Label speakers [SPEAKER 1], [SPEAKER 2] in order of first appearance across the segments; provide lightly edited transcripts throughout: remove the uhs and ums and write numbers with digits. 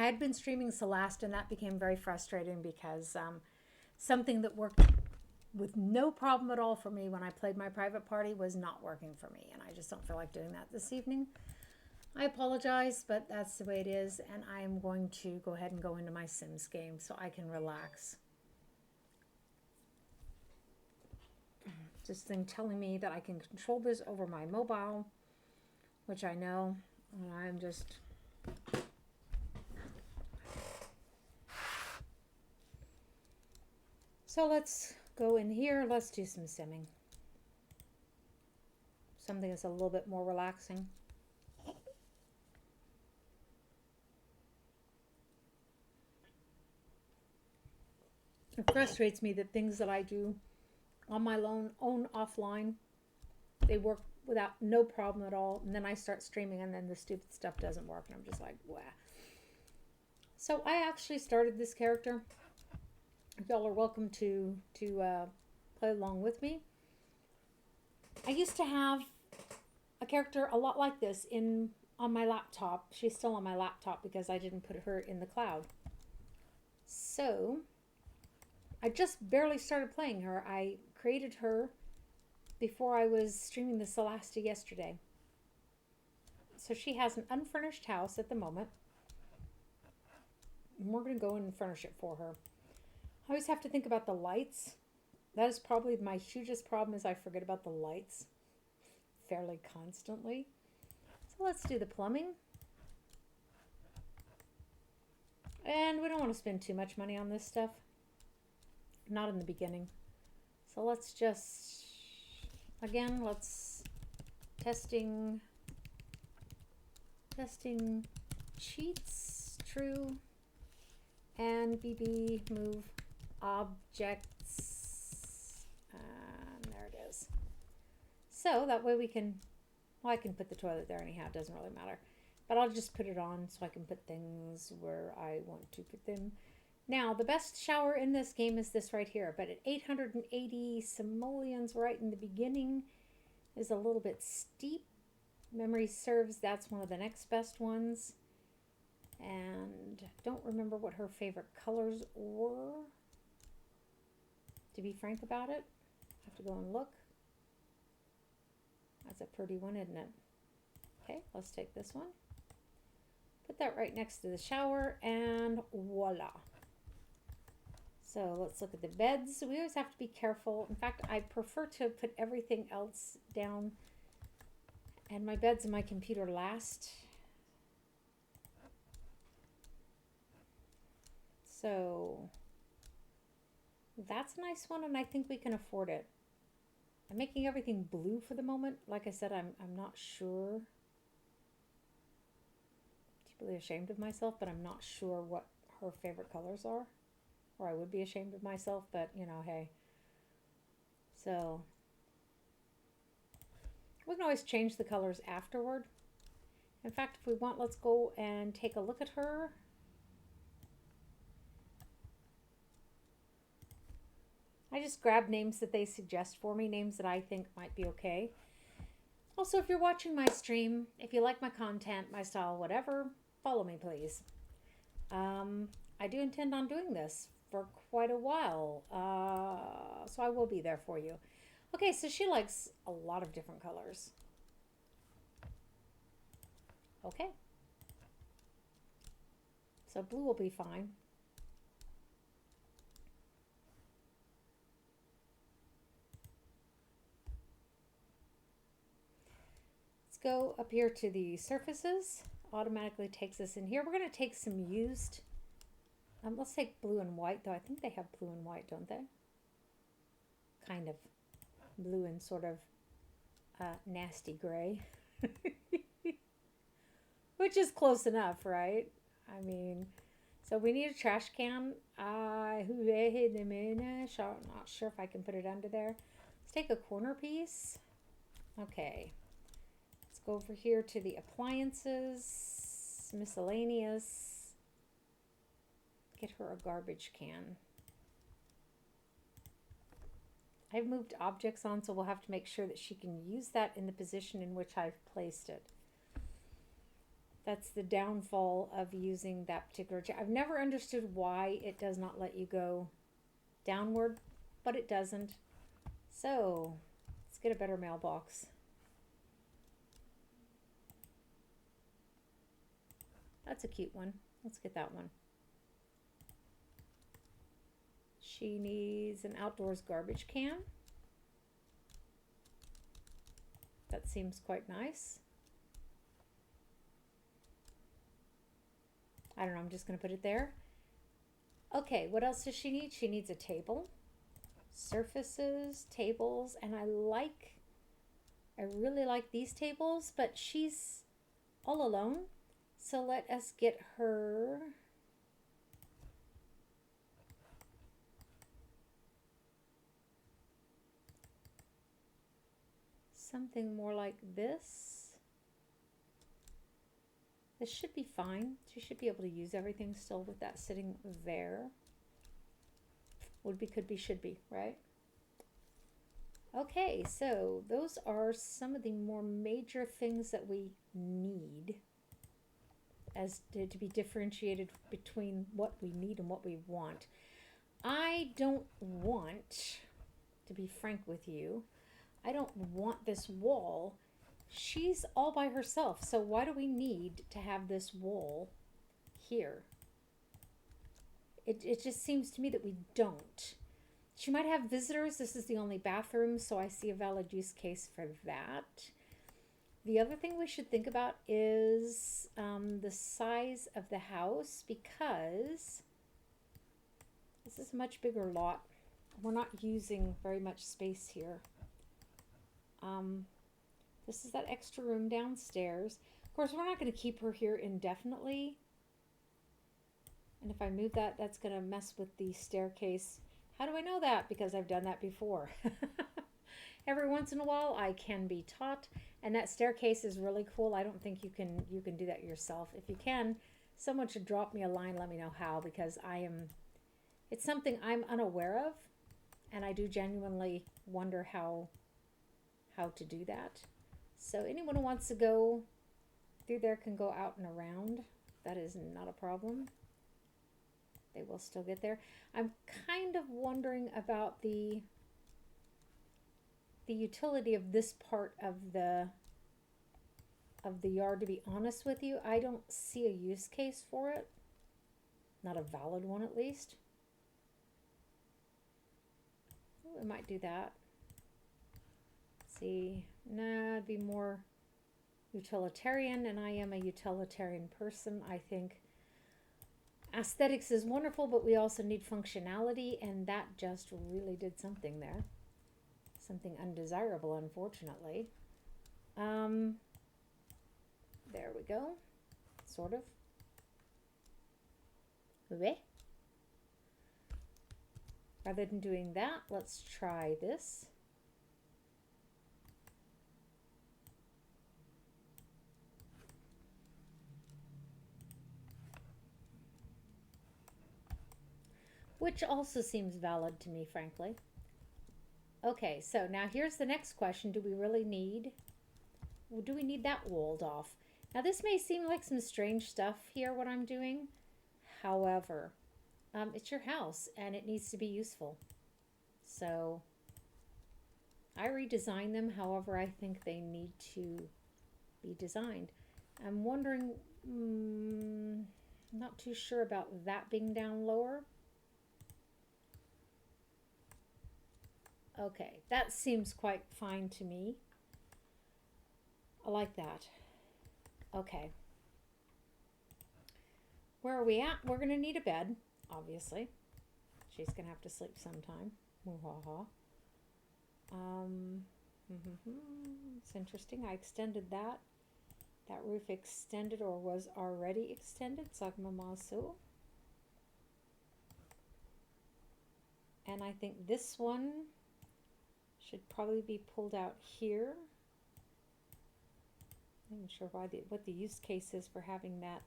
[SPEAKER 1] had been streaming Celeste, and that became very frustrating because something that worked with no problem at all for me when I played my private party was not working for me, and I just don't feel like doing that this evening. I apologize, but that's the way it is, and I am going to go ahead and go into my Sims game so I can relax. This thing telling me that I can control this over my mobile, which I know, and I'm just... So let's go in here, let's do some simming. Something that's a little bit more relaxing. It frustrates me that things that I do on my own offline, they work without no problem at all, and then I start streaming and then the stupid stuff doesn't work, and I'm just like, wow. So I actually started this character. Y'all are welcome to play along with me. I used to have a character a lot like this on my laptop. She's still on my laptop because I didn't put her in the cloud. So I just barely started playing her. I created her before I was streaming the Celeste yesterday. So she has an unfurnished house at the moment. And we're going to go in and furnish it for her. I always have to think about the lights. That is probably my hugest problem, is I forget about the lights fairly constantly. So let's do the plumbing. And we don't want to spend too much money on this stuff. Not in the beginning. So let's just, again, let's testing cheats, true, and BB move objects, and there it is. So that way we can, well, I can put the toilet there anyhow, it doesn't really matter, but I'll just put it on so I can put things where I want to put them. Now, the best shower in this game is this right here, but at 880 simoleons right in the beginning is a little bit steep. Memory serves, that's one of the next best ones. And don't remember what her favorite colors were, to be frank about it. I have to go and look. That's a pretty one, isn't it? Okay, let's take this one. Put that right next to the shower, and voila. So let's look at the beds. We always have to be careful. In fact, I prefer to put everything else down and my beds and my computer last. So that's a nice one, and I think we can afford it. I'm making everything blue for the moment. Like I said, I'm not sure. Deeply ashamed of myself, but I'm not sure what her favorite colors are. Or I would be ashamed of myself, but you know, hey. So we can always change the colors afterward. In fact, if we want, let's go and take a look at her. I just grab names that they suggest for me, names that I think might be okay. Also, if you're watching my stream, if you like my content, my style, whatever, follow me, please. I do intend on doing this for quite a while, so I will be there for you. Okay, so she likes a lot of different colors. Okay. So blue will be fine. Let's go up here to the surfaces. Automatically takes us in here. We're going to take some used. Let's take blue and white, though. I think they have blue and white, don't they? Kind of blue and sort of nasty gray. Which is close enough, right? I mean, so we need a trash can. Not sure if I can put it under there. Let's take a corner piece. Okay. Let's go over here to the appliances, miscellaneous. Get her a garbage can. I've moved objects on, so we'll have to make sure that she can use that in the position in which I've placed it. That's the downfall of using that particular chair. I've never understood why it does not let you go downward, but it doesn't. So let's get a better mailbox. That's a cute one. Let's get that one. She needs an outdoors garbage can. That seems quite nice. I don't know, I'm just going to put it there. Okay, what else does she need? She needs a table, surfaces, tables, and I really like these tables, but she's all alone. So let us get her something more like this. This should be fine. She should be able to use everything still with that sitting there. Would be, could be, should be, right? Okay, so those are some of the more major things that we need as to be differentiated between what we need and what we want. I don't want, to be frank with you, I don't want this wall. She's all by herself, so why do we need to have this wall here? It just seems to me that we don't. She might have visitors. This is the only bathroom, so I see a valid use case for that. The other thing we should think about is the size of the house, because this is a much bigger lot. We're not using very much space here. This is that extra room downstairs. Of course, we're not going to keep her here indefinitely. And if I move that, that's going to mess with the staircase. How do I know that? Because I've done that before. Every once in a while, I can be taught. And that staircase is really cool. I don't think you can do that yourself. If you can, someone should drop me a line, let me know how, because it's something I'm unaware of, and I do genuinely wonder how to do that. So anyone who wants to go through there can go out and around. That is not a problem. They will still get there. I'm kind of wondering about the utility of this part of the yard, to be honest with you. I don't see a use case for it. Not a valid one, at least. We might do that. See, nah, it'd be more utilitarian, and I am a utilitarian person. I think aesthetics is wonderful, but we also need functionality, and that just really did something there. Something undesirable, unfortunately. There we go. Sort of. Okay. Rather than doing that, let's try this. Which also seems valid to me, frankly. Okay, so now here's the next question. Do we really need, do we need that walled off? Now this may seem like some strange stuff here, what I'm doing. However, it's your house and it needs to be useful. So I redesign them however I think they need to be designed. I'm wondering, not too sure about that being down lower. Okay, that seems quite fine to me. I like that. Okay. Where are we at? We're going to need a bed, obviously. She's going to have to sleep sometime. Moo-ha-ha. It's interesting. I extended that. That roof extended or was already extended. Sagmamasu. And I think this one should probably be pulled out here. I'm not sure why what the use case is for having that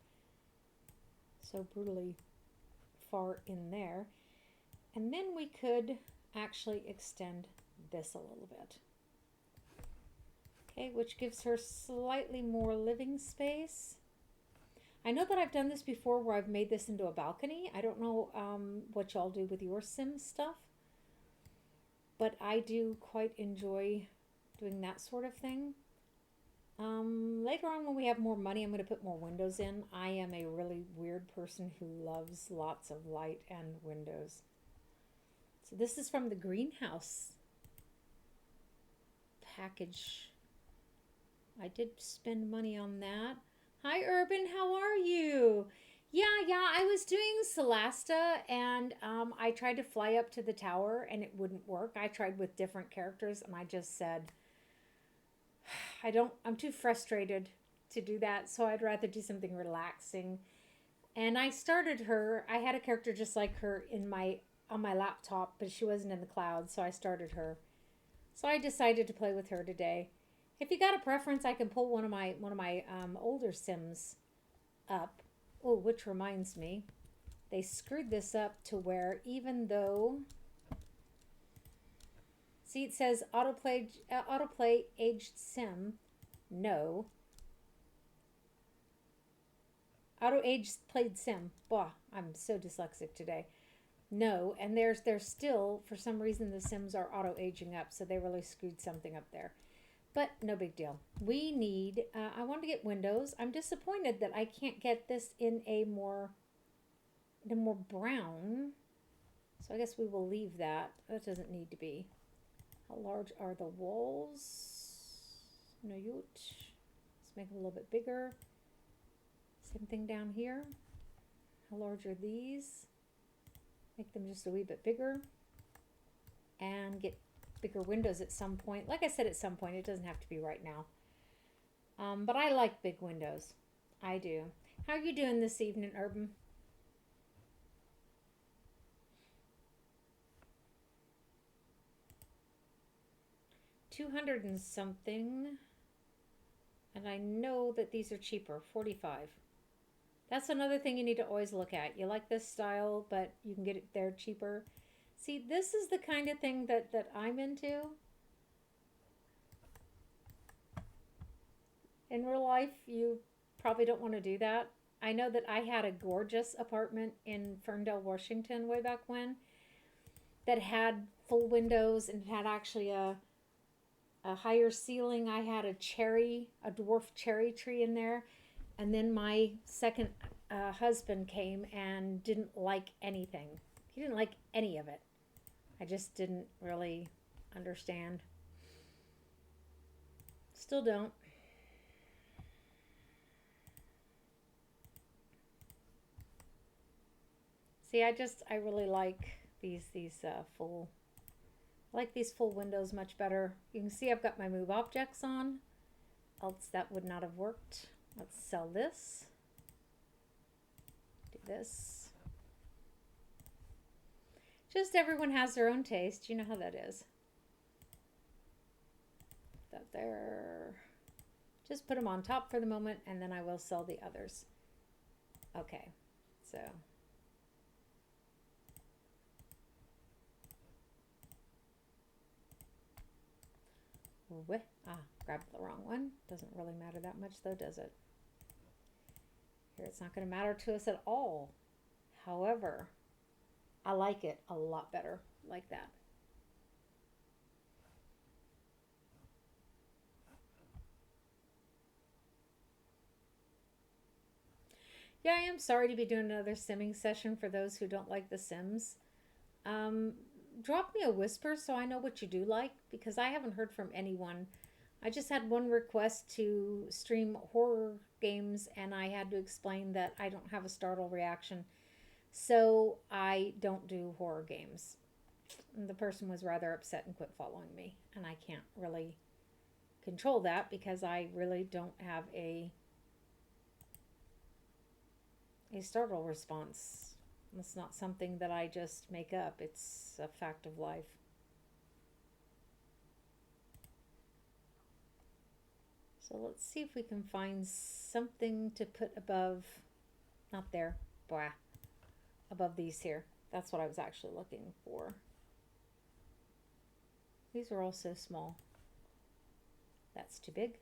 [SPEAKER 1] so brutally far in there. And then we could actually extend this a little bit. Okay, which gives her slightly more living space. I know that I've done this before where I've made this into a balcony. I don't know what y'all do with your Sims stuff, but I do quite enjoy doing that sort of thing. Later on, when we have more money, I'm going to put more windows in. I am a really weird person who loves lots of light and windows. So this is from the greenhouse package. I did spend money on that. Hi, Urban. How are you? Yeah. I was doing Celesta, and I tried to fly up to the tower, and it wouldn't work. I tried with different characters, and I just said, I'm too frustrated to do that, so I'd rather do something relaxing. And I started her. I had a character just like her on my laptop, but she wasn't in the cloud, so I started her. So I decided to play with her today. If you got a preference, I can pull one of my older Sims up. Oh, which reminds me, they screwed this up to where even though, see, it says autoplay aged sim, no, auto aged played sim. Blah, I'm so dyslexic today. No, and there's still, for some reason, the Sims are auto aging up, so they really screwed something up there. But no big deal. We need, I want to get windows. I'm disappointed that I can't get this in a more brown. So I guess we will leave that. That doesn't need to be. How large are the walls? No ute. Let's make it a little bit bigger. Same thing down here. How large are these? Make them just a wee bit bigger. And get bigger windows at some point. Like I said, at some point. It doesn't have to be right now. But I like big windows. I do. How are you doing this evening, Urban? 200 and something. And I know that these are cheaper. 45. That's another thing you need to always look at. You like this style, but you can get it there cheaper. See, this is the kind of thing that I'm into. In real life, you probably don't want to do that. I know that I had a gorgeous apartment in Ferndale, Washington way back when that had full windows and it had actually a higher ceiling. I had a dwarf cherry tree in there. And then my second husband came and didn't like anything. He didn't like any of it. I just didn't really understand. Still don't. See, I really like these full. I like these full windows much better. You can see I've got my move objects on, else that would not have worked. Let's sell this. Do this. Just everyone has their own taste. You know how that is. That there. Just put them on top for the moment and then I will sell the others. Okay, so. Grabbed the wrong one. Doesn't really matter that much though, does it? Here, it's not going to matter to us at all. However, I like it a lot better like that. Yeah, I am sorry to be doing another simming session for those who don't like The Sims. Um, Drop me a whisper so I know what you do like because I haven't heard from anyone. I just had one request to stream horror games and I had to explain that I don't have a startle reaction. So I don't do horror games. And the person was rather upset and quit following me. And I can't really control that because I really don't have a startle response. It's not something that I just make up. It's a fact of life. So let's see if we can find something to put above, not there, blah, above these here. That's what I was actually looking for. These are all so small. That's too big.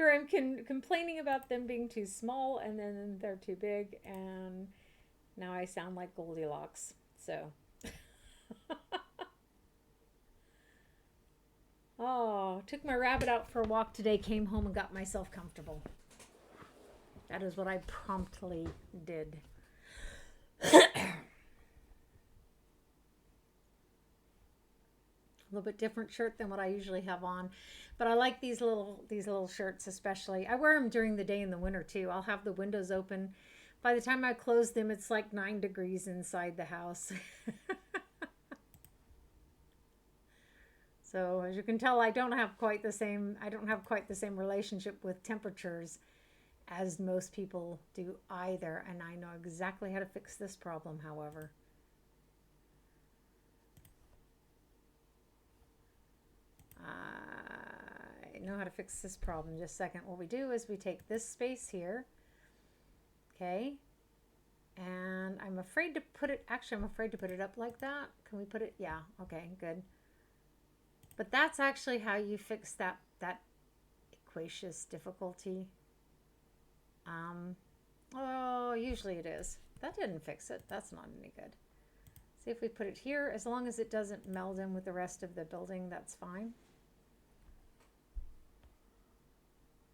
[SPEAKER 1] Here I'm complaining about them being too small, and then they're too big, and now I sound like Goldilocks. So, oh, took my rabbit out for a walk today, came home and got myself comfortable. That is what I promptly did. A little bit different shirt than what I usually have on, but I like these little shirts especially. I wear them during the day in the winter too. I'll have the windows open. By the time I close them, it's like 9 degrees inside the house. So as you can tell, I don't have quite the same relationship with temperatures as most people do either, and I know exactly how to fix this problem, however. I know how to fix this problem. Just a second. What we do is we take this space here, okay, and I'm afraid to put it, actually I'm afraid to put it up like that. Can we put it, yeah, okay, good. But that's actually how you fix that equacious difficulty. Oh, usually it is. That didn't fix it. That's not any good. See if we put it here, as long as it doesn't meld in with the rest of the building, that's fine.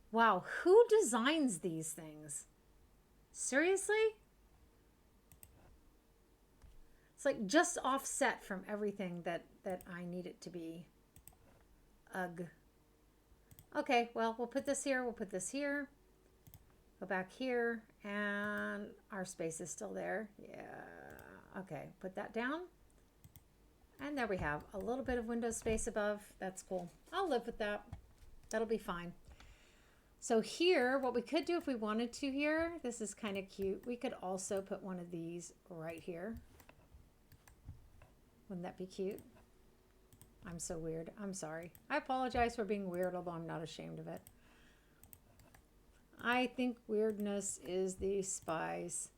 [SPEAKER 1] Wow, who designs these things? Seriously? It's like just offset from everything that I need it to be. Ugh. Okay, well, we'll put this here, we'll put this here. Go back here, and our space is still there. Yeah, okay, put that down. And there we have a little bit of window space above. That's cool. I'll live with that. That'll be fine. So here, what we could do if we wanted to here, this is kind of cute. We could also put one of these right here. Wouldn't that be cute? I'm so weird. I'm sorry. I apologize for being weird, although I'm not ashamed of it. I think weirdness is the spice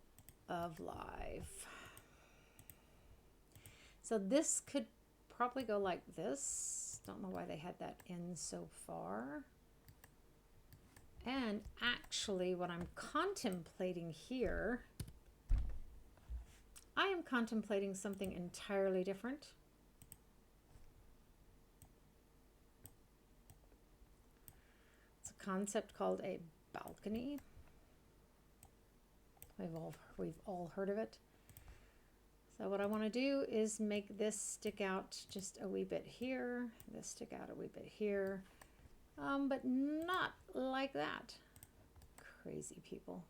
[SPEAKER 1] of life. So this could probably go like this. Don't know why they had that in so far. And actually what I'm contemplating here, I am contemplating something entirely different. It's a concept called a balcony. We've all heard of it. So what I want to do is make this stick out just a wee bit here, this stick out a wee bit here, but not like that. Crazy people.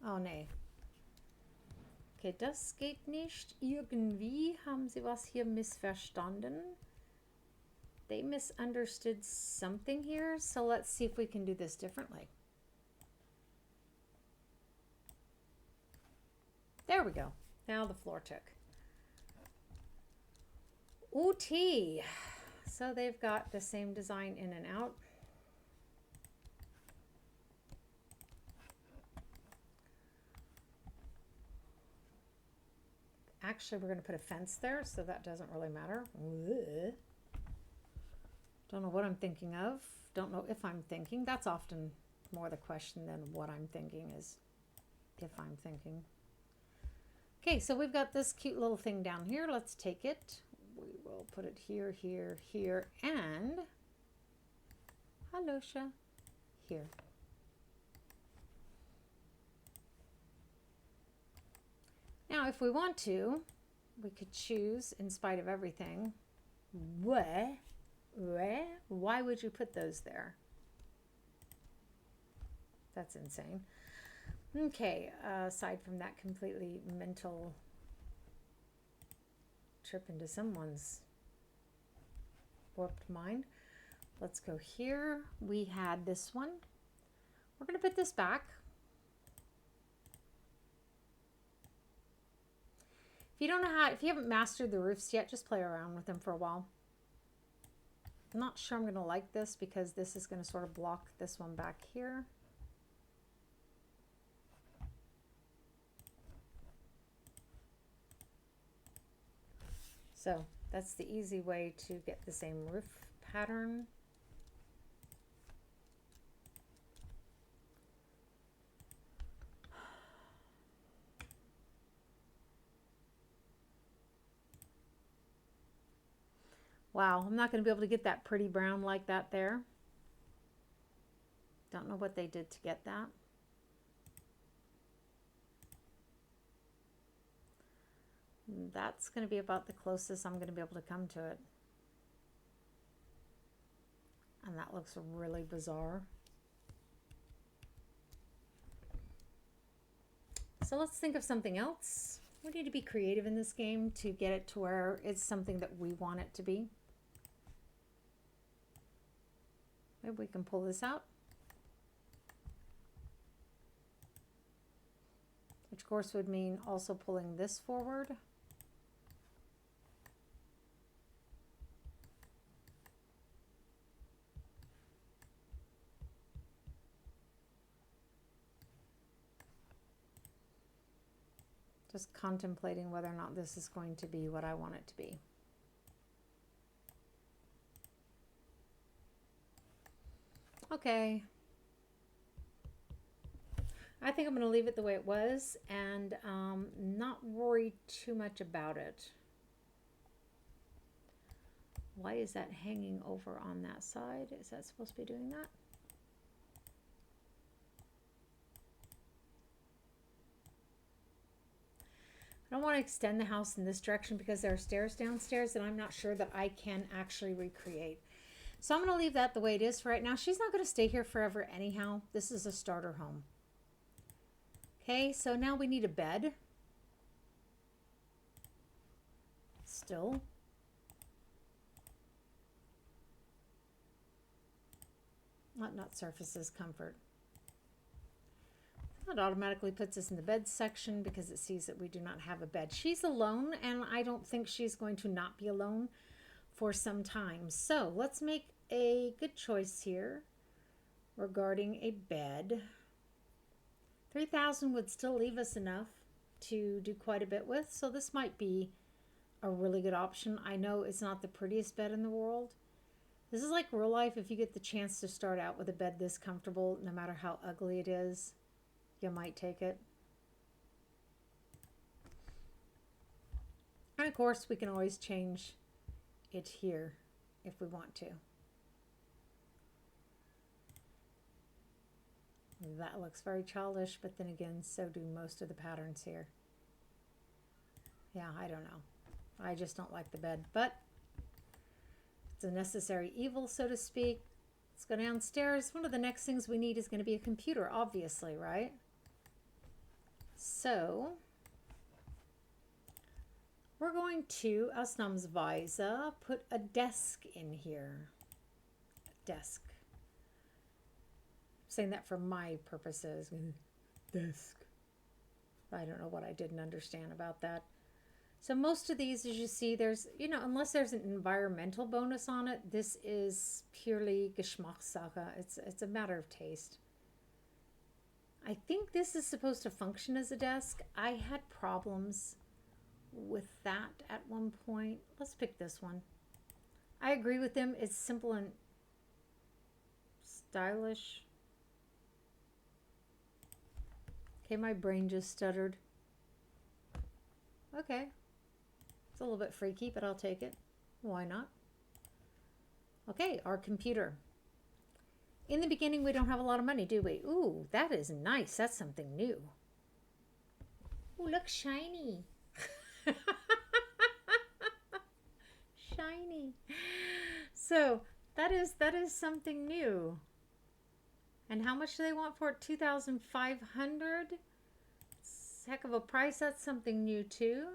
[SPEAKER 1] Oh nee. Okay, das geht nicht. Irgendwie haben sie was hier missverstanden. They misunderstood something here, so let's see if we can do this differently. There we go. Now the floor took. OT. So they've got the same design in and out. Actually, we're going to put a fence there, so that doesn't really matter. Ugh. Don't know what I'm thinking of. Don't know if I'm thinking. That's often more the question than what I'm thinking is if I'm thinking. Okay, so we've got this cute little thing down here. Let's take it. We will put it here, here, here, and Halosha here. Now, if we want to, we could choose, in spite of everything, why would you put those there? That's insane. Okay, aside from that completely mental trip into someone's warped mind, let's go here. We had this one. We're going to put this back. If you don't know how, if you haven't mastered the roofs yet, just play around with them for a while. I'm not sure I'm going to like this because this is going to sort of block this one back here. So that's the easy way to get the same roof pattern. Wow, I'm not going to be able to get that pretty brown like that there. Don't know what they did to get that. That's going to be about the closest I'm going to be able to come to it. And that looks really bizarre. So let's think of something else. We need to be creative in this game to get it to where it's something that we want it to be. Maybe we can pull this out. Which of course would mean also pulling this forward. Just contemplating whether or not this is going to be what I want it to be. Okay. I think I'm going to leave it the way it was and not worry too much about it. Why is that hanging over on that side? Is that supposed to be doing that? I don't want to extend the house in this direction because there are stairs downstairs and I'm not sure that I can actually recreate. So I'm going to leave that the way it is for right now. She's not going to stay here forever anyhow. This is a starter home. Okay, so now we need a bed. Still. Not surfaces, comfort. That automatically puts us in the bed section because it sees that we do not have a bed. She's alone, and I don't think she's going to not be alone for some time. So let's make a good choice here regarding a bed. 3,000 would still leave us enough to do quite a bit with. So this might be a really good option. I know it's not the prettiest bed in the world. This is like real life. If you get the chance to start out with a bed this comfortable, no matter how ugly it is, you might take it. And of course, we can always change it here if we want to. That looks very childish, but then again, so do most of the patterns here. Yeah, I don't know. I just don't like the bed, but it's a necessary evil, so to speak. Let's go downstairs. One of the next things we need is going to be a computer, obviously, right? So we're going to ausnahmsweise put a desk in here. Desk. I'm saying that for my purposes. Desk. I don't know what I didn't understand about that. So most of these, as you see, there's, unless there's an environmental bonus on it, this is purely Geschmackssache. It's a matter of taste. I think this is supposed to function as a desk. I had problems with that at one point. Let's pick this one. I agree with them. It's simple and stylish. Okay, my brain just stuttered. Okay. It's a little bit freaky, but I'll take it. Why not? Okay, our computer. In the beginning, we don't have a lot of money, do we? Ooh, that is nice. That's something new. Ooh, look, shiny. Shiny. So that is something new. And how much do they want for it? 2,500. Heck of a price. That's something new too.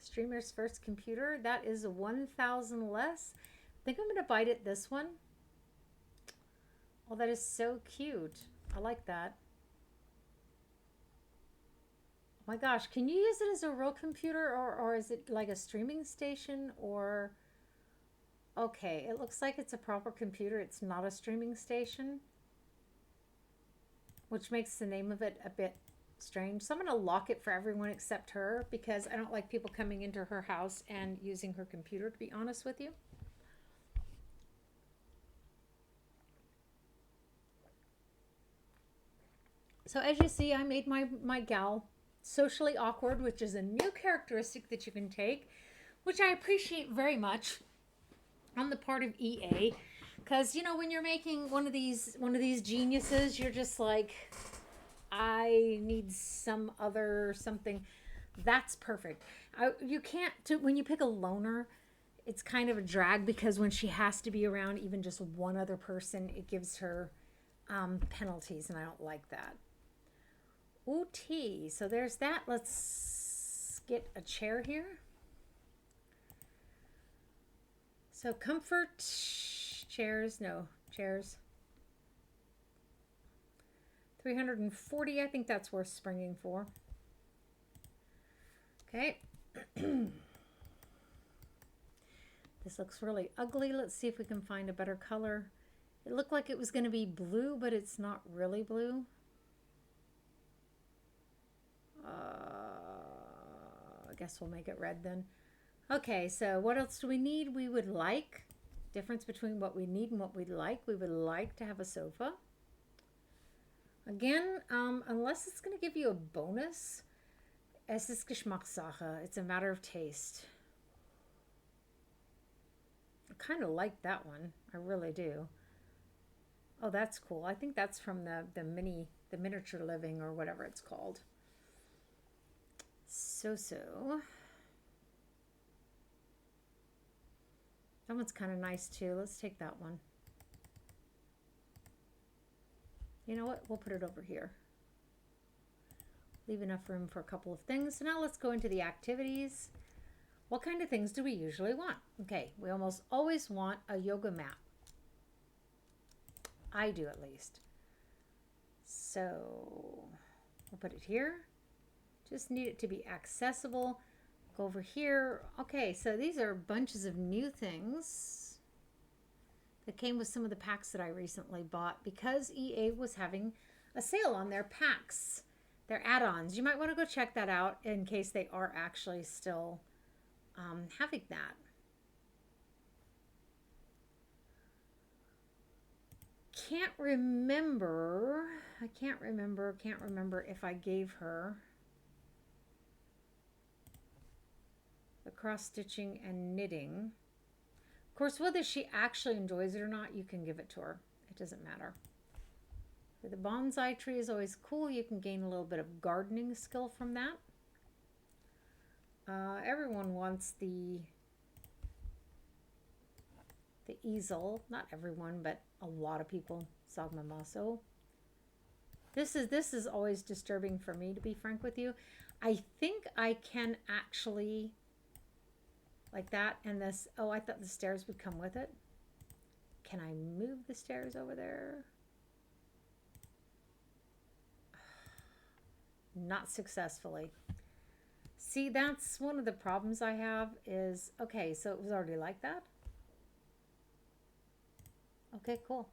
[SPEAKER 1] Streamer's first computer. That is 1,000 less. I think I'm going to bite it this one. Oh, that is so cute. I like that. Oh my gosh, can you use it as a real computer or is it like a streaming station or... Okay, it looks like it's a proper computer. It's not a streaming station, which makes the name of it a bit strange. So I'm going to lock it for everyone except her because I don't like people coming into her house and using her computer, to be honest with you. So as you see, I made my gal socially awkward, which is a new characteristic that you can take, which I appreciate very much. on the part of EA, because you know when you're making one of these geniuses, you're just like, I need some other something. That's perfect. You can't when you pick a loner, it's kind of a drag because when she has to be around even just one other person, it gives her penalties, and I don't like that. Ooh, tea. So there's that. Let's get a chair here. So comfort chairs, no chairs. 340. I think that's worth springing for. Okay. This looks really ugly. Let's see if we can find a better color. It looked like it was going to be blue, but it's not really blue. I guess we'll make it red then. Okay, so what else do we need? We would like, difference between what we need and what we'd like. We would like to have a sofa. Again, unless it's going to give you a bonus, es ist Geschmackssache. It's a matter of taste. I kind of like that one. I really do. Oh, that's cool. I think that's from the miniature living or whatever it's called. So. That one's kind of nice too. Let's take that one. You know what? We'll put it over here. Leave enough room for a couple of things. So now let's go into the activities. What kind of things do we usually want? Okay, we almost always want a yoga mat. I do at least. So we'll put it here. Just need it to be accessible. Go over here. Okay, so these are bunches of new things that came with some of the packs that I recently bought because EA was having a sale on their packs, their add-ons. You might want to go check that out in case they are actually still having that. Can't remember if I gave her the cross stitching and knitting. Of course, whether she actually enjoys it or not, you can give it to her. It doesn't matter. The bonsai tree is always cool. You can gain a little bit of gardening skill from that. Everyone wants the easel. Not everyone, but a lot of people. Sagmamaso. This is always disturbing for me, to be frank with you. I think I can actually, like that, and this, oh, I thought the stairs would come with it. Can I move the stairs over there? Not successfully. See, that's one of the problems I have is, okay, so it was already like that. Okay, cool.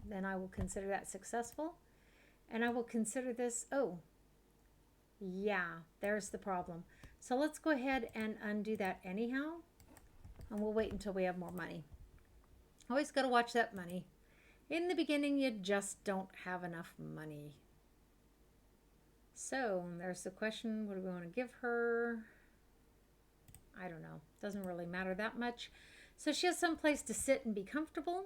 [SPEAKER 1] Then I will consider that successful. And I will consider this, oh, yeah, there's the problem. So let's go ahead and undo that anyhow. And we'll wait until we have more money. Always got to watch that money. In the beginning, you just don't have enough money. So there's the question, what do we want to give her? I don't know. Doesn't really matter that much. So she has some place to sit and be comfortable.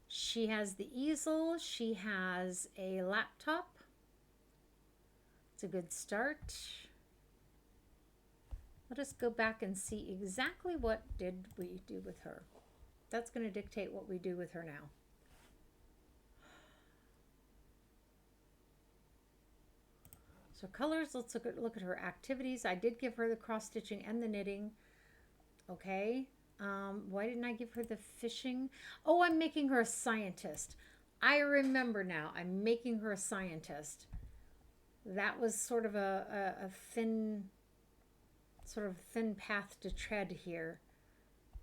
[SPEAKER 1] She has the easel. She has a laptop. It's a good start. Let us go back and see exactly what did we do with her. That's going to dictate what we do with her now. So colors, let's look at her activities. I did give her the cross stitching and the knitting. Okay. Why didn't I give her the fishing? Oh, I'm making her a scientist. I remember now. I'm making her a scientist. That was sort of a thin path to tread here.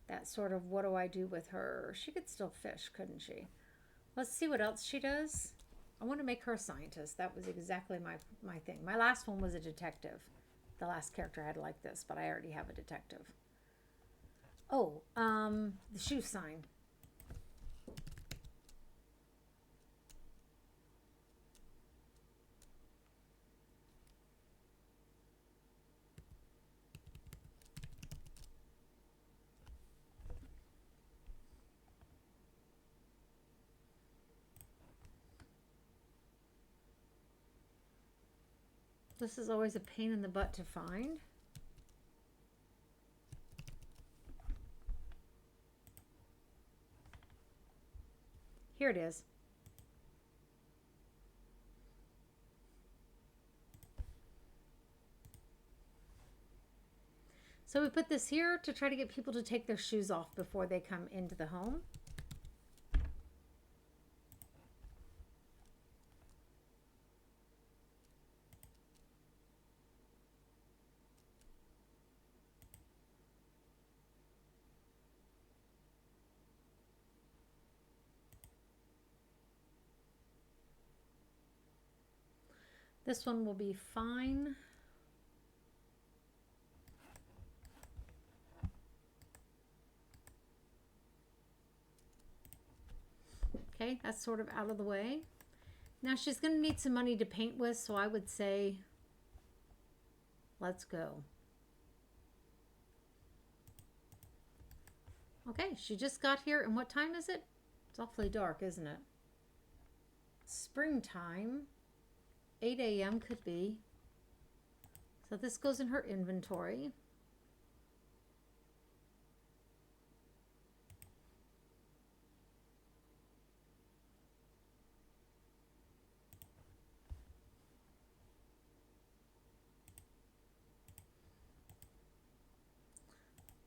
[SPEAKER 1] That sort of, what do I do with her? She could still fish, couldn't she? Let's see what else she does. I want to make her a scientist. That was exactly my thing. My last one was a detective. The last character I had like this, but I already have a detective. Oh, the shoe sign. This is always a pain in the butt to find. Here it is. So we put this here to try to get people to take their shoes off before they come into the home. This one will be fine. Okay, that's sort of out of the way. Now she's going to need some money to paint with, so I would say, let's go. Okay, she just got here, and what time is it? It's awfully dark, isn't it? Springtime. 8 a.m. could be. So this goes in her inventory.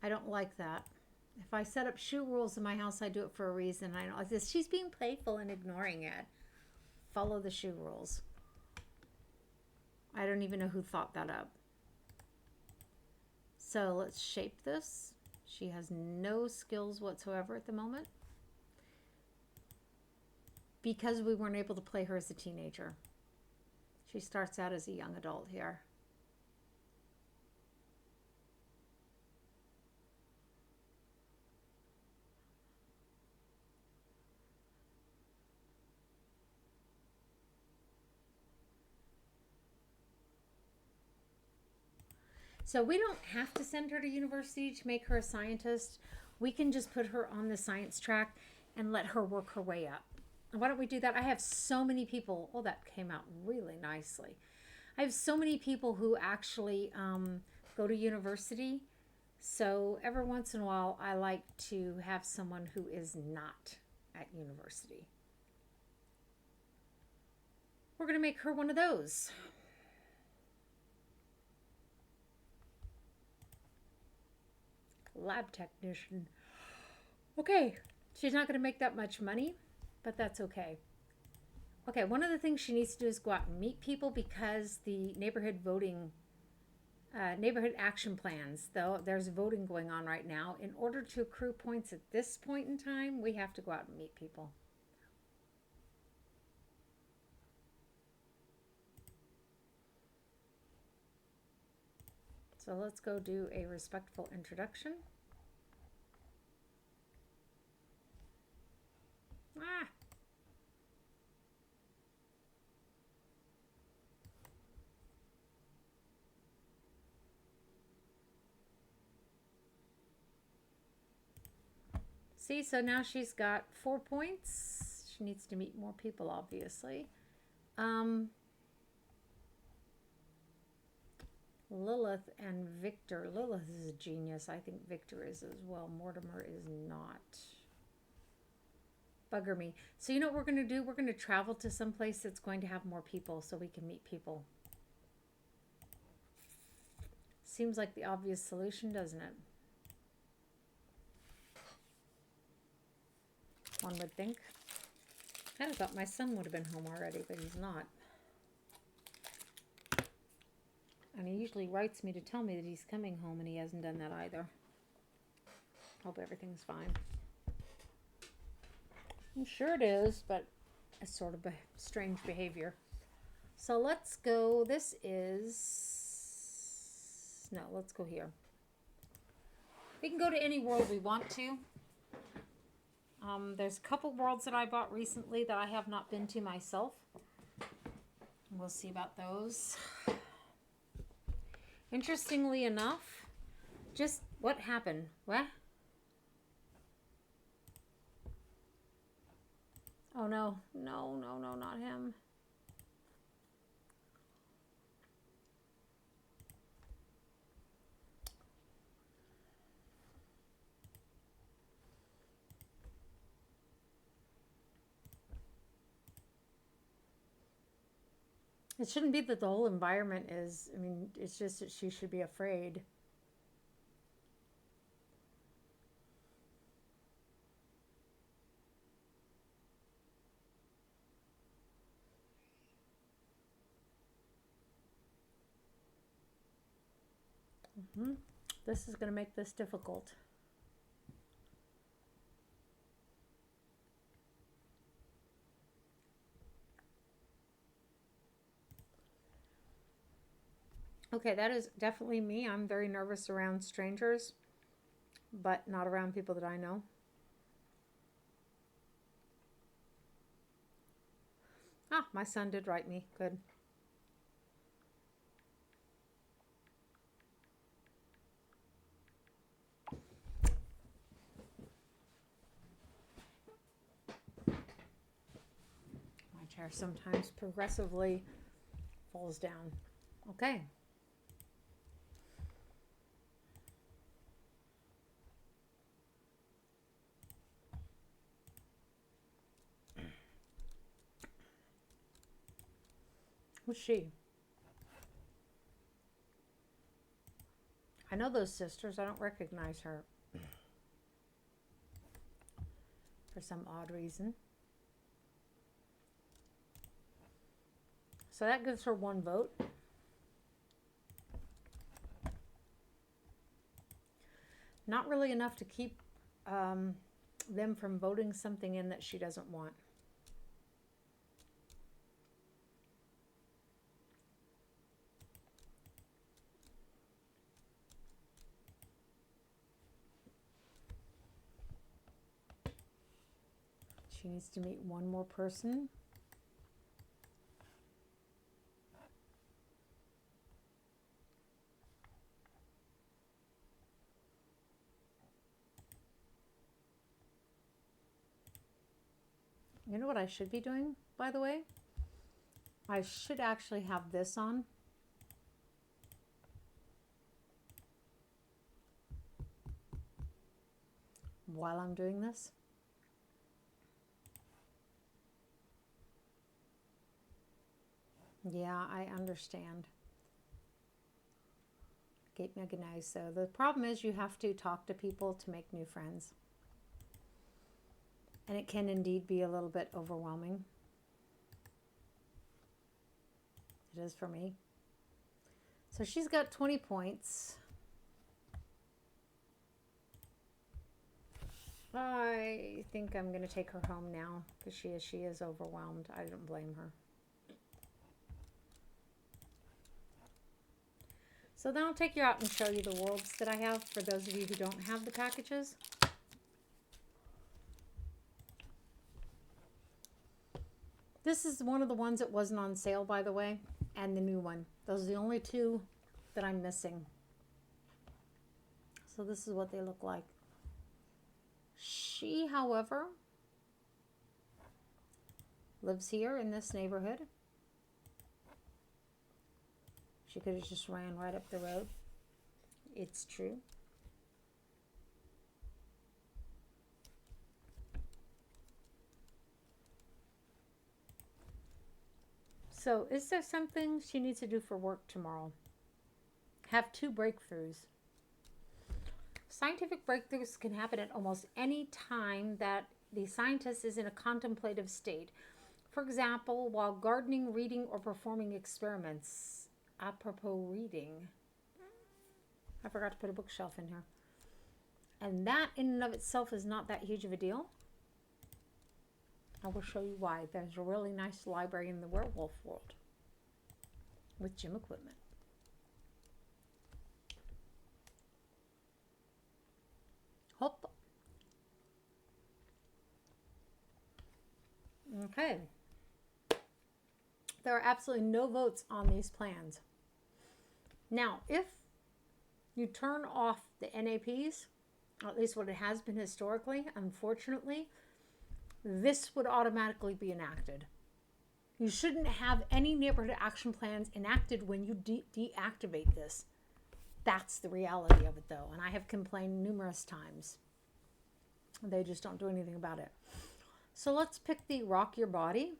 [SPEAKER 1] I don't like that. If I set up shoe rules in my house, I do it for a reason. I know this. She's being playful and ignoring it. Follow the shoe rules. I don't even know who thought that up. So let's shape this. She has no skills whatsoever at the moment because we weren't able to play her as a teenager. She starts out as a young adult here. So we don't have to send her to university to make her a scientist. We can just put her on the science track and let her work her way up. Why don't we do that? I have so many people. Oh, that came out really nicely. I have so many people who actually go to university. So every once in a while, I like to have someone who is not at university. We're going to make her one of those. Lab technician. Okay, she's not going to make that much money, but that's okay. Okay, one of the things she needs to do is go out and meet people because the neighborhood voting, neighborhood action plans, though there's voting going on right now. In order to accrue points at this point in time, we have to go out and meet people. So let's go do a respectful introduction. Ah. See, so now she's got 4 points. She needs to meet more people, obviously. Lilith and Victor. Lilith is a genius. I think Victor is as well. Mortimer is not. Bugger me. So you know what we're going to do? We're going to travel to some place that's going to have more people so we can meet people. Seems like the obvious solution, doesn't it? One would think. I kind of thought my son would have been home already, but he's not. And he usually writes me to tell me that he's coming home, and he hasn't done that either. Hope everything's fine. I'm sure it is, but it's sort of strange behavior. So let's go. This is... No, let's go here. We can go to any world we want to. There's a couple worlds that I bought recently that I have not been to myself. We'll see about those. Interestingly enough, just what happened? What? Oh no, no, no, no, not him. It shouldn't be that the whole environment is, I mean, it's just that she should be afraid. Hmm. This is going to make this difficult. Okay, that is definitely me. I'm very nervous around strangers, but not around people that I know. Ah, my son did write me. Good. My chair sometimes progressively falls down. Okay. Who's she? I know those sisters. I don't recognize her for some odd reason. So that gives her one vote. Not really enough to keep them from voting something in that she doesn't want. She needs to meet one more person. You know what I should be doing, by the way? I should actually have this on. While I'm doing this. Yeah, I understand. Gate Meganized. So the problem is you have to talk to people to make new friends. And it can indeed be a little bit overwhelming. It is for me. So she's got 20 points. I think I'm going to take her home now because she is overwhelmed. I don't blame her. So then I'll take you out and show you the worlds that I have for those of you who don't have the packages. This is one of the ones that wasn't on sale, by the way, and the new one. Those are the only two that I'm missing. So this is what they look like. She, however, lives here in this neighborhood. She could have just ran right up the road. It's true. So is there something she needs to do for work tomorrow? Have 2 breakthroughs. Scientific breakthroughs can happen at almost any time that the scientist is in a contemplative state. For example, while gardening, reading, or performing experiments. Apropos reading. I forgot to put a bookshelf in here. And that in and of itself is not that huge of a deal. I will show you why. There's a really nice library in the werewolf world with gym equipment. Hop. Okay. There are absolutely no votes on these plans. Now, if you turn off the NAPs, at least what it has been historically, unfortunately, this would automatically be enacted. You shouldn't have any neighborhood action plans enacted when you deactivate this. That's the reality of it, though, and I have complained numerous times. They just don't do anything about it. So let's pick the Rock Your Body.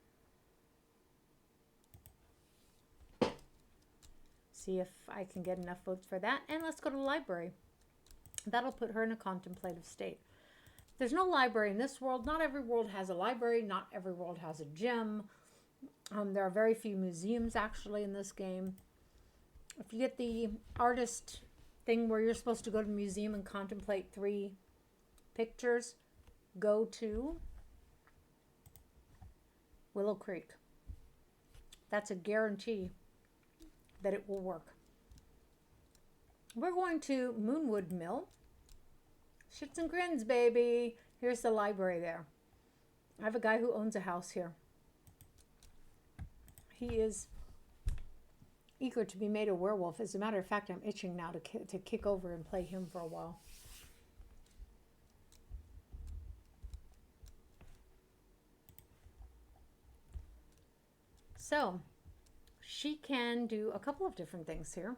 [SPEAKER 1] See if I can get enough votes for that. And let's go to the library. That'll put her in a contemplative state. There's no library in this world. Not every world has a library. Not every world has a gym. There are very few museums actually in this game. If you get the artist thing where you're supposed to go to the museum and contemplate 3 pictures, go to Willow Creek. That's a guarantee that it will work. We're going to Moonwood Mill. Shits and grins, baby. Here's the library there. I have a guy who owns a house here. He is eager to be made a werewolf. As a matter of fact, I'm itching now to kick over and play him for a while. So, she can do a couple of different things here.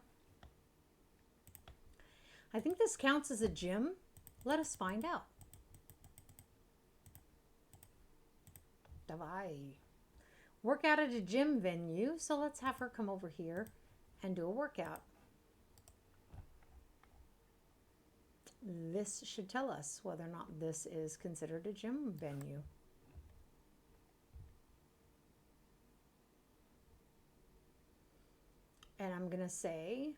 [SPEAKER 1] I think this counts as a gym. Let us find out. Davai. Workout at a gym venue. So let's have her come over here and do a workout. This should tell us whether or not this is considered a gym venue. And I'm going to say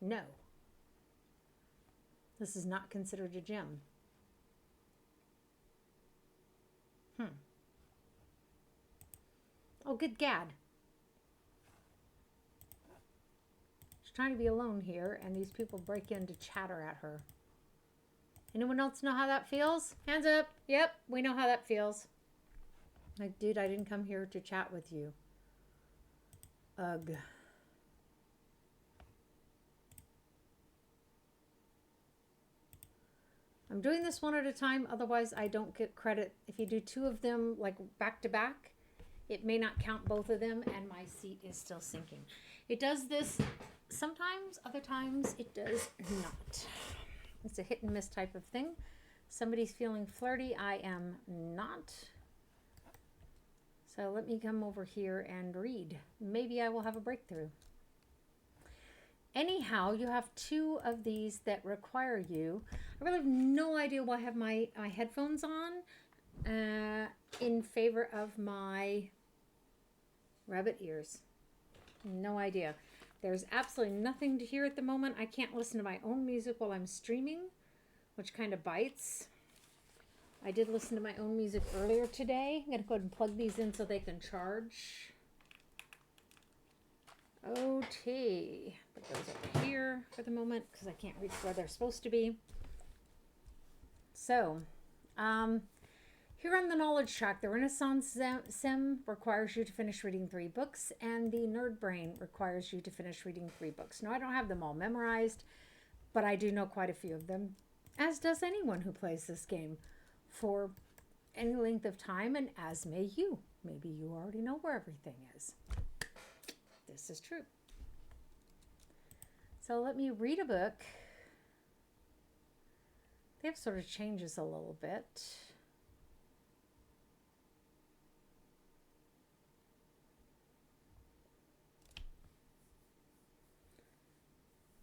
[SPEAKER 1] no. This is not considered a gym. Oh, good gad. She's trying to be alone here, and these people break in to chatter at her. Anyone else know how that feels? Hands up. Yep, we know how that feels. Like, dude, I didn't come here to chat with you. Ugh. I'm doing this one at a time, otherwise I don't get credit. If you do 2 of them like back to back, it may not count both of them, and my seat is still sinking. It does this sometimes, other times it does not. It's a hit and miss type of thing. Somebody's feeling flirty, I am not. So let me come over here and read. Maybe I will have a breakthrough. Anyhow, you have 2 of these that require you. I really have no idea why I have my headphones on in favor of my rabbit ears. No idea. There's absolutely nothing to hear at the moment. I can't listen to my own music while I'm streaming, which kind of bites. I did listen to my own music earlier today. I'm going to go ahead and plug these in so they can charge. OT. Put those over here for the moment because I can't reach where they're supposed to be. So, here on the knowledge track, the Renaissance Sim requires you to finish reading 3 books, and the Nerd Brain requires you to finish reading 3 books. Now, I don't have them all memorized, but I do know quite a few of them, as does anyone who plays this game for any length of time, and as may you. Maybe you already know where everything is. This is true. So let me read a book. They have sort of changes a little bit.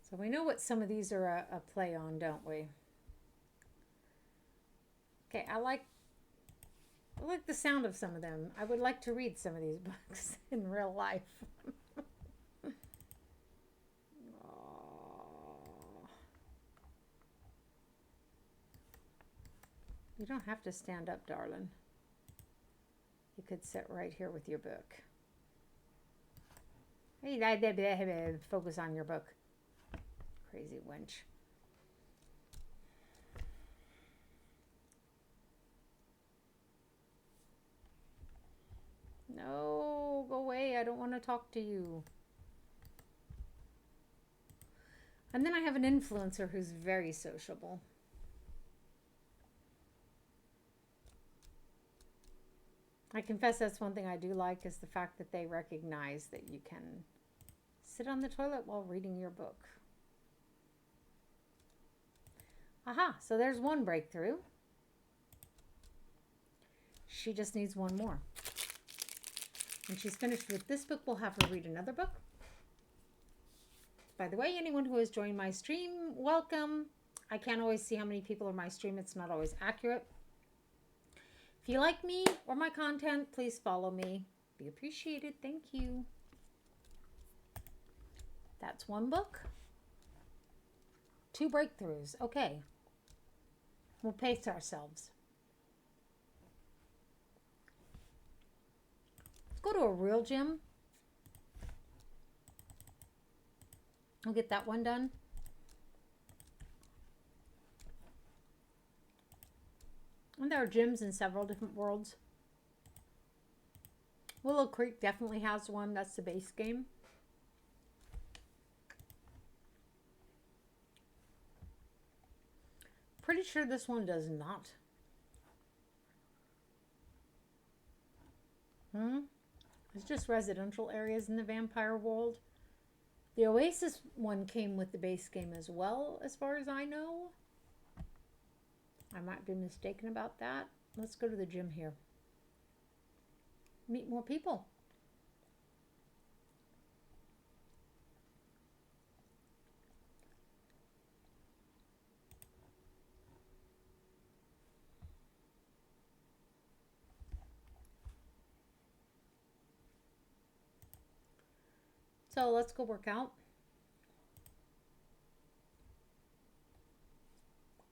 [SPEAKER 1] So we know what some of these are a play on, don't we? Okay, I like the sound of some of them. I would like to read some of these books in real life. You don't have to stand up, darling. You could sit right here with your book. Hey, focus on your book. Crazy wench. No, go away. I don't want to talk to you. And then I have an influencer who's very sociable. I confess that's one thing I do like is the fact that they recognize that you can sit on the toilet while reading your book. Aha, so there's one breakthrough. She just needs one more. When she's finished with this book, we'll have her read another book. By the way, anyone who has joined my stream, welcome. I can't always see how many people are my stream. It's not always accurate. If you like me or my content, please follow me. Be appreciated. Thank you. That's one book. 2 breakthroughs. Okay. We'll pace ourselves. Let's go to a real gym. We'll get that one done. And there are gyms in several different worlds. Willow Creek definitely has one. That's the base game. Pretty sure this one does not. It's just residential areas in the vampire world. The Oasis one came with the base game as well, as far as I know. I might be mistaken about that. Let's go to the gym here. Meet more people. So let's go work out.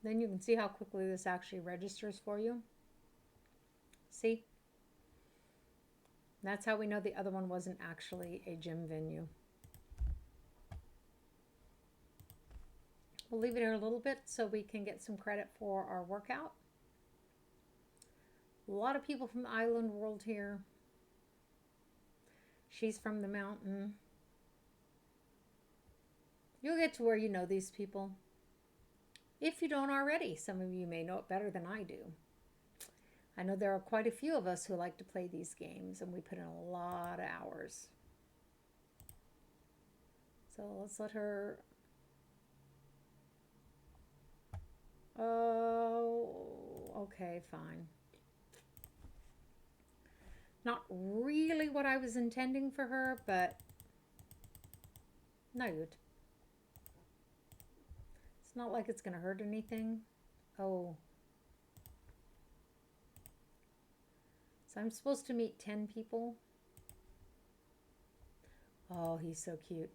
[SPEAKER 1] Then you can see how quickly this actually registers for you. See? That's how we know the other one wasn't actually a gym venue. We'll leave it here a little bit so we can get some credit for our workout. A lot of people from the island world here. She's from the mountain. You'll get to where you know these people. If you don't already, some of you may know it better than I do. I know there are quite a few of us who like to play these games, and we put in a lot of hours. So let's let her... Oh, okay, fine. Not really what I was intending for her, but no good. It's not like it's going to hurt anything. Oh. So I'm supposed to meet 10 people. Oh, he's so cute.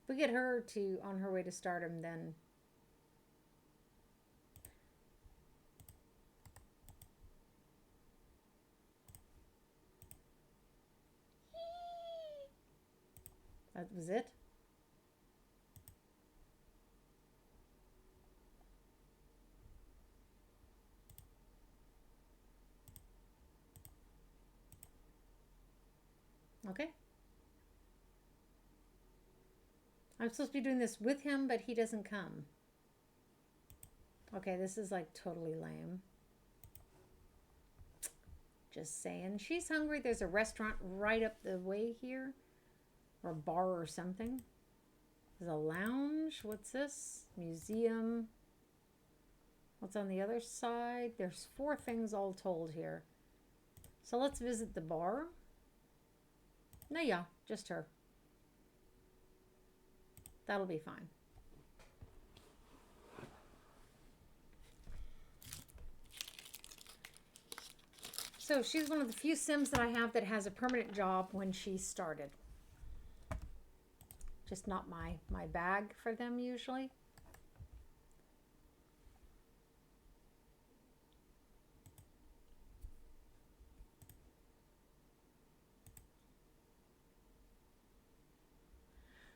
[SPEAKER 1] If we get her to on her way to stardom, then that was it. Okay. I'm supposed to be doing this with him, but he doesn't come. Okay, this is like totally lame. Just saying. She's hungry. There's a restaurant right up the way here. Or a bar or something. There's a lounge. What's this? Museum. What's on the other side? There's 4 things all told here. So let's visit the bar. No, yeah, just her. That'll be fine. So she's one of the few Sims that I have that has a permanent job when she started. Just not my bag for them usually.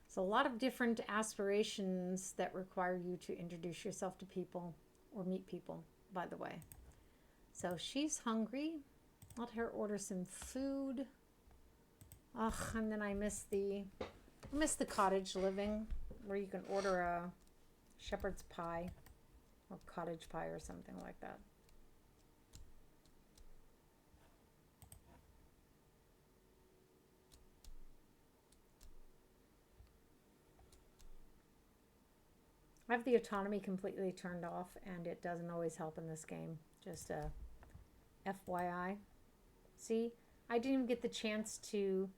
[SPEAKER 1] So a lot of different aspirations that require you to introduce yourself to people or meet people, by the way. So she's hungry. Let her order some food. Ugh, and then I miss the cottage living where you can order a shepherd's pie or cottage pie or something like that. I have the autonomy completely turned off, and it doesn't always help in this game. Just a FYI. See, I didn't even get the chance to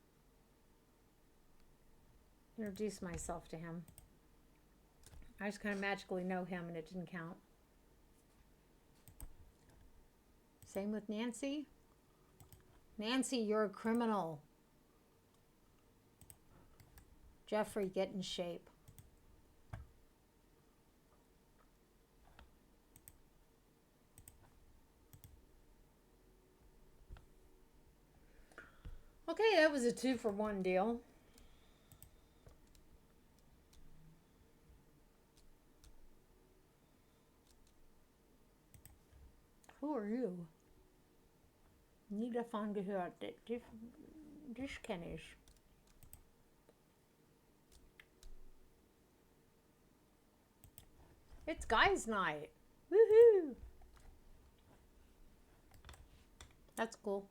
[SPEAKER 1] introduce myself to him. I just kind of magically know him and it didn't count. Same with Nancy. Nancy, you're a criminal. Jeffrey, get in shape. Okay, that was a 2-for-1 deal. Who are you? Nida fan gehört. Dich kenne ich. It's guys' night. Woohoo! That's cool.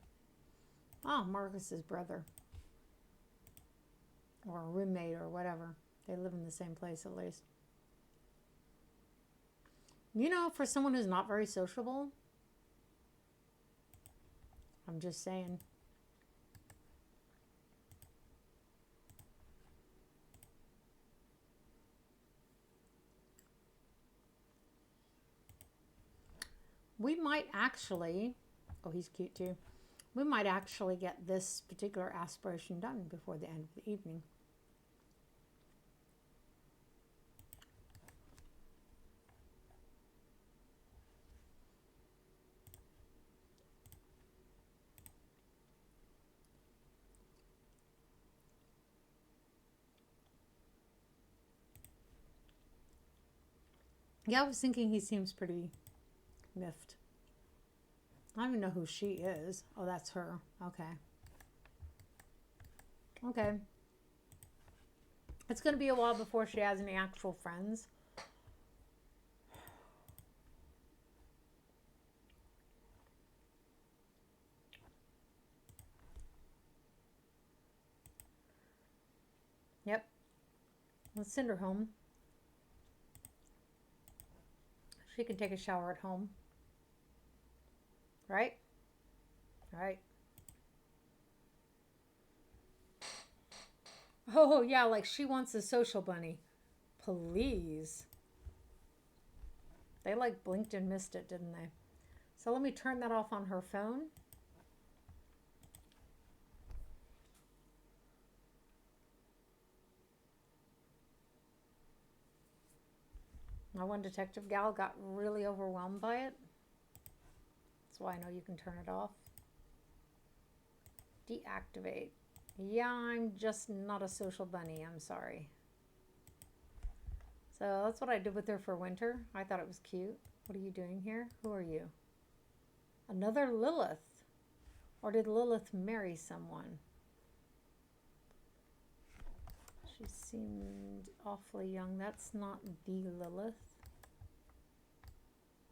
[SPEAKER 1] Oh, Marcus's brother. Or a roommate or whatever. They live in the same place at least. You know, for someone who's not very sociable, I'm just saying. We might actually, oh, he's cute too. We might actually get this particular aspiration done before the end of the evening. Yeah, I was thinking he seems pretty miffed. I don't even know who she is. Oh, that's her. Okay. Okay. It's going to be a while before she has any actual friends. Yep. Let's send her home. She can take a shower at home. Right? Right. Oh, yeah, like she wants a social bunny. Please. They like blinked and missed it, didn't they? So let me turn that off on her phone. My one detective gal got really overwhelmed by it. That's why I know you can turn it off. Deactivate. Yeah, I'm just not a social bunny. I'm sorry. So that's what I did with her for winter. I thought it was cute. What are you doing here? Who are you? Another Lilith. Or did Lilith marry someone? She seemed awfully young. That's not the Lilith.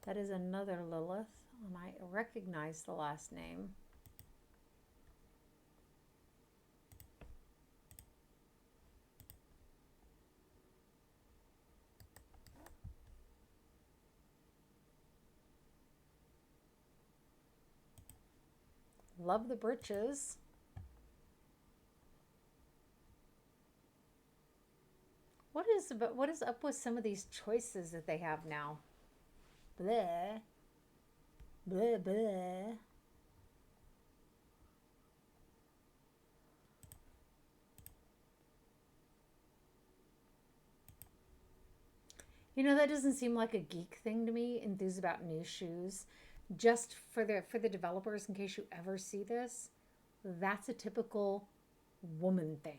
[SPEAKER 1] That is another Lilith. And I recognize the last name. Love the britches. What is up with some of these choices that they have now? Bleh. Bleh, bleh. You know, that doesn't seem like a geek thing to me, enthused about new shoes. Just for the developers, in case you ever see this, that's a typical woman thing.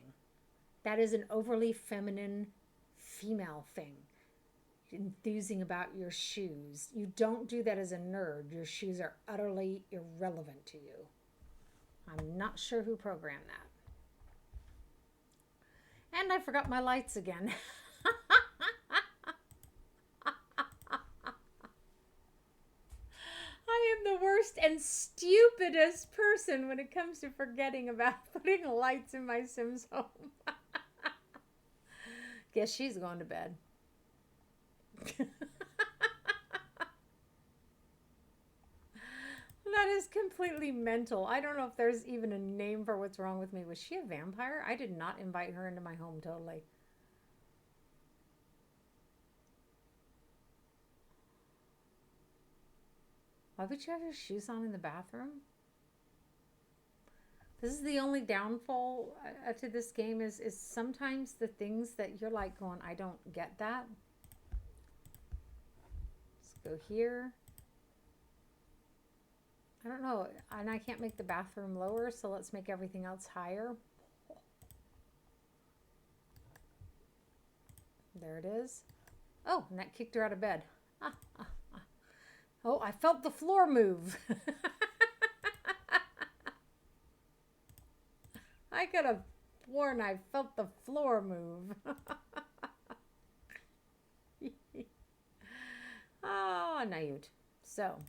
[SPEAKER 1] That is an overly feminine female thing. Enthusing about your shoes. You don't do that as a nerd. Your shoes are utterly irrelevant to you. I'm not sure who programmed that. And I forgot my lights again. I am the worst and stupidest person when it comes to forgetting about putting lights in my Sims home. Guess she's going to bed. That That is completely mental. I don't know if there's even a name for what's wrong with me. Was she a vampire? I did not invite her into my home totally. Why would you have your shoes on in the bathroom? This is the only downfall to this game is sometimes the things that you're like going, I don't get that. Let's go here. I don't know, and I can't make the bathroom lower, so let's make everything else higher. There it is. Oh, and that kicked her out of bed. Oh, I felt the floor move. I could have sworn I felt the floor move. Oh, Nayut. So,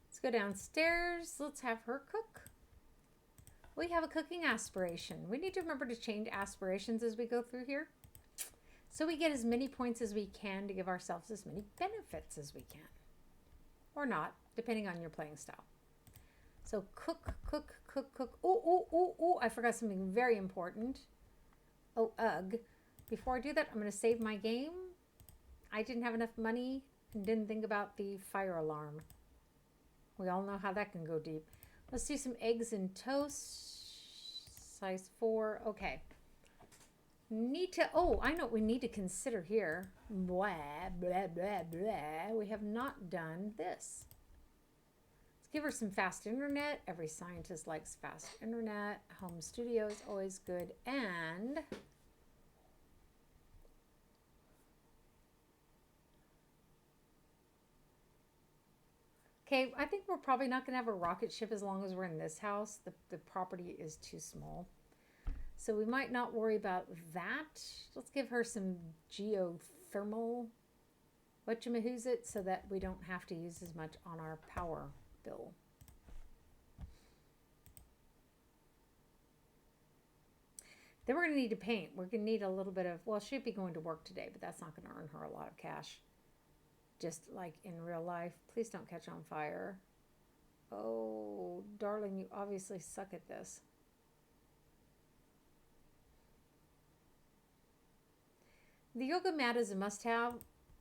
[SPEAKER 1] let's go downstairs. Let's have her cook. We have a cooking aspiration. We need to remember to change aspirations as we go through here. So we get as many points as we can to give ourselves as many benefits as we can. Or not, depending on your playing style. So cook, cook, cook, cook. Oh, I forgot something very important. Oh, ugh. Before I do that, I'm going to save my game. I didn't have enough money and didn't think about the fire alarm. We all know how that can go deep. Let's do some eggs and toast. Size 4. Okay. I know what we need to consider here. Blah, blah, blah, blah. We have not done this. Let's give her some fast internet. Every scientist likes fast internet. Home studio is always good. And okay, I think we're probably not going to have a rocket ship as long as we're in this house. The property is too small. So we might not worry about that. Let's give her some geothermal whatchamahoosit so that we don't have to use as much on our power bill. Then we're going to need to paint. We're going to need a little bit of, well, she'd be going to work today, but that's not going to earn her a lot of cash. Just like in real life. Please don't catch on fire. Oh, darling, you obviously suck at this. The yoga mat is a must-have.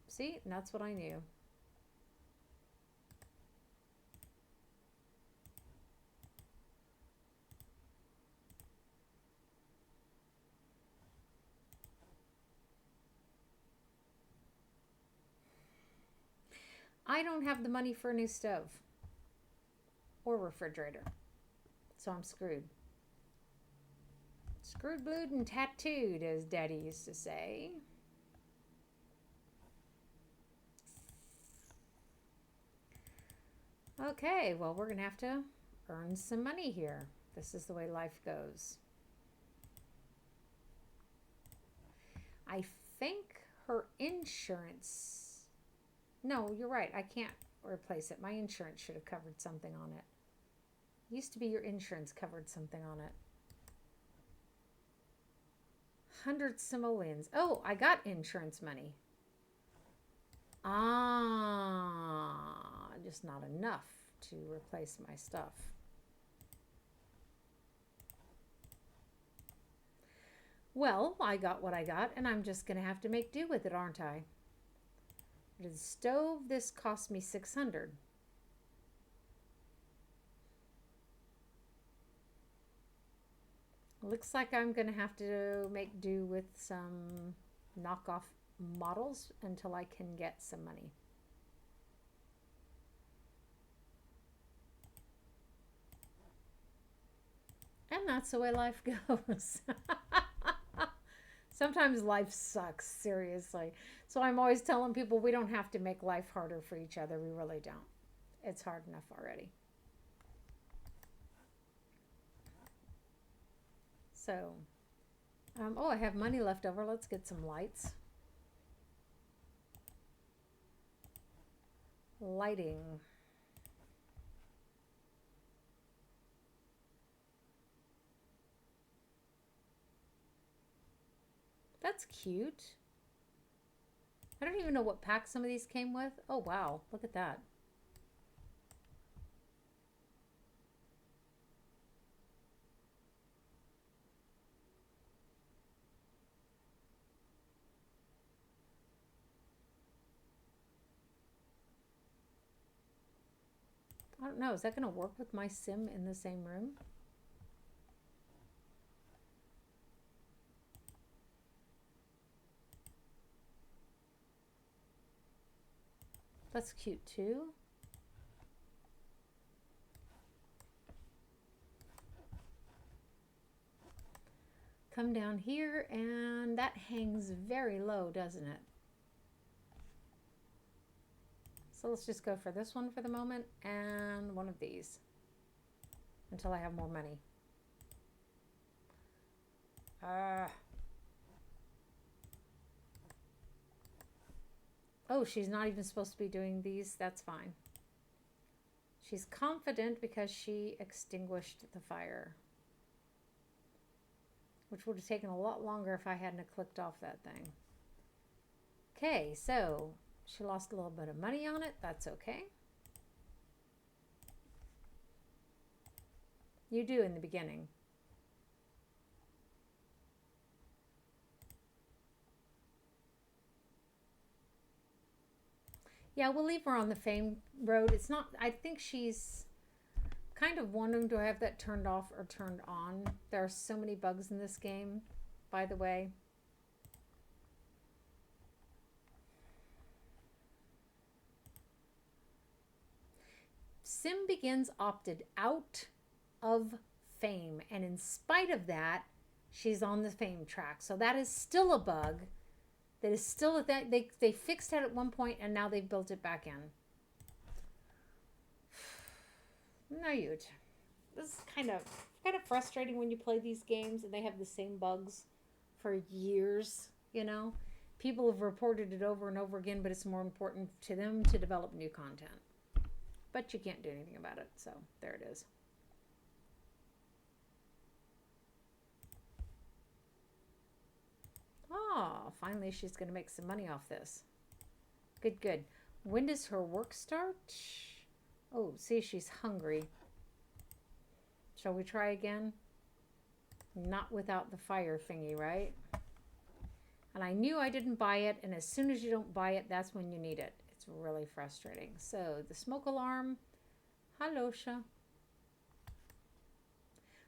[SPEAKER 1] See, and that's what I knew. I don't have the money for a new stove or refrigerator, so I'm screwed. Screwed, blued, and tattooed, as Daddy used to say. Okay, well, we're going to have to earn some money here. This is the way life goes. I think her insurance... No, you're right. I can't replace it. My insurance should have covered something on it. It used to be your insurance covered something on it. 100 simoleons. Oh, I got insurance money. Just not enough to replace my stuff. Well, I got what I got, and I'm just going to have to make do with it, aren't I? The stove, this cost me 600. Looks like I'm going to have to make do with some knockoff models until I can get some money. And that's the way life goes. Sometimes life sucks, seriously. So I'm always telling people we don't have to make life harder for each other. We really don't. It's hard enough already. So, I have money left over. Let's get some lights. Lighting. That's cute. I don't even know what pack some of these came with. Oh, wow. Look at that. I don't know. Is that going to work with my sim in the same room? That's cute too. Come down here, and that hangs very low, doesn't it? So let's just go for this one for the moment, and one of these until I have more money. Oh, she's not even supposed to be doing these. That's fine. She's confident because she extinguished the fire, which would have taken a lot longer if I hadn't clicked off that thing. Okay, so she lost a little bit of money on it. That's okay. You do in the beginning. Yeah, we'll leave her on the fame road. It's not, I think she's kind of wanting to have that turned off or turned on. There are so many bugs in this game, by the way. Sim Begins opted out of fame, and in spite of that, she's on the fame track. So that is still a bug. That is still at that they fixed it at one point, and now they've built it back in. No, this is kind of frustrating when you play these games and they have the same bugs for years. You know, people have reported it over and over again, but it's more important to them to develop new content. But you can't do anything about it, so there it is. Oh, finally she's going to make some money off this. Good, good. When does her work start? Oh, see, she's hungry. Shall we try again? Not without the fire thingy, right? And I knew I didn't buy it, and as soon as you don't buy it, that's when you need it. It's really frustrating. So, the smoke alarm. Hello, Sha.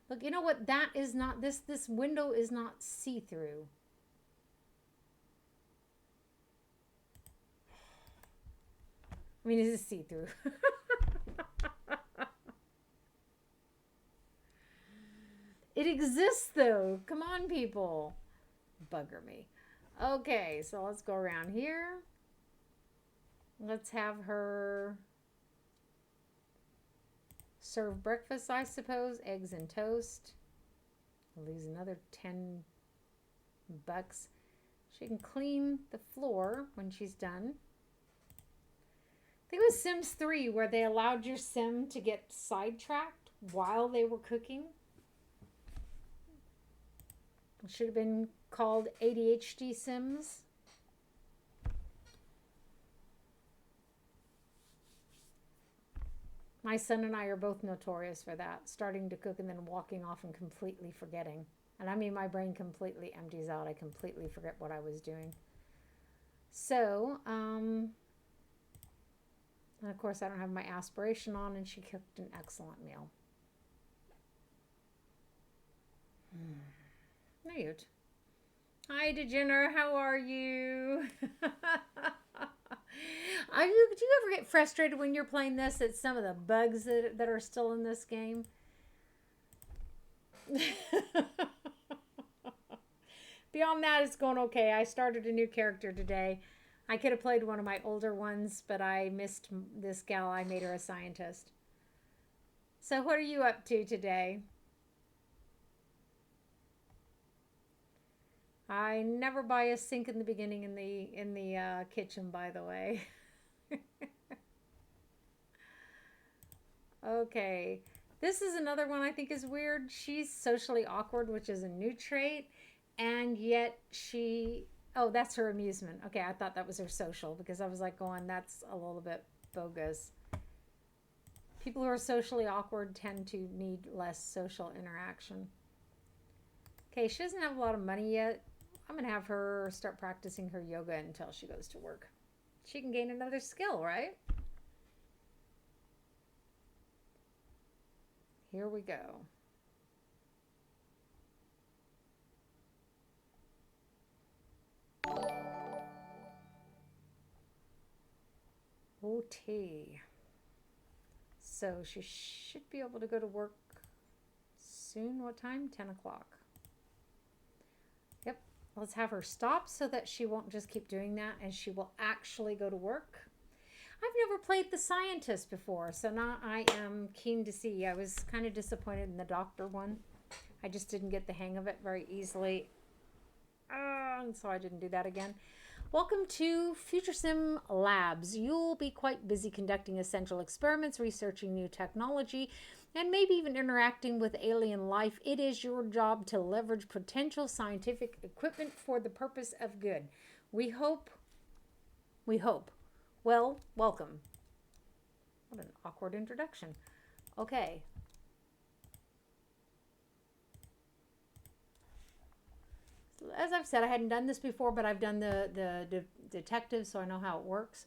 [SPEAKER 1] Look, you know what? That is not, this window is not see-through. I mean, it is see-through. It exists, though. Come on, people. Bugger me. Okay, so let's go around here. Let's have her serve breakfast, I suppose. Eggs and toast. I'll lose another 10 bucks. She can clean the floor when she's done. I think it was Sims 3 where they allowed your sim to get sidetracked while they were cooking. It should have been called ADHD Sims. My son and I are both notorious for that, starting to cook and then walking off and completely forgetting. And I mean, my brain completely empties out. I completely forget what I was doing. So, and of course, I don't have my aspiration on, and she cooked an excellent meal. Newt. Hi, Degener. How are you? Do you ever get frustrated when you're playing this at some of the bugs that are still in this game? Beyond that, it's going okay. I started a new character today. I could have played one of my older ones, but I missed this gal. I made her a scientist. So what are you up to today? I never buy a sink in the beginning in the kitchen, by the way. Okay. This is another one I think is weird. She's socially awkward, which is a new trait, and yet oh, that's her amusement. Okay, I thought that was her social because I was like going, that's a little bit bogus. People who are socially awkward tend to need less social interaction. Okay, she doesn't have a lot of money yet. I'm going to have her start practicing her yoga until she goes to work. She can gain another skill, right? Here we go. OT. So she should be able to go to work soon. What time? 10 o'clock. Yep. Let's have her stop so that she won't just keep doing that and she will actually go to work. I've never played the scientist before, so now I am keen to see. I was kind of disappointed in the doctor one. I just didn't get the hang of it very easily. And so I didn't do that again. Welcome to Future Sim Labs. You'll be quite busy conducting essential experiments, researching new technology, and maybe even interacting with alien life. It is your job to leverage potential scientific equipment for the purpose of good. We hope. Well, welcome. What an awkward introduction. Okay. As I've said, I hadn't done this before, but I've done the detective, so I know how it works.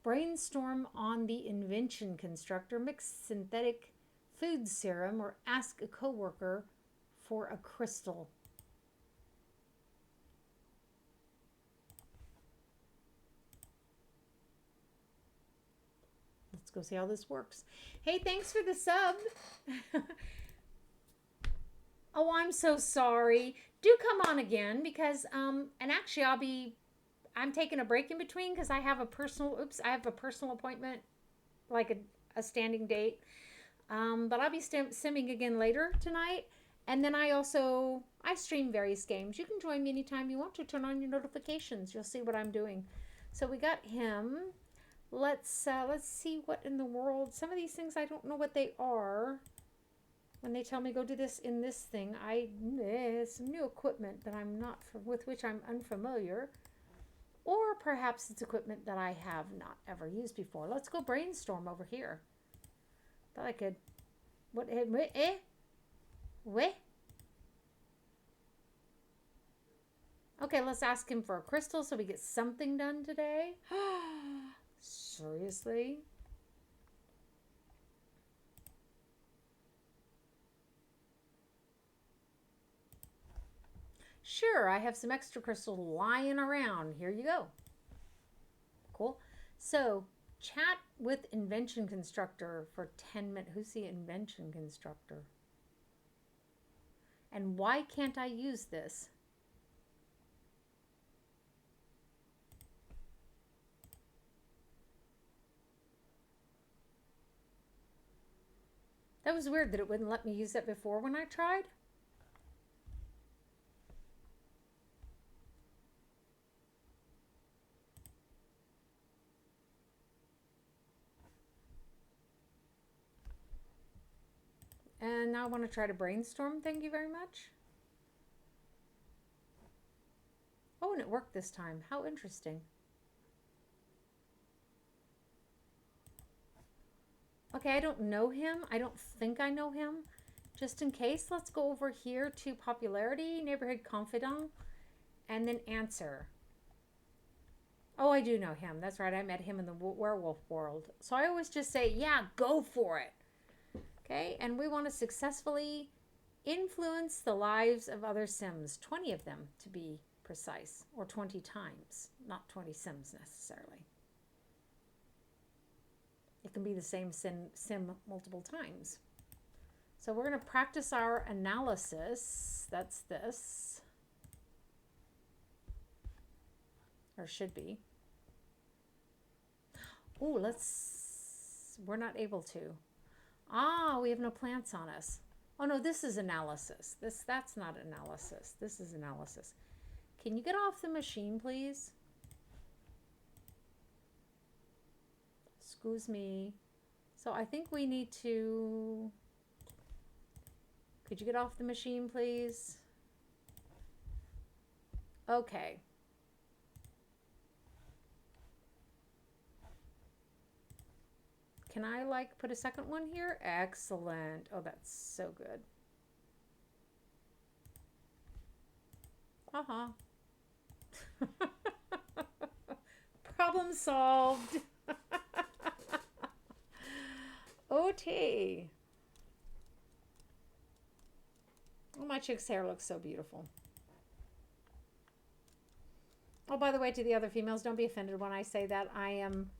[SPEAKER 1] Brainstorm on the invention constructor, mix synthetic food serum, or ask a coworker for a crystal. Let's go see how this works. Hey, thanks for the sub. Oh, I'm so sorry. Do come on again because and actually I'm taking a break in between because I have a personal appointment, like a standing date. But I'll be simming again later tonight. And then I stream various games. You can join me anytime you want to. Turn on your notifications. You'll see what I'm doing. So we got him. Let's see what in the world. Some of these things I don't know what they are. When they tell me go do this in this thing, some new equipment that with which I'm unfamiliar, or perhaps it's equipment that I have not ever used before. Let's go brainstorm over here. Thought I could. What? What? Okay, let's ask him for a crystal so we get something done today. Seriously? Sure, I have some extra crystals lying around. Here you go. Cool. So, chat with invention constructor for 10 minutes. Who's the invention constructor? And why can't I use this? That was weird that it wouldn't let me use that before when I tried. And now I want to try to brainstorm. Thank you very much. Oh, and it worked this time. How interesting. Okay, I don't know him. I don't think I know him. Just in case, let's go over here to popularity, neighborhood confidant, and then answer. Oh, I do know him. That's right. I met him in the werewolf world. So I always just say, yeah, go for it. Okay, and we want to successfully influence the lives of other Sims, 20 of them to be precise, or 20 times, not 20 Sims necessarily. It can be the same sim multiple times. So we're going to practice our analysis. That's this. Or should be. Oh, we're not able to. We have no plants on us. Oh no, this is analysis. That's not analysis. This is analysis. Can you get off the machine, please? Excuse me. So I think we need to... Could you get off the machine, please? Okay. Can I put a second one here? Excellent. Oh, that's so good. Problem solved. OT. Oh, my chick's hair looks so beautiful. Oh, by the way, to the other females, don't be offended when I say that. I am,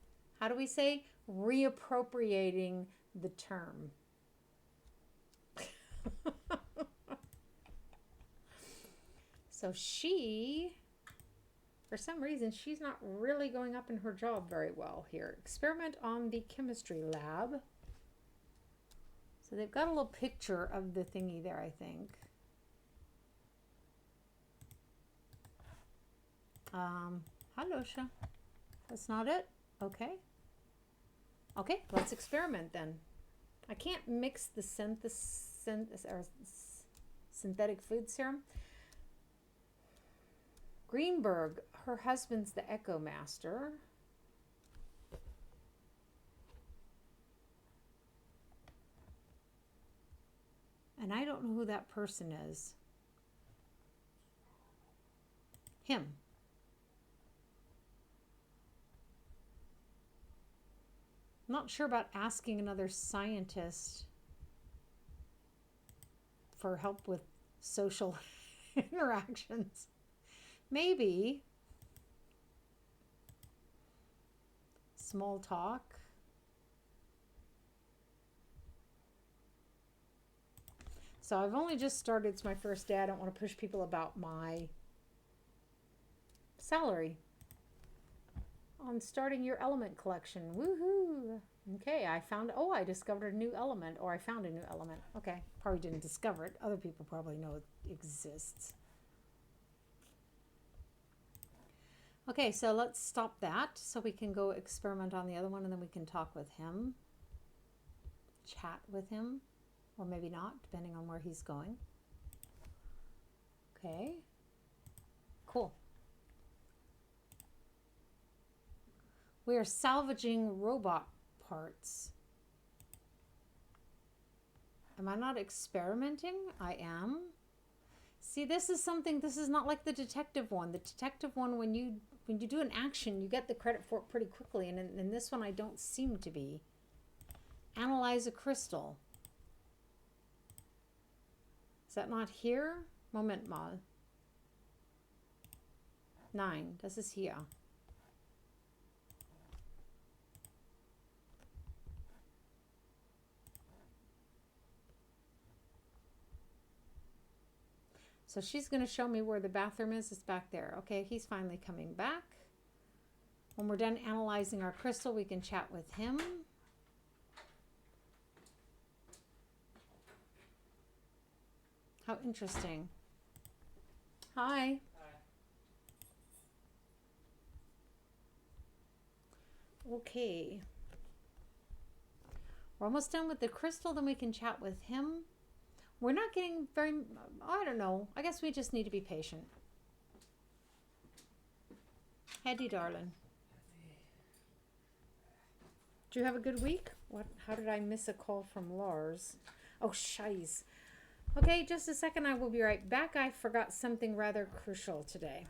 [SPEAKER 1] how do we say, reappropriating the term. So she, for some reason, she's not really going up in her job very well here. Experiment on the chemistry lab. So they've got a little picture of the thingy there, I think. Hello, Sha. That's not it? Okay. Okay, let's experiment then. I can't mix the synthetic food serum. Greenberg, her husband's the Echo Master. And I don't know who that person is. Him. I'm not sure about asking another scientist for help with social interactions. Maybe. Small talk. So I've only just started. It's my first day. I don't want to push people about my salary on starting your element collection. Woohoo! Okay, I discovered a new element, or I found a new element. Okay, probably didn't discover it. Other people probably know it exists. Okay, so let's stop that so we can go experiment on the other one, and then we can talk with him, chat with him, or maybe not, depending on where he's going. Okay, cool. We are salvaging robot parts. Am I not experimenting? I am. See, this is not like the detective one. The detective one, when you do an action, you get the credit for it pretty quickly. And in this one, I don't seem to be. Analyze a crystal. Is that not here? Moment mal. 9. Das ist hier. So she's going to show me where the bathroom is. It's back there. Okay, he's finally coming back. When we're done analyzing our crystal, we can chat with him. How interesting. Hi. Okay. We're almost done with the crystal, then we can chat with him. We're not getting very, I don't know. I guess we just need to be patient. Hetty, darling. Do you have a good week? What? How did I miss a call from Lars? Oh, shiz. Okay, just a second. I will be right back. I forgot something rather crucial today.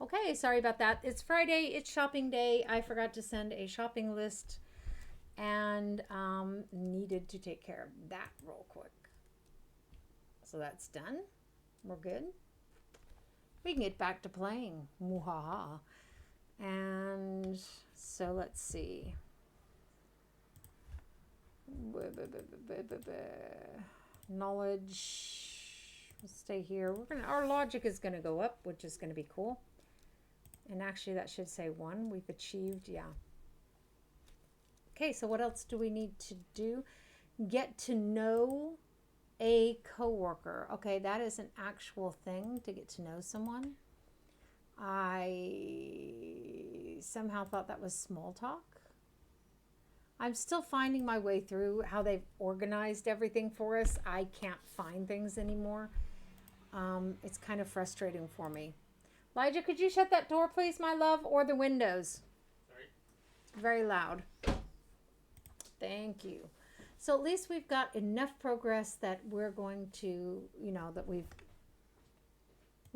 [SPEAKER 1] Okay, sorry about that. It's Friday, it's shopping day. I forgot to send a shopping list and needed to take care of that real quick. So that's done. We're good. We can get back to playing. Muhaha. And so let's see. Knowledge. We'll stay here. Our logic is gonna go up, which is gonna be cool. And actually that should say 1. We've achieved, yeah. Okay, so what else do we need to do? Get to know a coworker. Okay, that is an actual thing, to get to know someone. I somehow thought that was small talk. I'm still finding my way through how they've organized everything for us. I can't find things anymore. It's kind of frustrating for me. Elijah, could you shut that door, please, my love, or the windows?
[SPEAKER 2] Sorry.
[SPEAKER 1] It's very loud. Thank you. So at least we've got enough progress that we're going to, that we've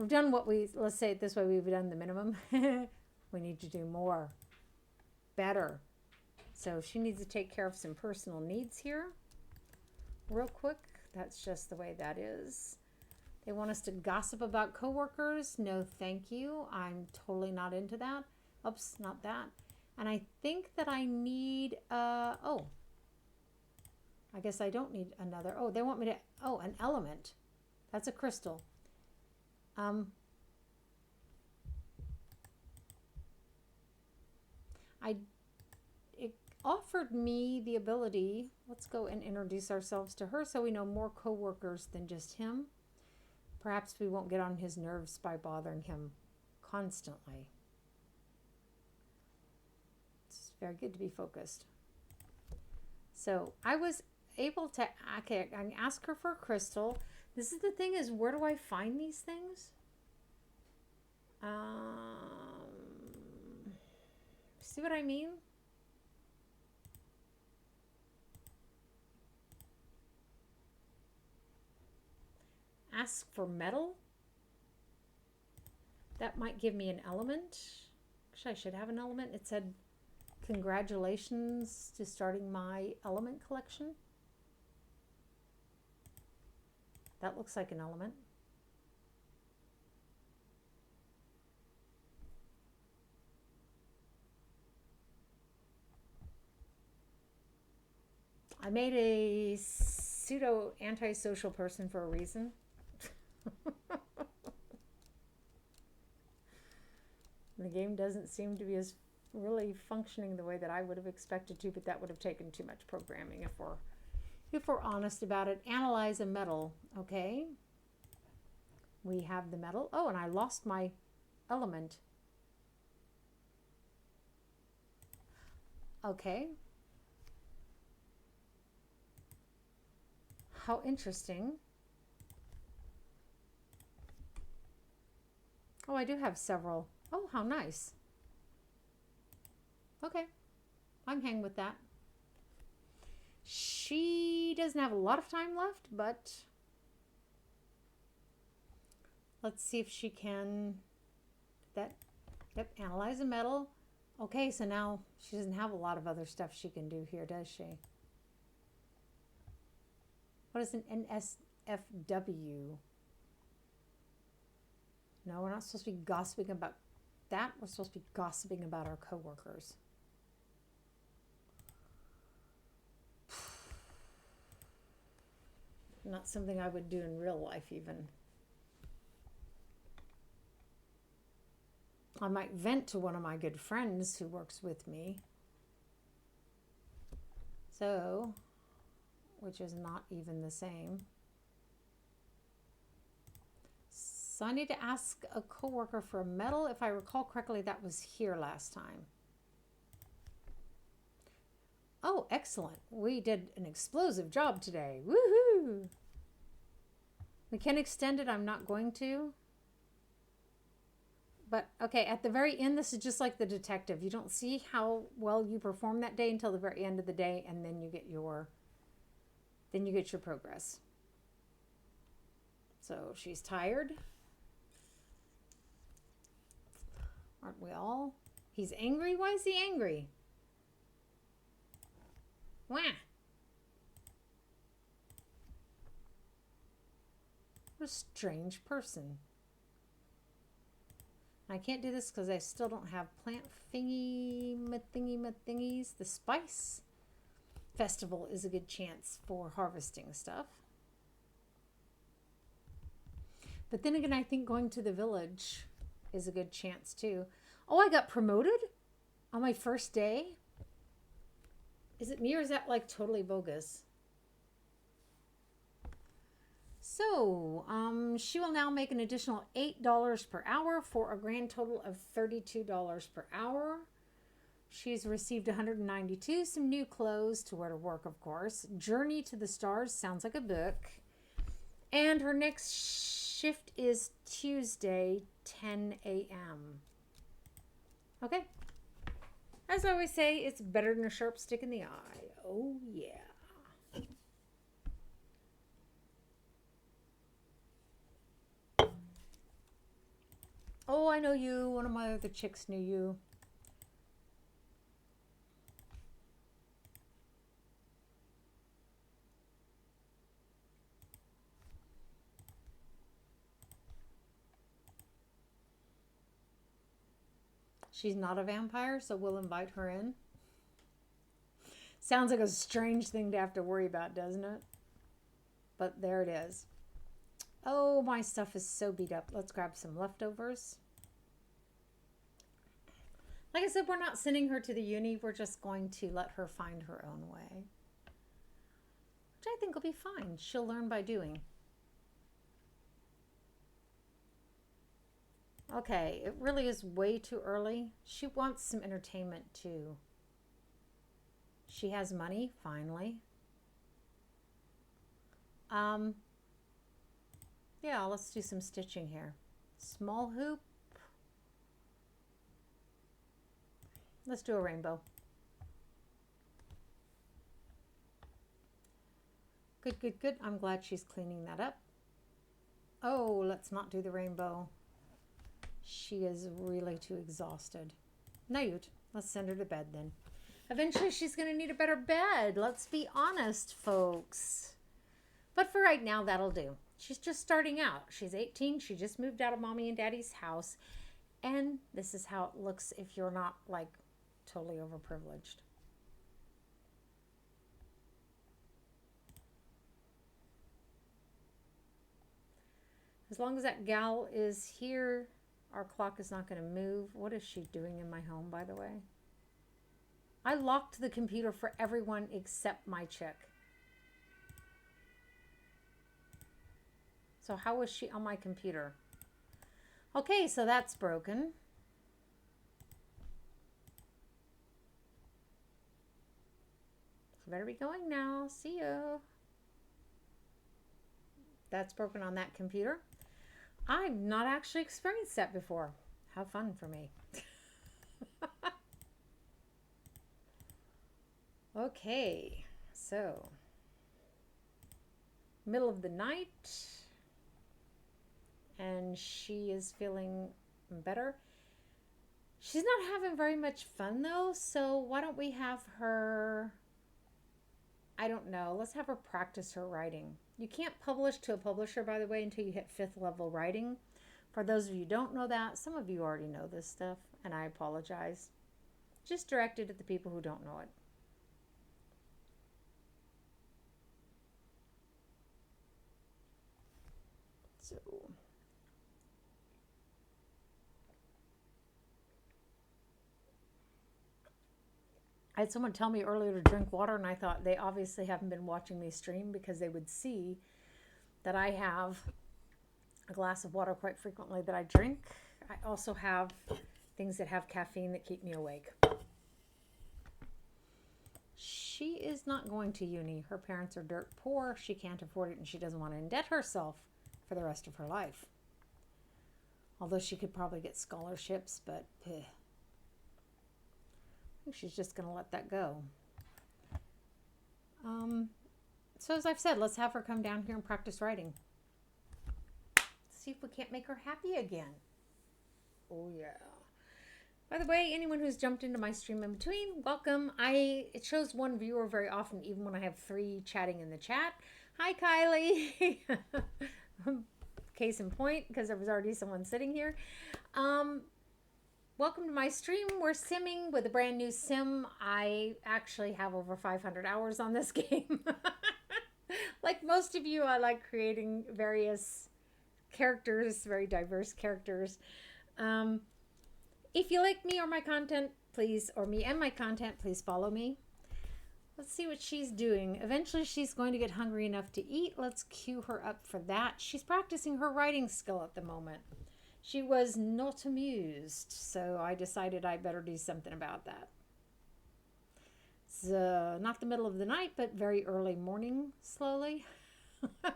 [SPEAKER 1] done what let's say it this way, we've done the minimum. We need to do more, better. So she needs to take care of some personal needs here real quick. That's just the way that is. They want us to gossip about coworkers. No, thank you. I'm totally not into that. Oops, not that. And I think that I need, I guess I don't need another. Oh, they want me to, an element. That's a crystal. It offered me the ability, let's go and introduce ourselves to her so we know more coworkers than just him. Perhaps we won't get on his nerves by bothering him constantly. It's very good to be focused. So I was able to, okay, I can ask her for a crystal. This is the thing, is where do I find these things? See what I mean? Ask for metal. That might give me an element. Actually, I should have an element. It said, congratulations to starting my element collection. That looks like an element. I made a pseudo antisocial person for a reason. The game doesn't seem to be as really functioning the way that I would have expected to, but that would have taken too much programming if we're honest about it. Analyze a metal. Okay. We have the metal. Oh, and I lost my element. Okay. How interesting. Oh, I do have several. Oh, how nice. Okay. I'm hanging with that. She doesn't have a lot of time left, but let's see if she can. Analyze a metal. Okay, so now she doesn't have a lot of other stuff she can do here, does she? What is an NSFW? No, we're not supposed to be gossiping about that. We're supposed to be gossiping about our coworkers. Not something I would do in real life even. I might vent to one of my good friends who works with me. So, which is not even the same. So I need to ask a coworker for a medal. If I recall correctly, that was here last time. Oh, excellent. We did an explosive job today. Woohoo! We can extend it. I'm not going to. But, okay, at the very end, this is just like the detective. You don't see how well you perform that day until the very end of the day, and then you get your progress. So she's tired. Aren't we all? He's angry? Why is he angry? Wah! What a strange person. I can't do this because I still don't have plant thingies. The spice festival is a good chance for harvesting stuff. But then again, I think going to the village is a good chance too. Oh, I got promoted on my first day. Is it me or is that like totally bogus? So, she will now make an additional $8 per hour for a grand total of $32 per hour. She's received 192, some new clothes to wear to work, of course. Journey to the Stars sounds like a book. And her next shift is Tuesday, 10 a.m. Okay. As I always say, it's better than a sharp stick in the eye. Oh, yeah. Oh, I know you. One of my other chicks knew you. She's not a vampire, so we'll invite her in. Sounds like a strange thing to have to worry about, doesn't it? But there it is. Oh, my stuff is so beat up. Let's grab some leftovers. Like I said, we're not sending her to the uni. We're just going to let her find her own way. Which I think will be fine. She'll learn by doing. Okay, it really is way too early. She wants some entertainment too. She has money, finally. Yeah, let's do some stitching here. Small hoop. Let's do a rainbow. Good, good, good. I'm glad she's cleaning that up. Oh, let's not do the rainbow. She is really too exhausted. Nayut, let's send her to bed then. Eventually she's going to need a better bed. Let's be honest, folks. But for right now, that'll do. She's just starting out. She's 18. She just moved out of mommy and daddy's house. And this is how it looks if you're not like totally overprivileged. As long as that gal is here, our clock is not going to move. What is she doing in my home, by the way? I locked the computer for everyone except my chick. So how was she on my computer? Okay, so that's broken. So better be going now. See ya. That's broken on that computer. I've not actually experienced that before. How fun for me. Okay, so middle of the night, and she is feeling better. She's not having very much fun though, so why don't we have her, I don't know, let's have her practice her writing. You can't publish to a publisher, by the way, until you hit 5th level writing. For those of you who don't know that, some of you already know this stuff, and I apologize. Just directed at the people who don't know it. So I had someone tell me earlier to drink water, and I thought they obviously haven't been watching me stream because they would see that I have a glass of water quite frequently that I drink. I also have things that have caffeine that keep me awake. She is not going to uni. Her parents are dirt poor. She can't afford it, and she doesn't want to indebt herself for the rest of her life. Although she could probably get scholarships, but I think she's just going to let that go. So as I've said, let's have her come down here and practice writing. See if we can't make her happy again. Oh, yeah. By the way, anyone who's jumped into my stream in between, welcome. It shows one viewer very often, even when I have three chatting in the chat. Hi, Kylie. Case in point, because there was already someone sitting here. Welcome to my stream. We're simming with a brand new sim. I actually have over 500 hours on this game. Like most of you, I like creating various characters, very diverse characters. If you like me or my content, please, or me and my content, please follow me. Let's see what she's doing. Eventually, she's going to get hungry enough to eat. Let's cue her up for that. She's practicing her writing skill at the moment. She was not amused, so I decided I better do something about that. It's not the middle of the night, but very early morning, slowly.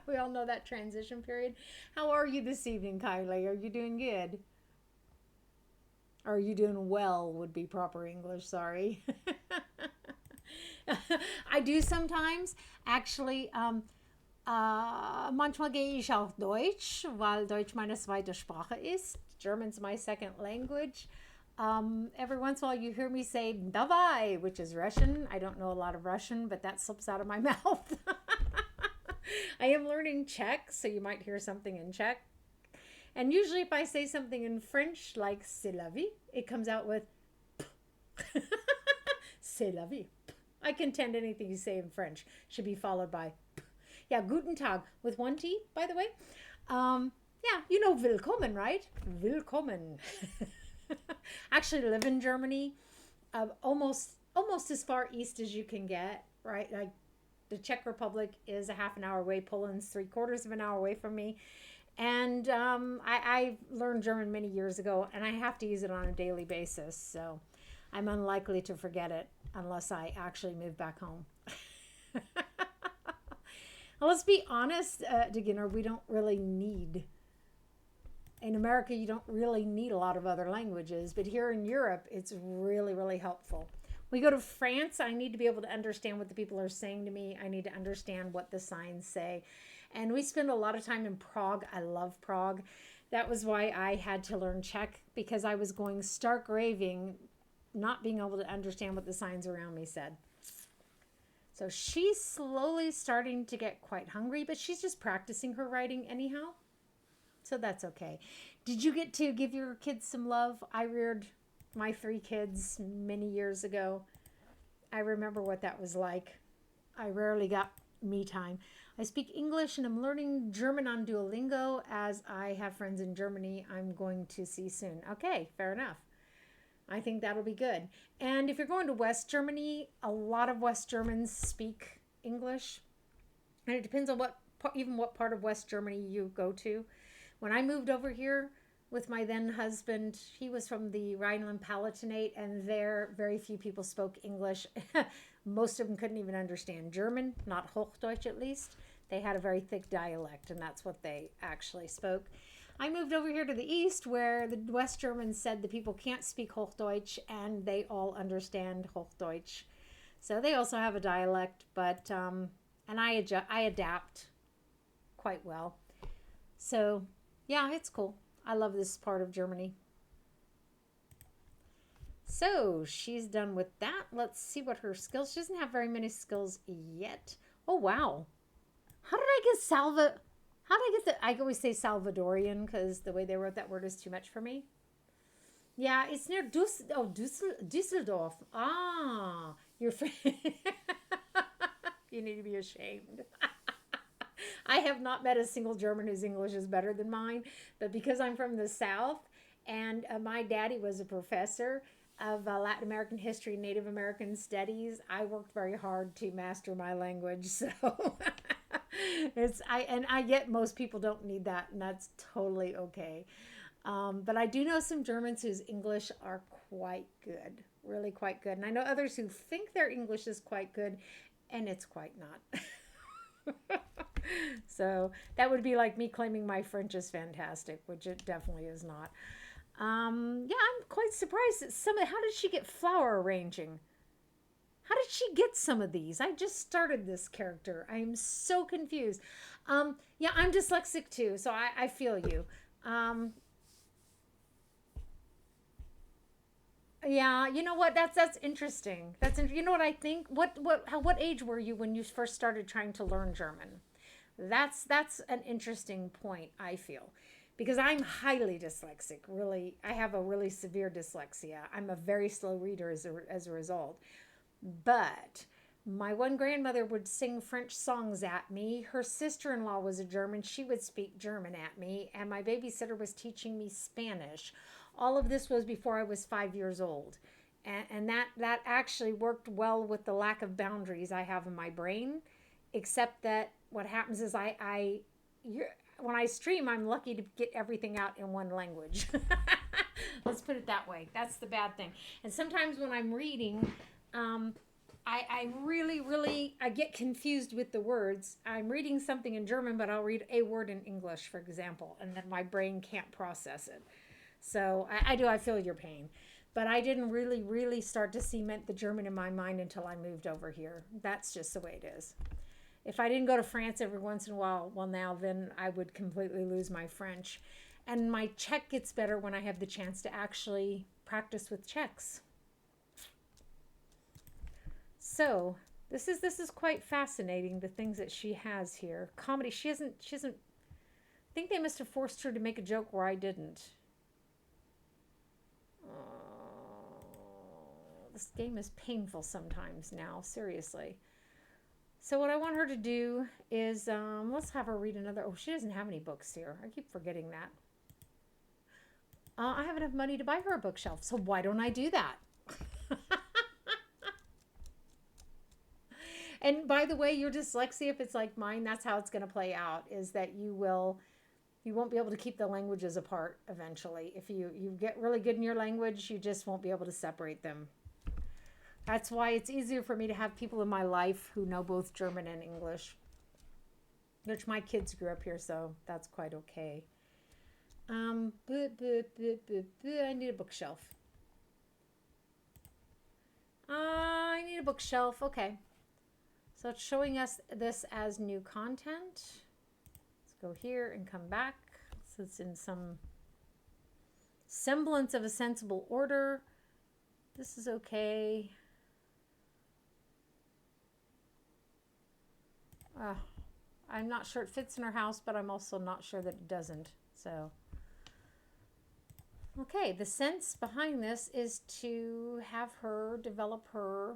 [SPEAKER 1] We all know that transition period. How are you this evening, Kylie? Are you doing good? Are you doing well would be proper English, sorry. I do sometimes. Actually, manchmal gehe ich auch Deutsch, weil Deutsch meine zweite Sprache ist. German's my second language. Every once in a while you hear me say davai, which is Russian. I don't know a lot of Russian, but that slips out of my mouth. I am learning Czech, so you might hear something in Czech. And usually if I say something in French, like c'est la vie, it comes out with c'est la vie. I contend anything you say in French should be followed by yeah, guten Tag with one T, by the way. Yeah, you know willkommen, right? Willkommen. Actually live in Germany, almost as far east as you can get, right? Like the Czech Republic is a half an hour away. Poland's 3/4 of an hour away from me. And I learned German many years ago, and I have to use it on a daily basis. So I'm unlikely to forget it unless I actually move back home. Well, let's be honest, beginner, we don't really need, in America, you don't really need a lot of other languages, but here in Europe, it's really, really helpful. We go to France, I need to be able to understand what the people are saying to me. I need to understand what the signs say. And we spend a lot of time in Prague. I love Prague. That was why I had to learn Czech, because I was going stark raving, not being able to understand what the signs around me said. So she's slowly starting to get quite hungry, but she's just practicing her writing anyhow. So that's okay. Did you get to give your kids some love? I reared my 3 kids many years ago. I remember what that was like. I rarely got me time. I speak English and I'm learning German on Duolingo as I have friends in Germany I'm going to see soon. Okay, fair enough. I think that'll be good. And if you're going to West Germany, a lot of West Germans speak English. And it depends on what part of West Germany you go to. When I moved over here with my then husband, he was from the Rhineland-Palatinate, and there very few people spoke English. Most of them couldn't even understand German, not Hochdeutsch at least. They had a very thick dialect, and that's what they actually spoke. I moved over here to the east where the West Germans said the people can't speak Hochdeutsch and they all understand Hochdeutsch. So they also have a dialect, but and I adapt quite well. So yeah, it's cool. I love this part of Germany. So she's done with that. Let's see what her skills. She doesn't have very many skills yet. Oh wow. How did I get I always say Salvadorian because the way they wrote that word is too much for me. Yeah, it's near Düsseldorf. Ah, you're you need to be ashamed. I have not met a single German whose English is better than mine, but because I'm from the South and my daddy was a professor of Latin American history and Native American studies, I worked very hard to master my language. So I get most people don't need that, and that's totally okay. But I do know some Germans whose English are quite good, really quite good. And I know others who think their English is quite good, and it's quite not. So that would be like me claiming my French is fantastic, which it definitely is not. Yeah, I'm quite surprised at how did she get flower arranging? How did she get some of these? I just started this character. I am so confused. Yeah, I'm dyslexic too, so I feel you. Yeah, you know what? That's interesting. You know what I think? What age were you when you first started trying to learn German? That's an interesting point, I feel. Because I'm highly dyslexic. Really, I have a really severe dyslexia. I'm a very slow reader as a result. But my one grandmother would sing French songs at me. Her sister in law was a German. She would speak German at me. And my babysitter was teaching me Spanish. All of this was before I was 5 years old. And that actually worked well with the lack of boundaries I have in my brain. Except that what happens is when I stream, I'm lucky to get everything out in one language. Let's put it that way. That's the bad thing. And sometimes when I'm reading, um, I really, really, I get confused with the words. I'm reading something in German, but I'll read a word in English, for example, and then my brain can't process it. So I feel your pain. But I didn't really, really start to cement the German in my mind until I moved over here. That's just the way it is. If I didn't go to France every once in a while, well, now then I would completely lose my French. And my Czech gets better when I have the chance to actually practice with Czechs. So this is quite fascinating. The things that she has here, comedy. She hasn't. I think they must have forced her to make a joke where I didn't. This game is painful sometimes now. Seriously. So what I want her to do is let's have her read another. Oh, she doesn't have any books here. I keep forgetting that. I have enough money to buy her a bookshelf, so why don't I do that? And by the way, your dyslexia, if it's like mine, that's how it's going to play out. Is that you won't be able to keep the languages apart eventually. If you get really good in your language, you just won't be able to separate them. That's why it's easier for me to have people in my life who know both German and English, which my kids grew up here, so that's quite okay. I need a bookshelf. I need a bookshelf. Okay. So it's showing us this as new content. Let's go here and come back. So it's in some semblance of a sensible order. This is okay. I'm not sure it fits in her house, but I'm also not sure that it doesn't. So, okay, the sense behind this is to have her develop her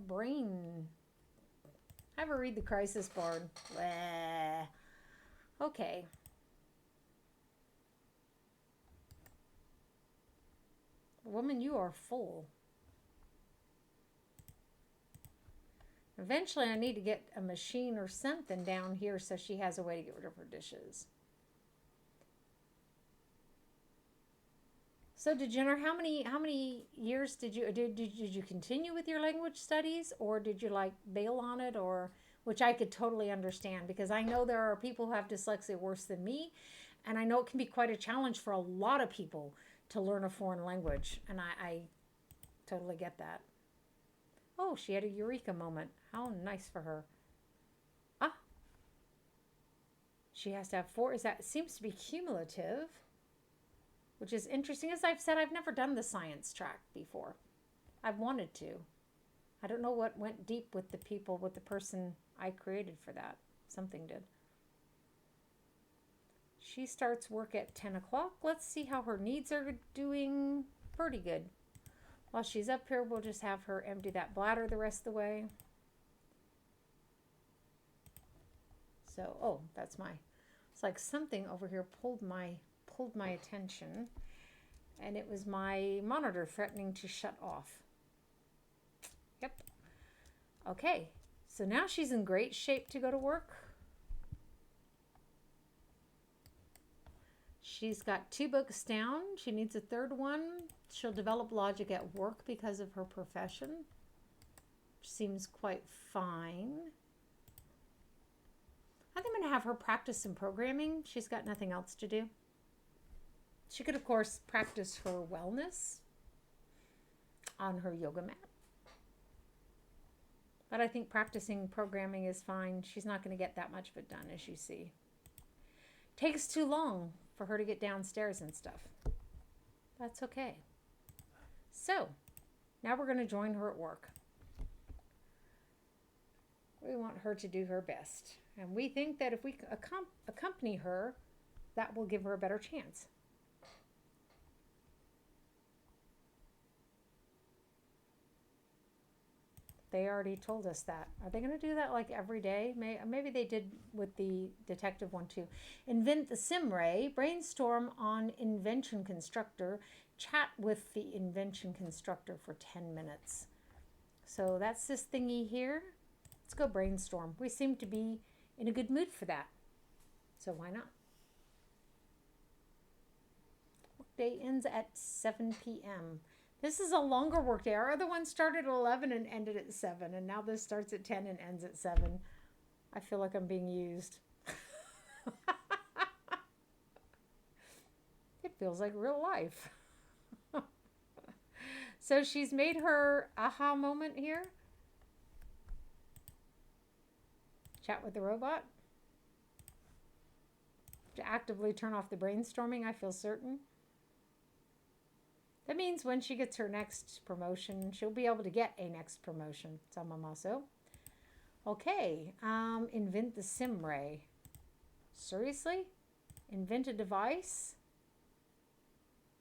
[SPEAKER 1] brain. Have her read the crisis board. Blah. Okay. Woman, you are full. Eventually, I need to get a machine or something down here so she has a way to get rid of her dishes. So, DeGener, how many years did you continue with your language studies, or did you like bail on it, or which I could totally understand because I know there are people who have dyslexia worse than me, and I know it can be quite a challenge for a lot of people to learn a foreign language, and I totally get that. Oh, she had a eureka moment. How nice for her. Ah, she has to have four. Is that it seems to be cumulative, which is interesting. As I've said, I've never done the science track before. I've wanted to. I don't know what went deep with the people, with the person I created for that. Something did. She starts work at 10 o'clock. Let's see how her needs are doing. Pretty good. While she's up here, we'll just have her empty that bladder the rest of the way. So, oh, that's my. It's like something over here pulled my attention, and it was my monitor threatening to shut off. Yep. Okay. So now she's in great shape to go to work. She's got 2 books down. She needs a third one. She'll develop logic at work because of her profession. Seems quite fine. I think I'm going to have her practice some programming. She's got nothing else to do. She could, of course, practice her wellness on her yoga mat. But I think practicing programming is fine. She's not going to get that much of it done, as you see. Takes too long for her to get downstairs and stuff. That's okay. So now we're going to join her at work. We want her to do her best. And we think that if we accompany her, that will give her a better chance. They already told us that. Are they going to do that like every day? Maybe they did with the detective one too. Invent the SimRay, brainstorm on invention constructor, chat with the invention constructor for 10 minutes. So that's this thingy here. Let's go brainstorm. We seem to be in a good mood for that. So why not? Workday ends at 7 p.m. This is a longer workday. Our other one started at 11 and ended at 7. And now this starts at 10 and ends at 7. I feel like I'm being used. It feels like real life. So she's made her aha moment here. Chat with the robot. To actively turn off the brainstorming, I feel certain. That means when she gets her next promotion, she'll be able to get a next promotion. Samamaso. Okay. Invent the SimRay. Seriously? Invent a device?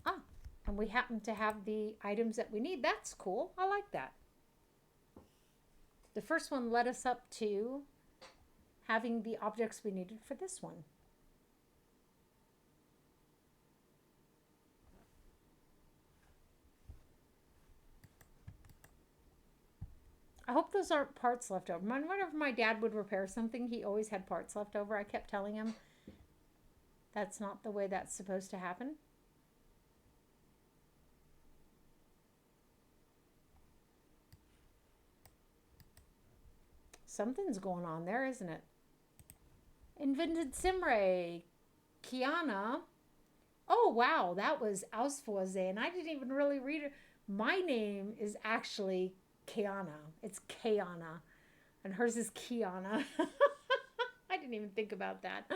[SPEAKER 1] Ah, and we happen to have the items that we need. That's cool. I like that. The first one led us up to having the objects we needed for this one. I hope those aren't parts left over. Whenever my dad would repair something, he always had parts left over. I kept telling him that's not the way that's supposed to happen. Something's going on there, isn't it? Invented SimRay. Kiana. Oh, wow. That was Ausfuaze, and I didn't even really read it. My name is actually Kiana. It's Kiana. And hers is Kiana. I didn't even think about that.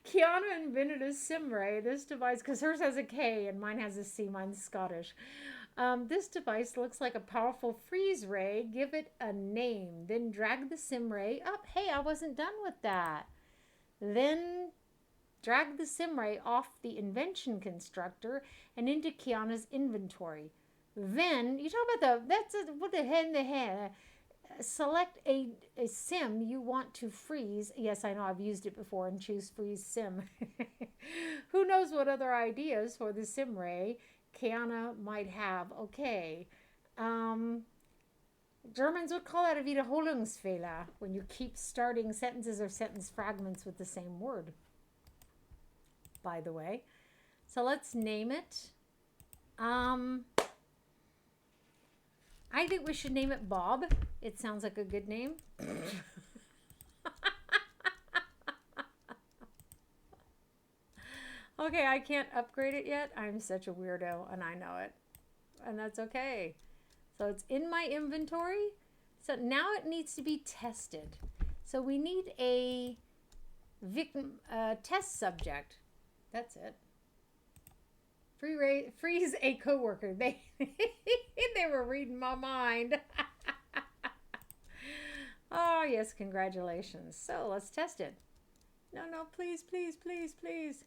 [SPEAKER 1] Kiana invented a SimRay. This device, because hers has a K and mine has a C. Mine's Scottish. This device looks like a powerful freeze ray. Give it a name. Then drag the SimRay up. Hey, I wasn't done with that. Then drag the SimRay off the invention constructor and into Kiana's inventory. Then, you talk about what the head in the head. Select a sim you want to freeze. Yes, I know I've used it before, and choose freeze sim. Who knows what other ideas for the SimRay Kiana might have. Okay. Germans would call that a Wiederholungsfehler when you keep starting sentences or sentence fragments with the same word, by the way. So let's name it. I think we should name it Bob. It sounds like a good name. Okay, I can't upgrade it yet. I'm such a weirdo, and I know it. And that's okay. So it's in my inventory. So now it needs to be tested. So we need a test subject. That's it. Freeze a coworker. They were reading my mind. Oh, yes, congratulations. So let's test it. No, please, please, please, please.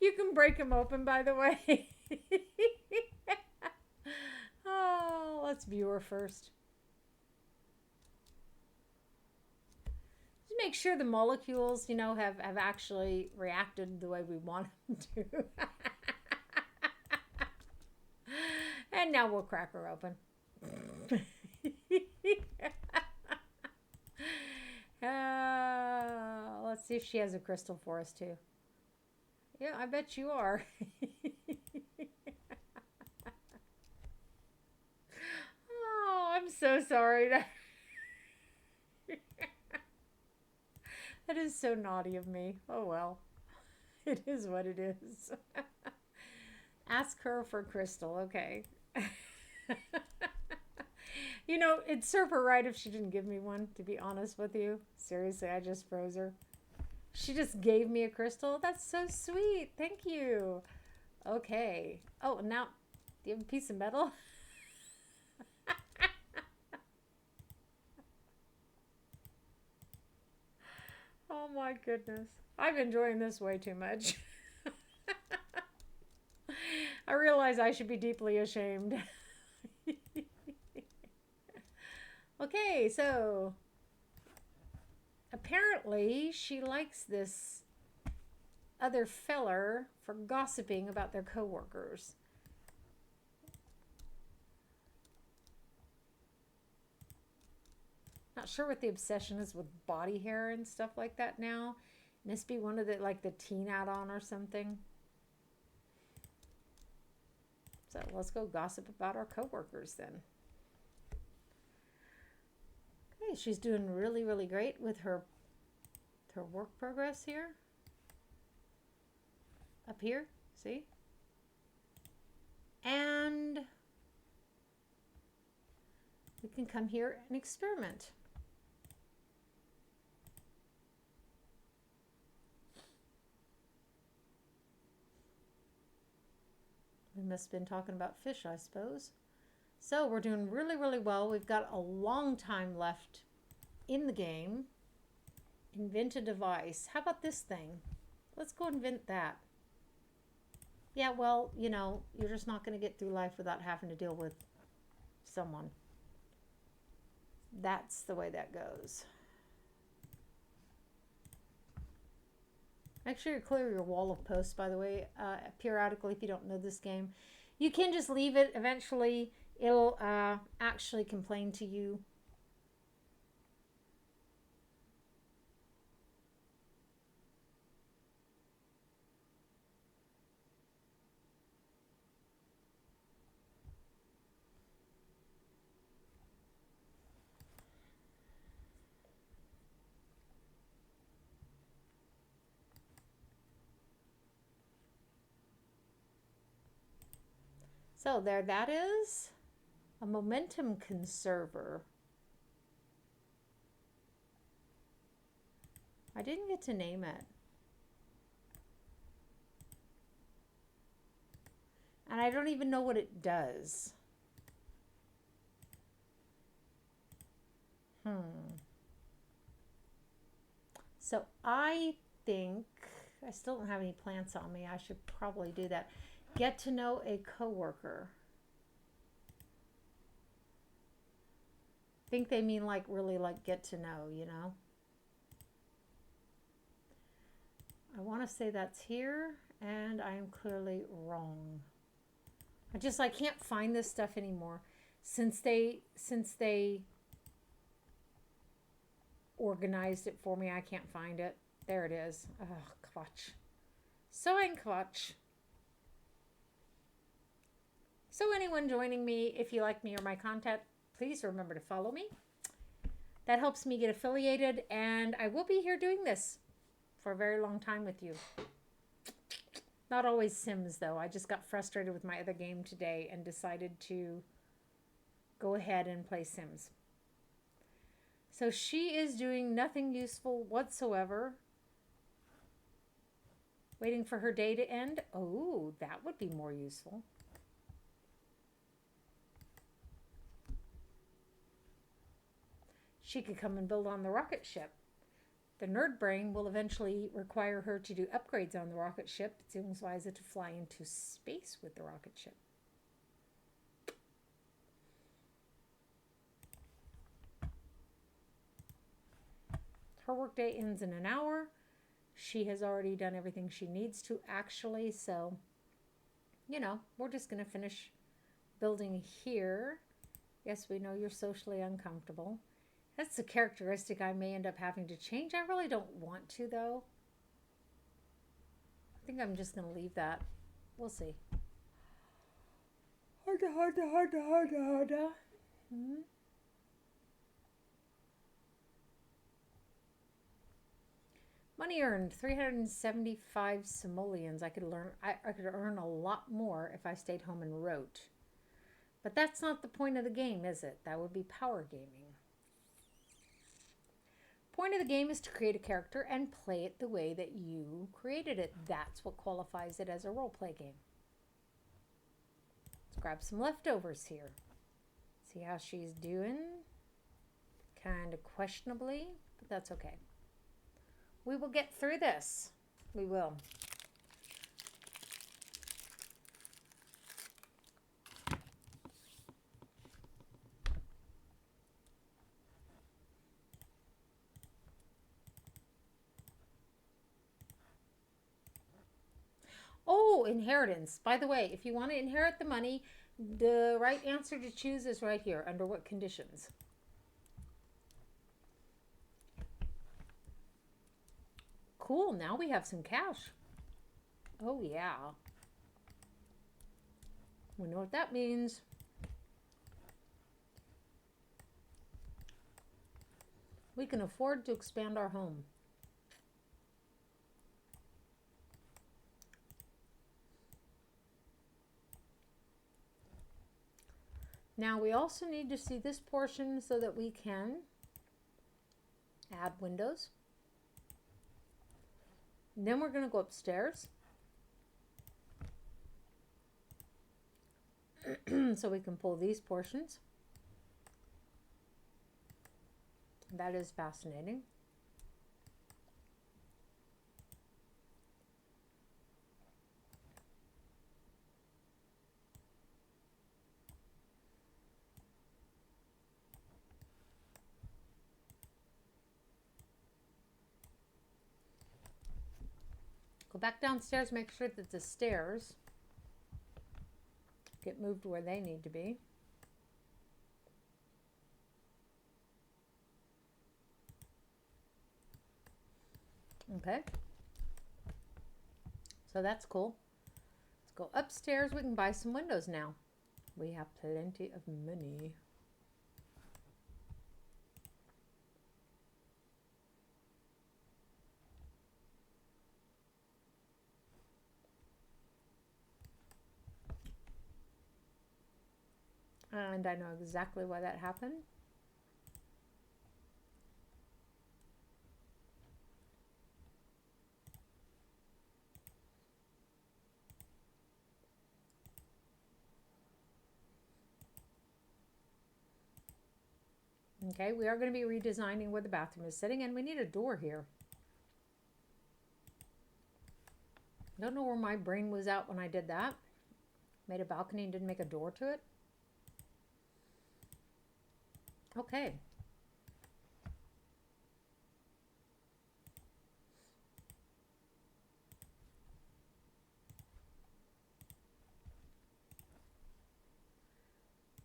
[SPEAKER 1] You can break them open, by the way. Oh, let's view her first. Just make sure the molecules, have actually reacted the way we want them to. And now we'll crack her open. Let's see if she has a crystal for us too. Yeah, I bet you are. Oh, I'm so sorry. That is so naughty of me. Oh well. It is what it is. Ask her for crystal, okay. It'd serve her right if she didn't give me one, to be honest with you. Seriously, I just froze her. She just gave me a crystal. That's so sweet. Thank you. Okay. Oh, now, do you have a piece of metal? Oh my goodness. I'm enjoying this way too much. I realize I should be deeply ashamed. Okay, so apparently she likes this other feller for gossiping about their coworkers. Not sure what the obsession is with body hair and stuff like that now. Must be one of the like the teen add-on or something. So let's go gossip about our coworkers then. Okay, she's doing really, really great with her work progress here. Up here, see? And we can come here and experiment. We must have been talking about fish, I suppose. So we're doing really, really well. We've got a long time left in the game. Invent a device. How about this thing? Let's go invent that. Yeah, well, you know, you're just not going to get through life without having to deal with someone. That's the way that goes. Make sure you clear your wall of posts, by the way, periodically if you don't know this game. You can just leave it. Eventually, it'll actually complain to you. So there that is. A momentum conserver. I didn't get to name it. And I don't even know what it does. So I think, I still don't have any plants on me. I should probably do that. Get to know a coworker. I think they mean like really like get to know, you know. I want to say that's here, and I am clearly wrong. I can't find this stuff anymore since they organized it for me. I can't find it. There it is. Oh, Quatch. Sewing Quatch. So anyone joining me, if you like me or my content, please remember to follow me. That helps me get affiliated, and I will be here doing this for a very long time with you. Not always Sims, though. I just got frustrated with my other game today and decided to go ahead and play Sims. So she is doing nothing useful whatsoever. Waiting for her day to end. Oh, that would be more useful. She could come and build on the rocket ship. The nerd brain will eventually require her to do upgrades on the rocket ship. It seems wiser to fly into space with the rocket ship. Her workday ends in an hour. She has already done everything she needs to, actually. So, you know, we're just going to finish building here. Yes, we know you're socially uncomfortable. That's a characteristic I may end up having to change. I really don't want to, though. I think I'm just going to leave that. We'll see. Harda. Money earned, 375 simoleons. I could earn a lot more if I stayed home and wrote. But that's not the point of the game, is it? That would be power gaming. Point of the game is to create a character and play it the way that you created it. That's what qualifies it as a role play game. Let's grab some leftovers here. See how she's doing? Kind of questionably, but that's okay. We will get through this. We will. Oh, inheritance. By the way, if you want to inherit the money, the right answer to choose is right here. Under what conditions? Cool. Now we have some cash. Oh, yeah. We know what that means. We can afford to expand our home. Now we also need to see this portion so that we can add windows. And then we're going to go upstairs. So we can pull these portions. That is fascinating. Go back downstairs, make sure that the stairs get moved where they need to be. Okay. So that's cool. Let's go upstairs. We can buy some windows now. We have plenty of money. And I know exactly why that happened. Okay, we are going to be redesigning where the bathroom is sitting, and we need a door here. Don't know where my brain was at when I did that. Made a balcony and didn't make a door to it. Okay.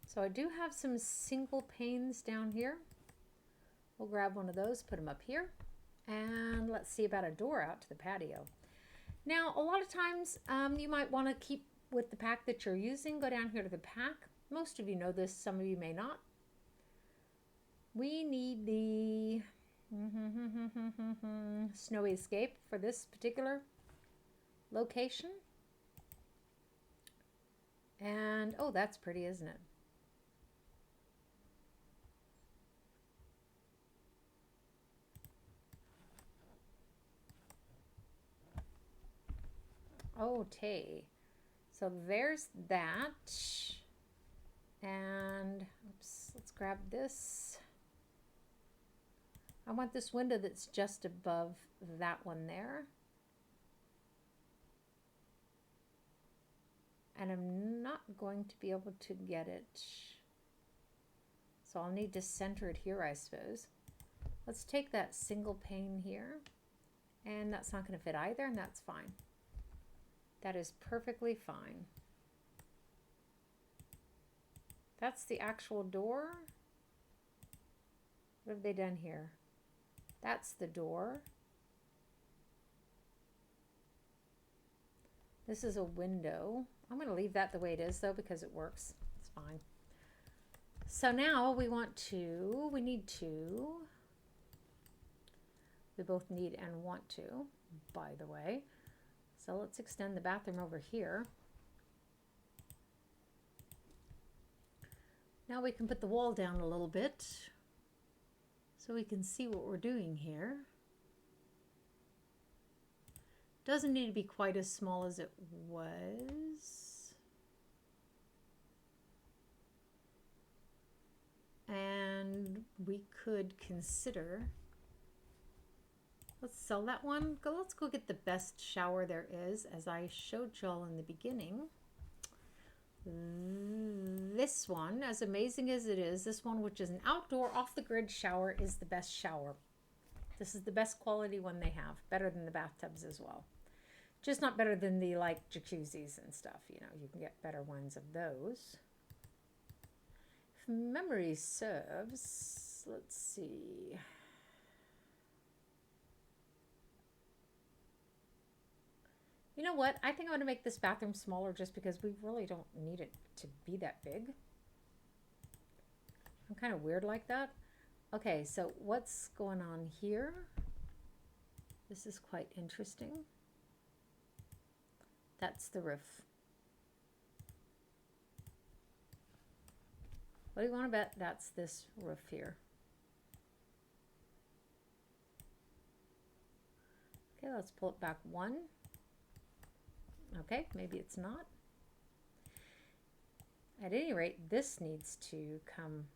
[SPEAKER 1] So I do have some single panes down here. We'll grab one of those, put them up here. And let's see about a door out to the patio. Now, a lot of times you might want to keep with the pack that you're using. Go down here to the pack. Most of you know this, some of you may not. We need the Snowy Escape for this particular location. And, oh, that's pretty, isn't it? Okay, so there's that. And, oops, let's grab this. I want this window that's just above that one there. And I'm not going to be able to get it. So I'll need to center it here, I suppose. Let's take that single pane here. And that's not going to fit either, and that's fine. That is perfectly fine. That's the actual door. What have they done here? That's the door. This is a window. I'm going to leave that the way it is though because it works. It's fine. So now we need to, we both need and want to, by the way. So let's extend the bathroom over here. Now we can put the wall down a little bit so we can see what we're doing here. Doesn't need to be quite as small as it was. And we could consider, let's sell that one. Let's go get the best shower there is, as I showed y'all in the beginning. This one, as amazing as it is, this one, which is an outdoor off-the-grid shower, is the best shower. This is the best quality one they have, better than the bathtubs as well. Just not better than the like jacuzzis and stuff, you know, you can get better ones of those. If memory serves, let's see. You know what? I think I'm going to make this bathroom smaller just because we really don't need it to be that big. I'm kind of weird like that. Okay, so what's going on here? This is quite interesting. That's the roof. What do you want to bet? That's this roof here. Okay, let's pull it back one. Okay, maybe it's not. At any rate, this needs to come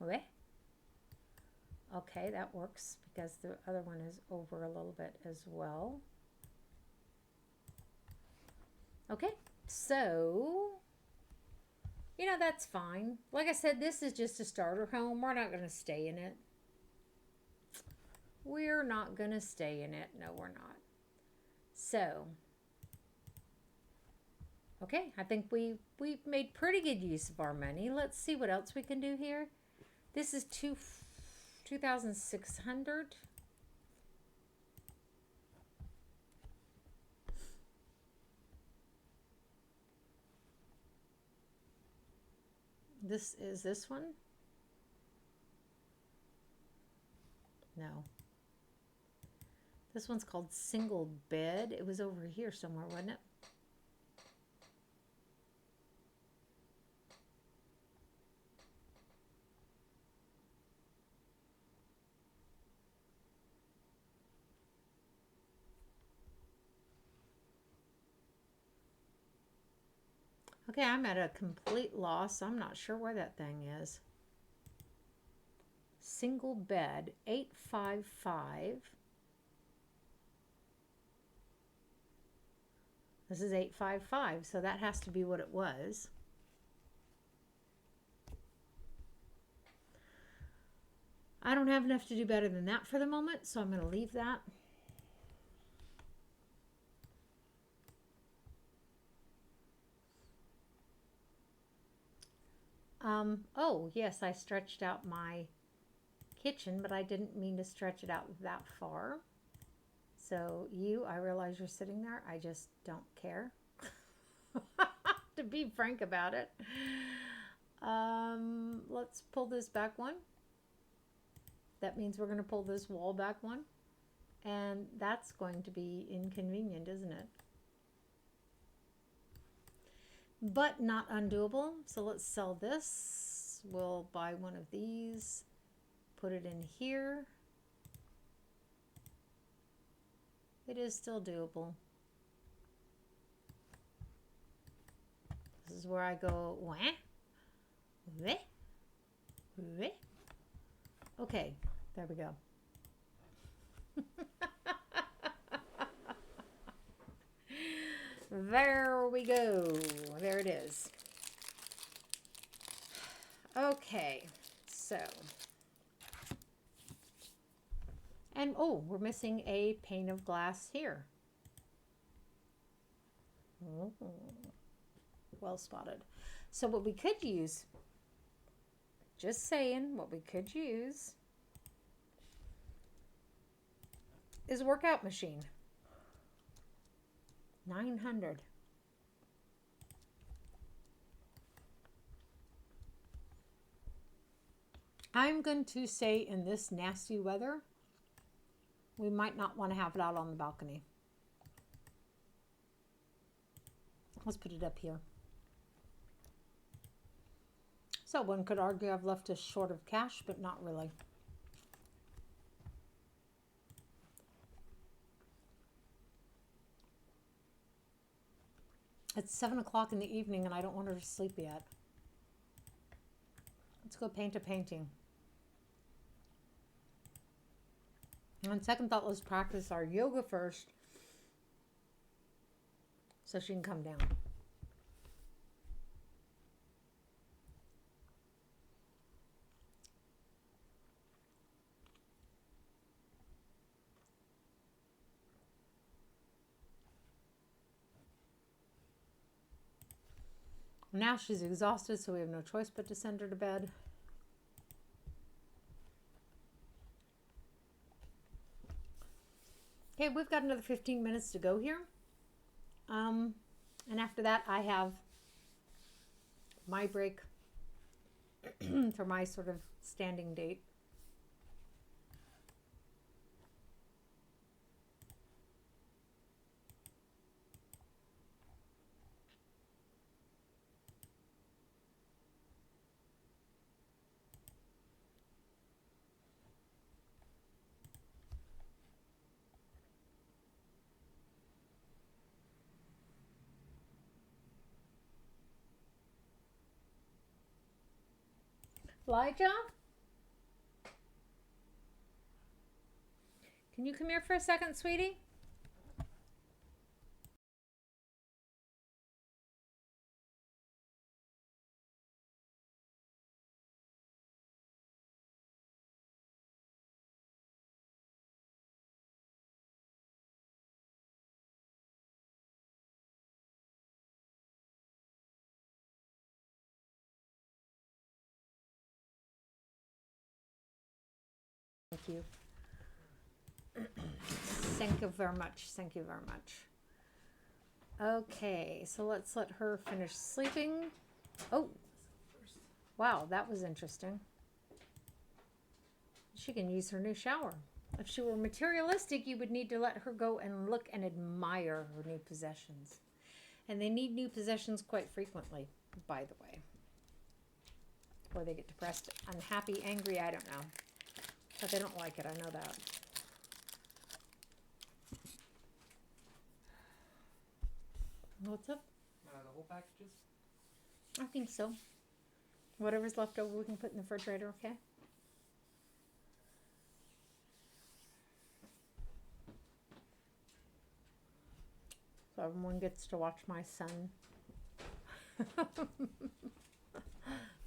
[SPEAKER 1] away. Okay, that works because the other one is over a little bit as well. Okay, so, you know, that's fine. Like I said, this is just a starter home. We're not going to stay in it. We're not going to stay in it. No, we're not. So, okay, I think we've made pretty good use of our money. Let's see what else we can do here. This is 2,600. This is this one? No. This one's called Single Bed. It was over here somewhere, wasn't it? Okay, I'm at a complete loss. I'm not sure where that thing is. Single Bed, 855. This is 855, so that has to be what it was. I don't have enough to do better than that for the moment, so I'm going to leave that. Oh, yes, I stretched out my kitchen, but I didn't mean to stretch it out that far. So I realize you're sitting there. I just don't care, to be frank about it. Let's pull this back one. That means we're going to pull this wall back one. And that's going to be inconvenient, isn't it? But not undoable. So let's sell this. We'll buy one of these, put it in here. It is still doable. This is where I go, wah, wah, wah. Okay, there we go. There we go. There it is. Okay, so. And oh, we're missing a pane of glass here. Well spotted. So what we could use, just saying, what we could use is a workout machine. 900. I'm going to say in this nasty weather, we might not want to have it out on the balcony. Let's put it up here. So one could argue I've left us short of cash, but not really. It's 7 o'clock in the evening and I don't want her to sleep yet. Let's go paint a painting. On second thought, let's practice our yoga first so she can come down. Now she's exhausted, so we have no choice but to send her to bed. Okay, we've got another 15 minutes to go here. And after that, I have my break for my sort of standing date. Elijah? Can you come here for a second, sweetie? Thank you. Thank you very much. Thank you very much. Okay, so let's let her finish sleeping. Oh, wow, that was interesting. She can use her new shower. If she were materialistic, you would need to let her go and look and admire her new possessions. And they need new possessions quite frequently, by the way. Or they get depressed, unhappy, angry, I don't know. But they don't like it, I know that. What's up?
[SPEAKER 2] The whole packages?
[SPEAKER 1] I think so. Whatever's left over we can put in the refrigerator, okay? So everyone gets to watch my son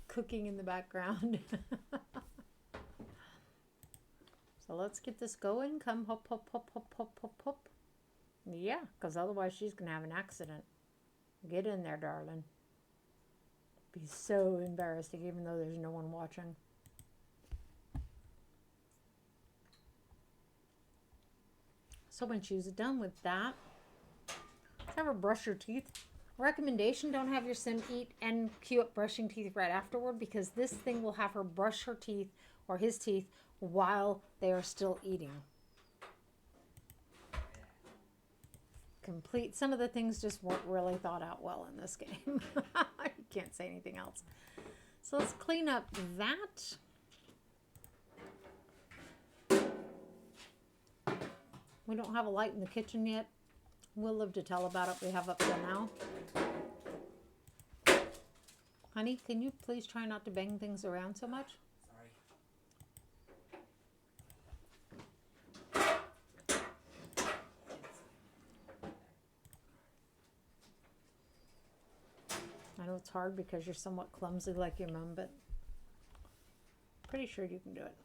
[SPEAKER 1] cooking in the background. So let's get this going. Come, hop, hop, hop, hop, hop, hop, hop. Yeah, because otherwise she's going to have an accident. Get in there, darling. Be so embarrassing even though there's no one watching. So when she's done with that, have her brush her teeth. Recommendation, don't have your sim eat and queue up brushing teeth right afterward, because this thing will have her brush her teeth or his teeth while they are still eating. Complete. Some of the things just weren't really thought out well in this game. You can't say anything else. So let's clean up that. We don't have a light in the kitchen yet. We'll live to tell about it. We have up till now. Honey, can you please try not to bang things around so much? I know it's hard because you're somewhat clumsy like your mom, but pretty sure you can do it.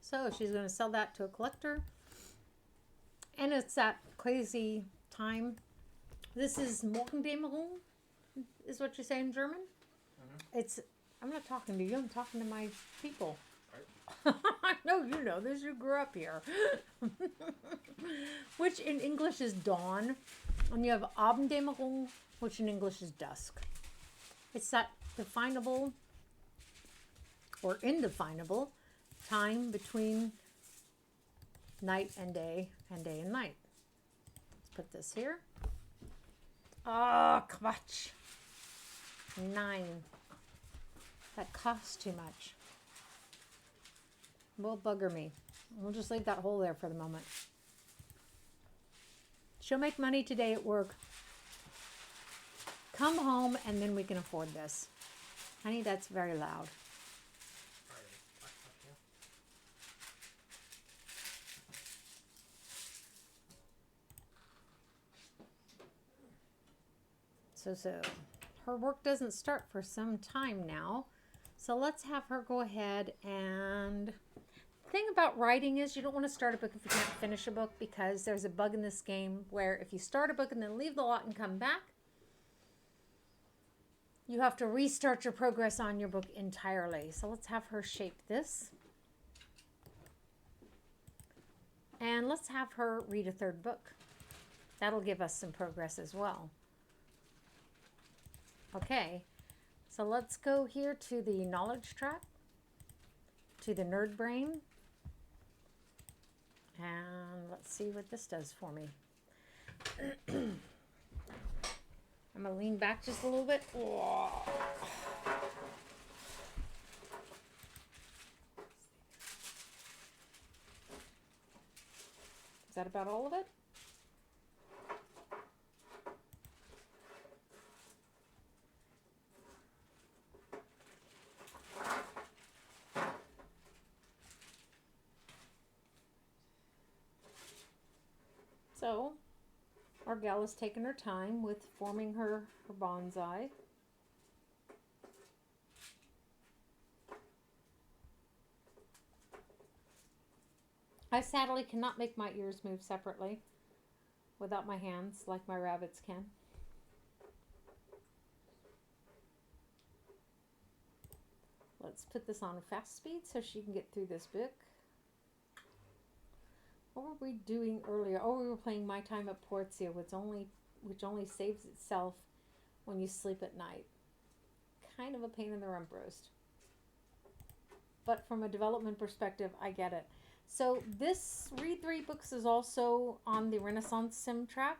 [SPEAKER 1] So she's going to sell that to a collector. And it's that crazy time. This is Morgendämmerung, is what you say in German? Mm-hmm. I'm not talking to you, I'm talking to my people. Right. I know you know this, you grew up here. Which in English is dawn. And you have Abenddämmerung, which in English is dusk. It's that definable or indefinable time between night and day and night. Let's put this here. Oh, kvach. 9. That costs too much. Will bugger me. We'll just leave that hole there for the moment. She'll make money today at work. Come home and then we can afford this. Honey, that's very loud. So her work doesn't start for some time now. So let's have her go ahead. And the thing about writing is you don't want to start a book if you can't finish a book, because there's a bug in this game where if you start a book and then leave the lot and come back, you have to restart your progress on your book entirely. So let's have her shape this. And let's have her read a third book. That'll give us some progress as well. Okay, so let's go here to the knowledge track, to the nerd brain, and let's see what this does for me. I'm going to lean back just a little bit. Is that about all of it? So, our gal has taken her time with forming her bonsai. I sadly cannot make my ears move separately without my hands like my rabbits can. Let's put this on fast speed so she can get through this book. What were we doing earlier? Oh, we were playing My Time at Portia, which only saves itself when you sleep at night. Kind of a pain in the rump roast. But from a development perspective, I get it. So this Read 3 Books is also on the Renaissance Sim track.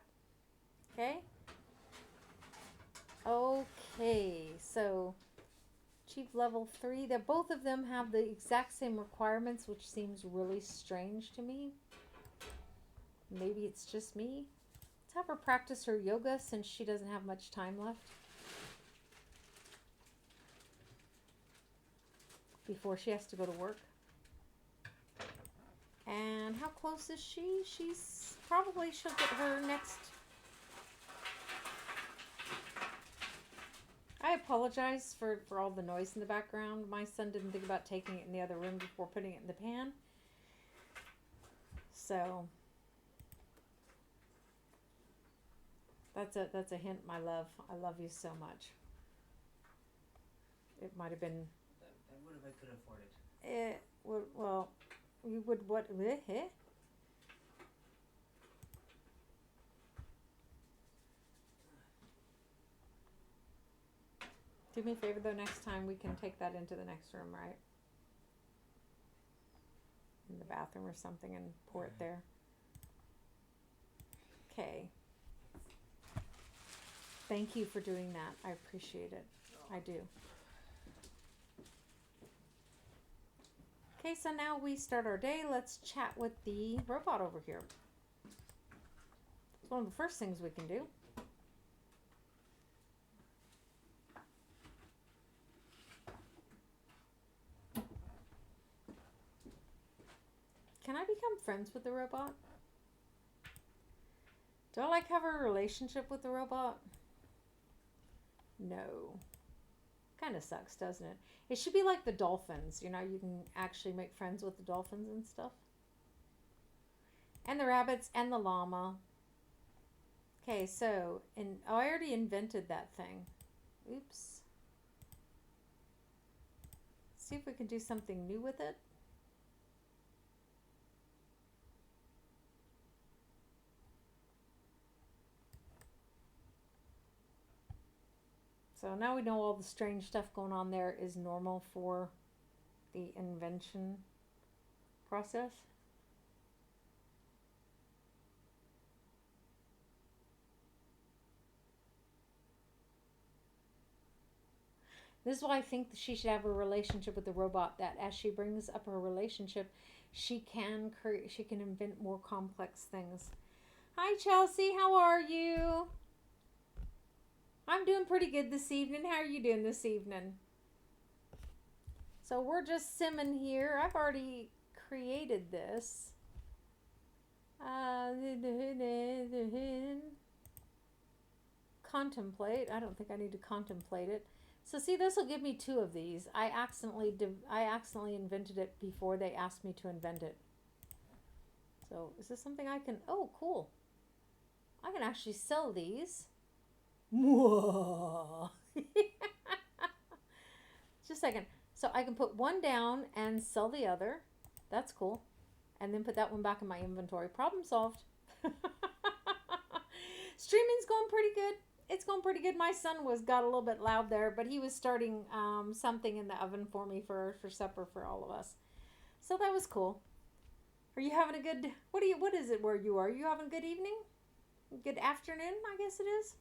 [SPEAKER 1] Okay? Okay, so Chief Level 3. Both of them have the exact same requirements, which seems really strange to me. Maybe it's just me. Let's have her practice her yoga since she doesn't have much time left before she has to go to work. And how close is she? She'll get her next. I apologize for all the noise in the background. My son didn't think about taking it in the other room before putting it in the pan. So that's a hint, my love. I love you so much. It might have been.
[SPEAKER 2] I would if I could afford it.
[SPEAKER 1] Well, you would what? Do me a favor though, next time we can take that into the next room, right? In the bathroom or something and pour it there. Okay. Thank you for doing that. I appreciate it. I do. Okay, so now we start our day. Let's chat with the robot over here. It's one of the first things we can do. Can I become friends with the robot? Do I like have a relationship with the robot? No. Kind of sucks, doesn't it? It should be like the dolphins. You know, you can actually make friends with the dolphins and stuff. And the rabbits and the llama. Okay, so, I already invented that thing. Oops. See if we can do something new with it. So now we know all the strange stuff going on there is normal for the invention process. This is why I think that she should have a relationship with the robot. That as she brings up her relationship, she can invent more complex things. Hi Chelsea, how are you? I'm doing pretty good this evening. How are you doing this evening? So we're just simming here. I've already created this. Contemplate. I don't think I need to contemplate it. So see, this will give me 2 of these. I accidentally invented it before they asked me to invent it. So is this something I can? Oh, cool! I can actually sell these. Just a second. So I can put one down and sell the other. That's cool. And then put that one back in my inventory. Problem solved. Streaming's going pretty good. It's going pretty good. My son got a little bit loud there, but he was starting something in the oven for me for supper for all of us. So that was cool. Are you having a good? What is it where you are? Are you having a good evening? Good afternoon, I guess it is.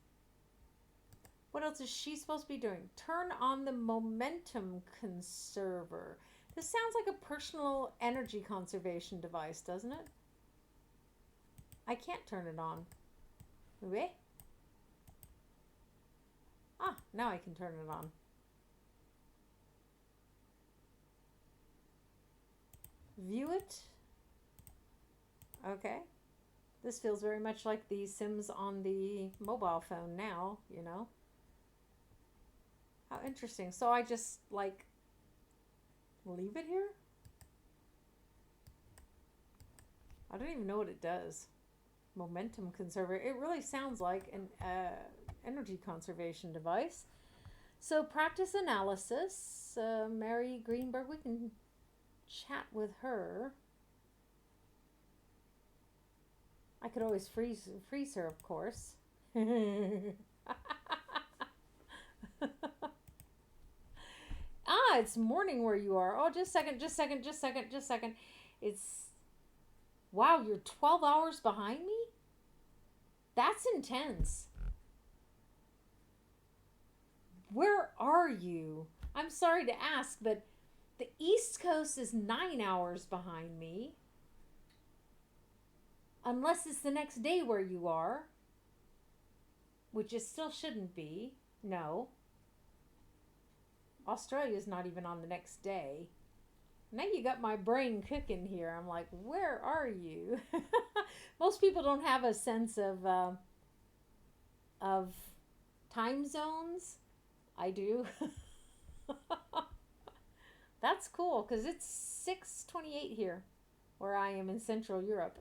[SPEAKER 1] What else is she supposed to be doing? Turn on the momentum conserver. This sounds like a personal energy conservation device, doesn't it? I can't turn it on. Okay. Ah, now I can turn it on. View it. Okay. This feels very much like the Sims on the mobile phone now, you know. How interesting. So I just, like, leave it here? I don't even know what it does. Momentum conserver. It really sounds like an energy conservation device. So practice analysis. Mary Greenberg, we can chat with her. I could always freeze her, of course. Ah, it's morning where you are. Oh, just a second. It's, wow, you're 12 hours behind me? That's intense. Where are you? I'm sorry to ask, but the East Coast is 9 hours behind me. Unless it's the next day where you are, which it still shouldn't be. No. Australia's not even on the next day. Now you got my brain cooking here. I'm like, where are you? Most people don't have a sense of time zones. I do. That's cool because it's 6:28 here, where I am in Central Europe.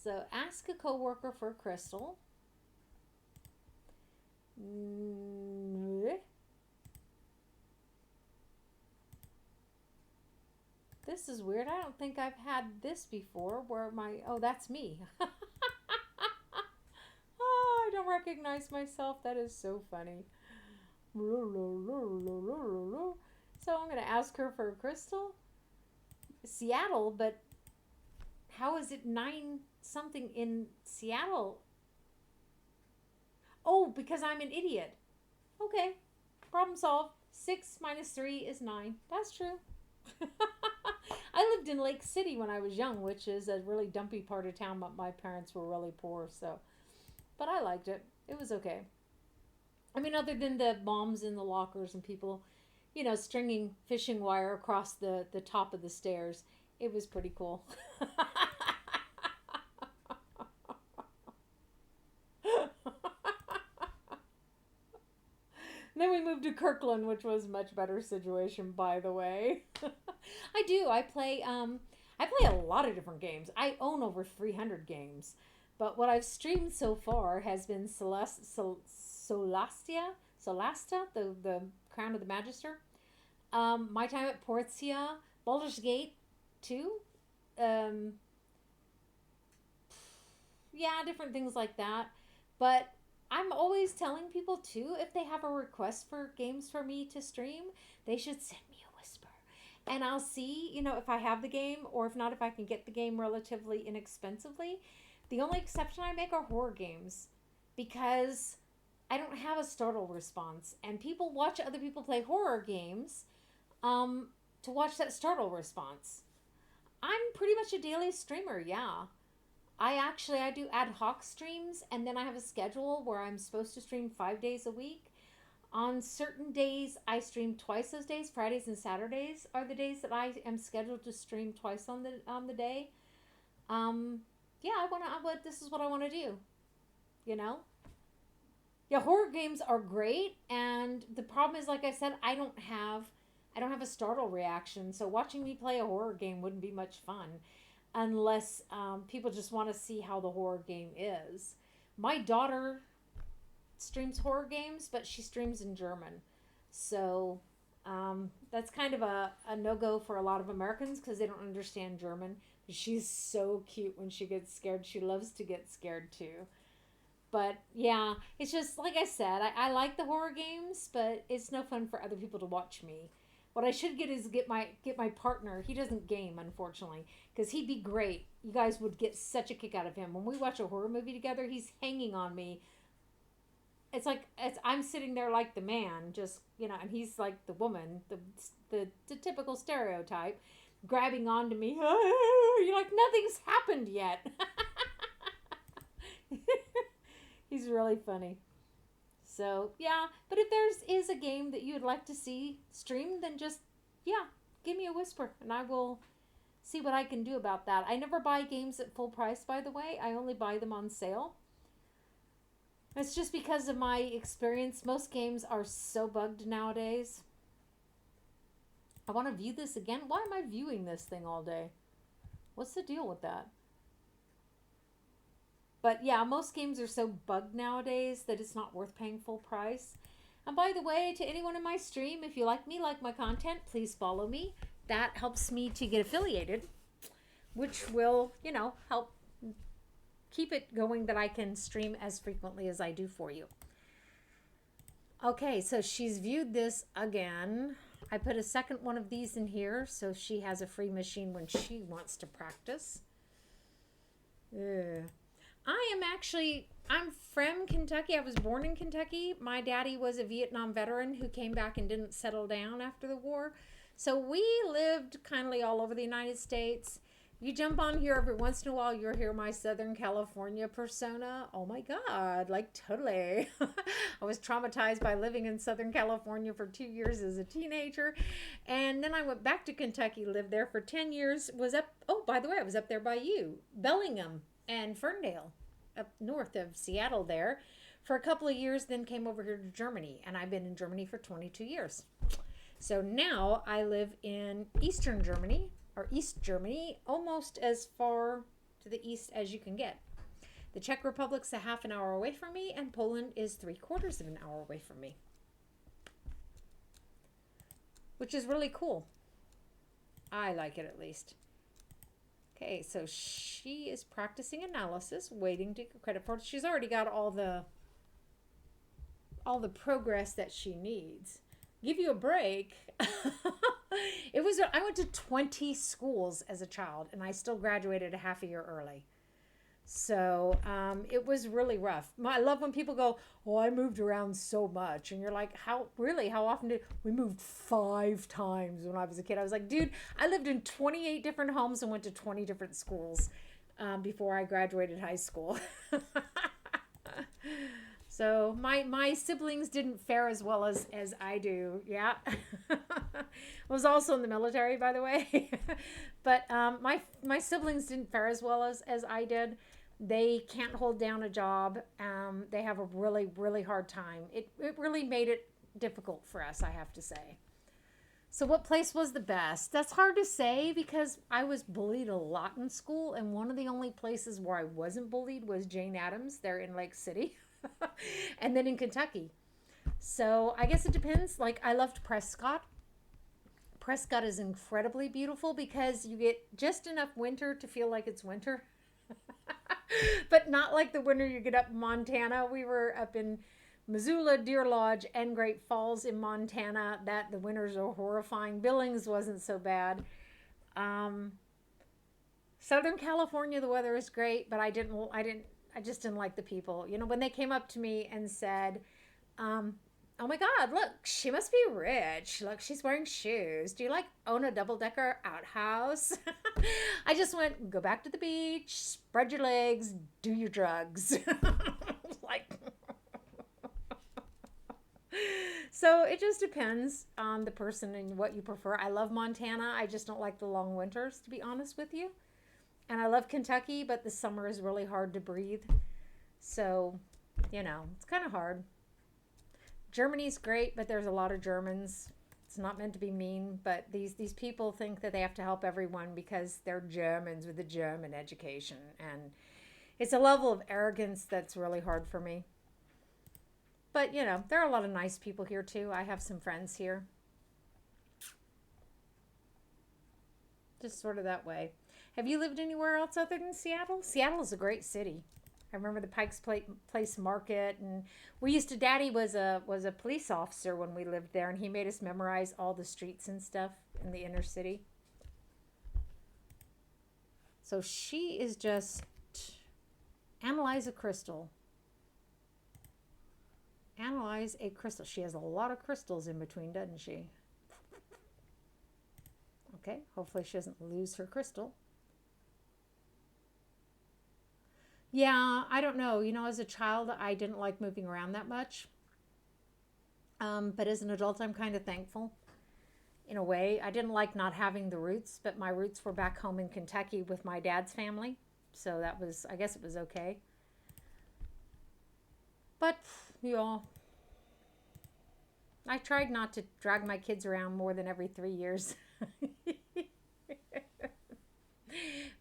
[SPEAKER 1] So ask a coworker for a crystal. This is weird. I don't think I've had this before where oh, that's me. Oh, I don't recognize myself. That is so funny. So I'm going to ask her for a crystal. Seattle, but how is it 9 something in Seattle? Oh, because I'm an idiot. Okay, problem solved. 6 minus 3 is 9. That's true. I lived in Lake City when I was young, which is a really dumpy part of town, but my parents were really poor, so. But I liked it. It was okay. I mean, other than the moms in the lockers and people, you know, stringing fishing wire across the top of the stairs, it was pretty cool. Then we moved to Kirkland, which was a much better situation, by the way. I do. I play a lot of different games. I own over 300 games. But what I've streamed so far has been Solasta, the Crown of the Magister. My Time at Portia, Baldur's Gate 2. Yeah, different things like that. But I'm always telling people too, if they have a request for games for me to stream, they should send me a whisper. and I'll see, if I have the game, or if not, if I can get the game relatively inexpensively. The only exception I make are horror games, because I don't have a startle response, and people watch other people play horror games um, to watch that startle response. I'm pretty much a daily streamer, yeah. I do ad hoc streams, and then I have a schedule where I'm supposed to stream 5 days a week. On certain days, I stream twice those days. Fridays and Saturdays are the days that I am scheduled to stream twice on the day. Um, yeah, this is what I want to do. You know. Yeah, horror games are great, and the problem is, like I said, I don't have a startle reaction. So watching me play a horror game wouldn't be much fun, unless people just want to see how the horror game is. My daughter streams horror games, but she streams in German. So that's kind of a no go for a lot of Americans because they don't understand German. But she's so cute when she gets scared. She loves to get scared too. But yeah, it's just like I said, I like the horror games, but it's no fun for other people to watch me. What I should get is get my partner. He doesn't game, unfortunately, because he'd be great. You guys would get such a kick out of him. When we watch a horror movie together, he's hanging on me. It's I'm sitting there like the man, just and he's like the woman, the typical stereotype, grabbing onto me. You're like, nothing's happened yet. He's really funny. So yeah, but if is a game that you would like to see streamed, then just give me a whisper and I will see what I can do about that. I never buy games at full price, by the way. I only buy them on sale. It's just because of my experience. Most games are so bugged nowadays. I want to view this again. Why am I viewing this thing all day? What's the deal with that? But yeah, most games are so bugged nowadays that it's not worth paying full price. And by the way, to anyone in my stream, if you like me, like my content, please follow me. That helps me to get affiliated, which will, help keep it going that I can stream as frequently as I do for you. Okay, so she's viewed this again. I put a second one of these in here so she has a free machine when she wants to practice. I'm from Kentucky. I was born in Kentucky. My daddy was a Vietnam veteran who came back and didn't settle down after the war. So we lived kindly all over the United States. You jump on here every once in a while, you'll hear my Southern California persona. Oh my God, like totally. I was traumatized by living in Southern California for 2 years as a teenager. And then I went back to Kentucky, lived there for 10 years. By the way, I was up there by you, Bellingham and Ferndale, up north of Seattle there for a couple of years, then came over here to Germany, and I've been in Germany for 22 years. So now I live in Eastern Germany, or East Germany, almost as far to the east as you can get. The Czech Republic's a half an hour away from me, and Poland is 3/4 of an hour away from me, which is really cool. I like it, at least. Okay, so she is practicing analysis, waiting to get credit for it. She's already got all the progress that she needs. Give you a break. I went to 20 schools as a child, and I still graduated a half a year early. So it was really rough. I love when people go, "Oh, I moved around so much," and you're like, "How really? How often did we moved 5 times when I was a kid?" I was like, "Dude, I lived in 28 different homes and went to 20 different schools before I graduated high school." So my siblings didn't fare as well as I do. Yeah. I was also in the military, by the way. But my siblings didn't fare as well as I did. They can't hold down a job. They have a really, really hard time. It really made it difficult for us, I have to say. So what place was the best? That's hard to say because I was bullied a lot in school, and one of the only places where I wasn't bullied was Jane Addams there in Lake City. And then in Kentucky. So I guess it depends. Like, I loved Prescott. Prescott is incredibly beautiful because you get just enough winter to feel like it's winter. But not like the winter you get up in Montana. We were up in Missoula, Deer Lodge, and Great Falls in Montana. That the winters are horrifying. Billings wasn't so bad. Um, Southern California, the weather is great, but I just didn't like the people. You know, when they came up to me and said, "Oh my God, look, she must be rich. Look, she's wearing shoes. Do you like own a double decker outhouse?" I just went, "Go back to the beach, spread your legs, do your drugs." Like, so it just depends on the person and what you prefer. I love Montana. I just don't like the long winters, to be honest with you. And I love Kentucky, but the summer is really hard to breathe. So, it's kind of hard. Germany's great, but there's a lot of Germans. It's not meant to be mean, but these people think that they have to help everyone because they're Germans with a German education, and it's a level of arrogance that's really hard for me. But there are a lot of nice people here too. I have some friends here, just sort of that way. Have you lived anywhere else other than Seattle? Seattle is a great city. I remember the Place Market, and Daddy was a police officer when we lived there, and he made us memorize all the streets and stuff in the inner city. So she is just analyze a crystal. Analyze a crystal. She has a lot of crystals in between, doesn't she? Okay, hopefully she doesn't lose her crystal. Yeah, I don't know. As a child, I didn't like moving around that much. But as an adult, I'm kind of thankful in a way. I didn't like not having the roots, but my roots were back home in Kentucky with my dad's family. So I guess it was okay. But, I tried not to drag my kids around more than every 3 years.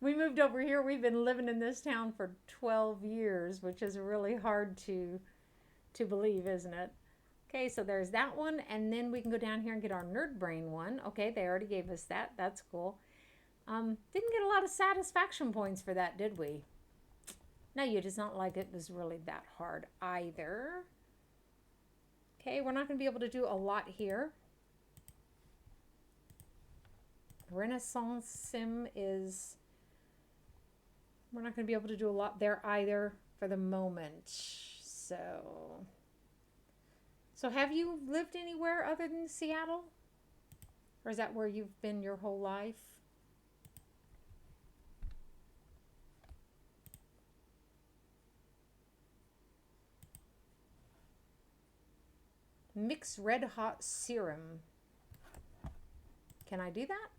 [SPEAKER 1] We moved over here. We've been living in this town for 12 years, which is really hard to believe, isn't it? Okay, so there's that one, and then we can go down here and get our Nerd Brain one. Okay, they already gave us that. That's cool. Didn't get a lot of satisfaction points for that, did we? No, you does not like it was really that hard either. Okay, we're not going to be able to do a lot here. Renaissance Sim is... We're not going to be able to do a lot there either for the moment. So have you lived anywhere other than Seattle? Or is that where you've been your whole life? Mix Red Hot Serum. Can I do that?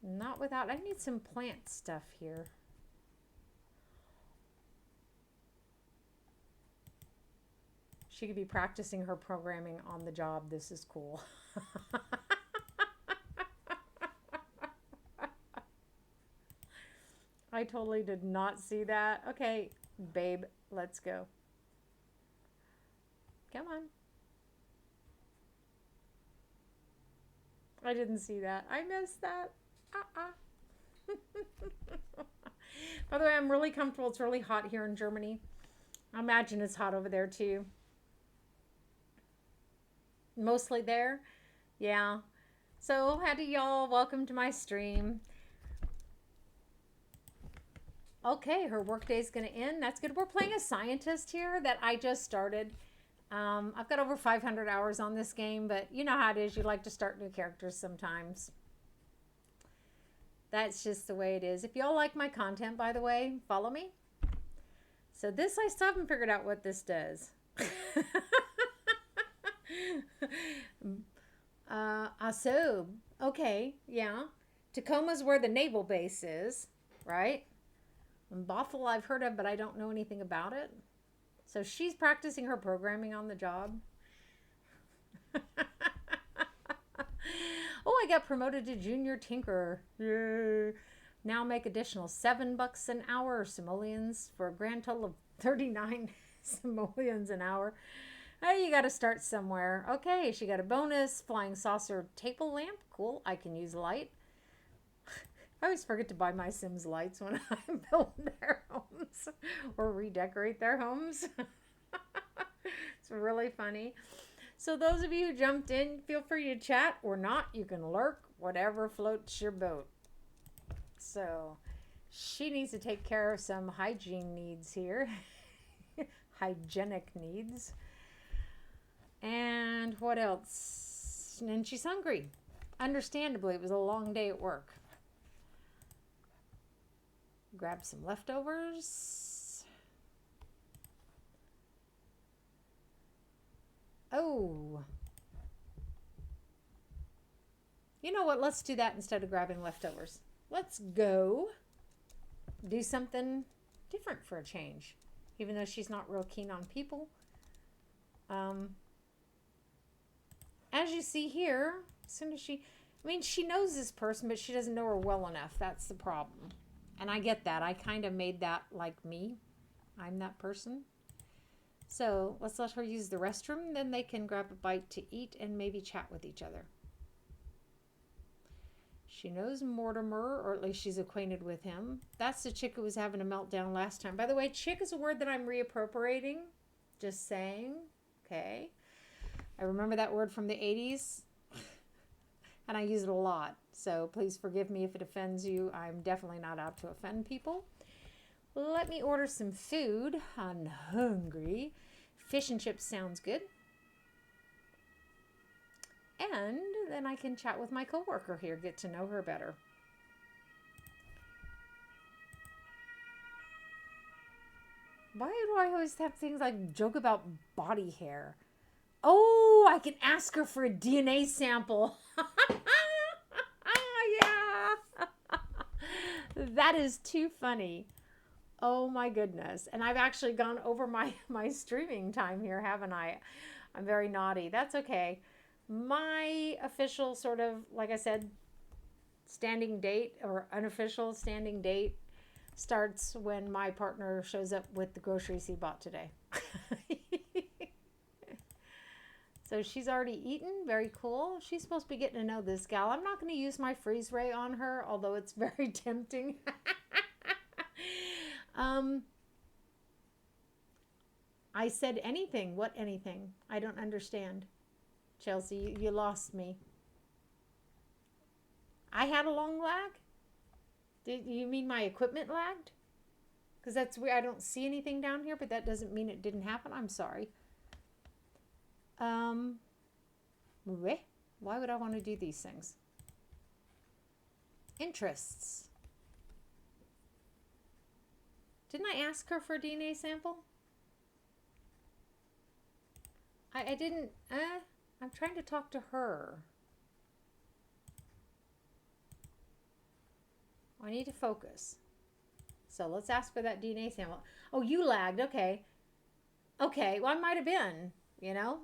[SPEAKER 1] Not without. I need some plant stuff here. She could be practicing her programming on the job. This is cool. I totally did not see that. Okay, babe, let's go. Come on. I didn't see that. I missed that. By the way, I'm really comfortable. It's really hot here in Germany. I imagine it's hot over there too. Mostly there. Yeah. So, howdy y'all. Welcome to my stream. Okay, her workday's going to end. That's good. We're playing a scientist here that I just started. I've got over 500 hours on this game, but you know how it is. You like to start new characters sometimes. That's just the way it is. If y'all like my content, by the way, follow me. So this, I still haven't figured out what this does. So, okay, yeah. Tacoma's where the naval base is, right? And Bothell I've heard of, but I don't know anything about it. So she's practicing her programming on the job. Oh, I got promoted to junior tinkerer. Yay. Now make additional $7 an hour simoleons for a grand total of 39 simoleons an hour. Hey, you got to start somewhere. Okay, she got a bonus flying saucer table lamp. Cool. I can use light. I always forget to buy my Sims lights when I build their homes or redecorate their homes. It's really funny. So those of you who jumped in, feel free to chat or not. You can lurk, whatever floats your boat. So she needs to take care of some hygiene needs here. Hygienic needs. And what else? And she's hungry. Understandably, it was a long day at work. Grab some leftovers. Oh. You know what? Let's do that instead of grabbing leftovers. Let's go do something different for a change. Even though she's not real keen on people. As you see here, as soon as she knows this person, but she doesn't know her well enough. That's the problem. And I get that. I kind of made that like me. I'm that person. So let's let her use the restroom. Then they can grab a bite to eat and maybe chat with each other. She knows Mortimer, or at least she's acquainted with him. That's the chick who was having a meltdown last time. By the way, chick is a word that I'm reappropriating. Just saying. Okay. I remember that word from the 80s. And I use it a lot. So please forgive me if it offends you. I'm definitely not out to offend people. Let me order some food. I'm hungry. Fish and chips sounds good. And then I can chat with my coworker here, get to know her better. Why do I always have things like joke about body hair? Oh, I can ask her for a DNA sample. Yeah. That is too funny. Oh my goodness. And I've actually gone over my streaming time here, haven't I? I'm very naughty. That's okay. My official sort of, like I said, standing date or unofficial standing date starts when my partner shows up with the groceries he bought today. So she's already eaten. Very cool. She's supposed to be getting to know this gal. I'm not going to use my freeze ray on her, although it's very tempting. I said anything. What anything? I don't understand. Chelsea, you lost me. I had a long lag? Did you mean my equipment lagged? Because that's weird. I don't see anything down here, but that doesn't mean it didn't happen. I'm sorry. Why would I want to do these things? Interests. Didn't I ask her for a DNA sample? I didn't. I'm trying to talk to her. I need to focus. So let's ask for that DNA sample. Oh, you lagged. Okay. Okay. Well, I might have been, you know.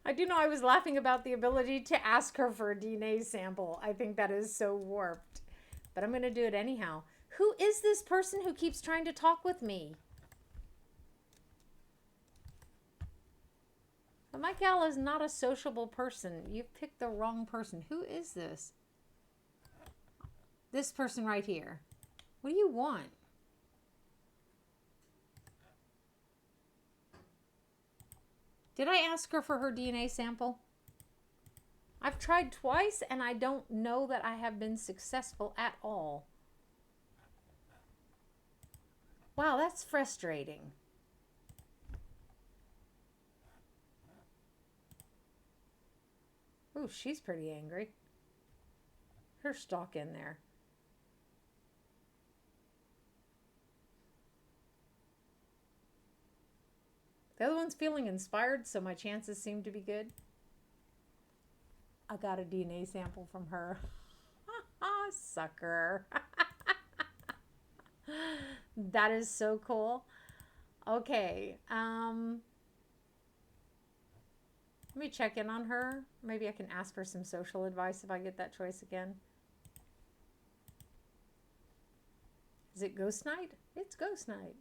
[SPEAKER 1] I do know I was laughing about the ability to ask her for a DNA sample. I think that is so warped. But I'm going to do it anyhow. Who is this person who keeps trying to talk with me? But my gal is not a sociable person. You've picked the wrong person. Who is this? This person right here. What do you want? Did I ask her for her DNA sample? I've tried twice and I don't know that I have been successful at all. Wow, that's frustrating. Ooh, she's pretty angry. Her stalk in there. The other one's feeling inspired, so my chances seem to be good. I got a DNA sample from her. Sucker. That is so cool. Okay. Let me check in on her. Maybe I can ask for some social advice if I get that choice again. Is it Ghost Night? It's Ghost Night.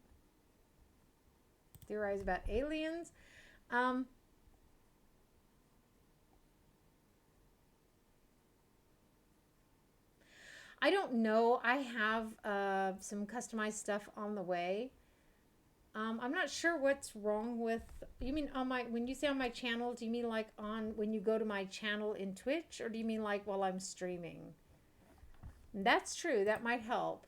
[SPEAKER 1] Theorize about aliens. I don't know. I have some customized stuff on the way. I'm not sure what's wrong with. You mean on my when you say on my channel? Do you mean like on when you go to my channel in Twitch, or do you mean like while I'm streaming? That's true. That might help.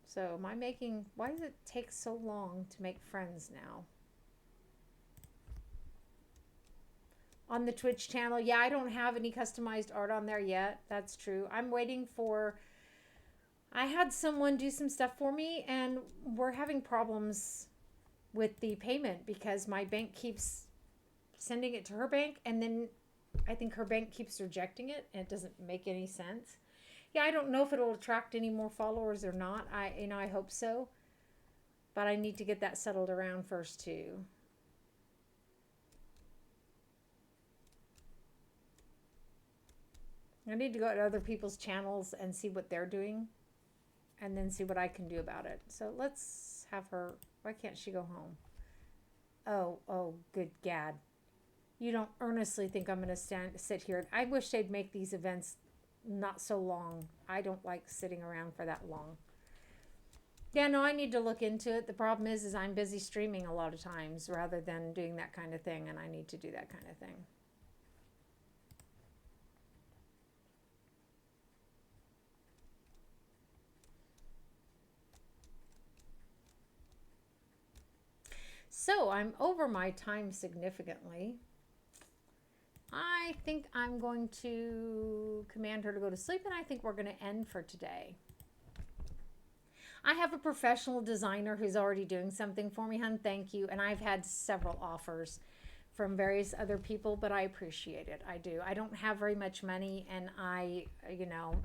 [SPEAKER 1] So am I making? Why does it take so long to make friends now? On the Twitch channel, yeah, I don't have any customized art on there yet. That's true. I'm waiting for. I had someone do some stuff for me, and we're having problems with the payment because my bank keeps sending it to her bank, and then I think her bank keeps rejecting it, and it doesn't make any sense. Yeah, I don't know if it'll attract any more followers or not. I hope so, but I need to get that settled around first too. I need to go to other people's channels and see what they're doing, and then see what I can do about it. So let's have her. Why can't she go home? Oh, good gad. You don't earnestly think I'm going to sit here. I wish they'd make these events not so long. I don't like sitting around for that long. Yeah, no, I need to look into it. The problem is I'm busy streaming a lot of times rather than doing that kind of thing, and I need to do that kind of thing. So I'm over my time significantly. I think I'm going to command her to go to sleep, and I think we're going to end for today. I have a professional designer who's already doing something for me, hun. Thank you. And I've had several offers from various other people, but I appreciate it. I do. I don't have very much money, and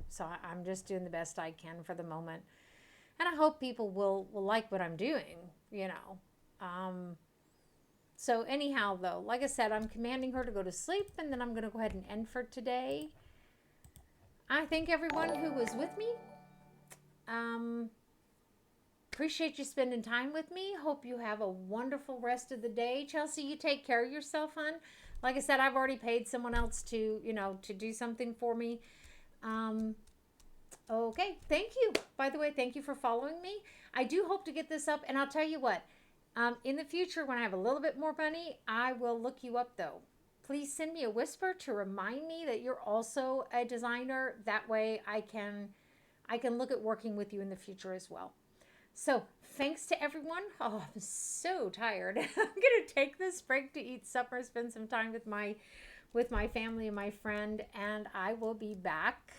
[SPEAKER 1] so I'm just doing the best I can for the moment. And I hope people will like what I'm doing, So anyhow, though, like I said, I'm commanding her to go to sleep, and then I'm going to go ahead and end for today. I thank everyone who was with me. Appreciate you spending time with me. Hope you have a wonderful rest of the day. Chelsea, you take care of yourself, hon. Like I said, I've already paid someone else to do something for me. Okay, thank you. By the way, thank you for following me. I do hope to get this up, and I'll tell you what. In the future, when I have a little bit more money, I will look you up, though. Please send me a whisper to remind me that you're also a designer. That way I can look at working with you in the future as well. So thanks to everyone. Oh, I'm so tired. I'm going to take this break to eat supper, spend some time with my family and my friend, and I will be back.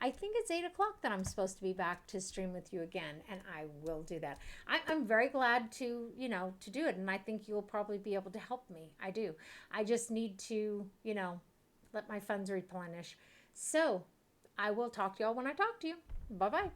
[SPEAKER 1] I think it's 8 o'clock that I'm supposed to be back to stream with you again, and I will do that. I'm very glad to do it, and I think you'll probably be able to help me. I do. I just need to, let my funds replenish. So I will talk to y'all when I talk to you. Bye-bye.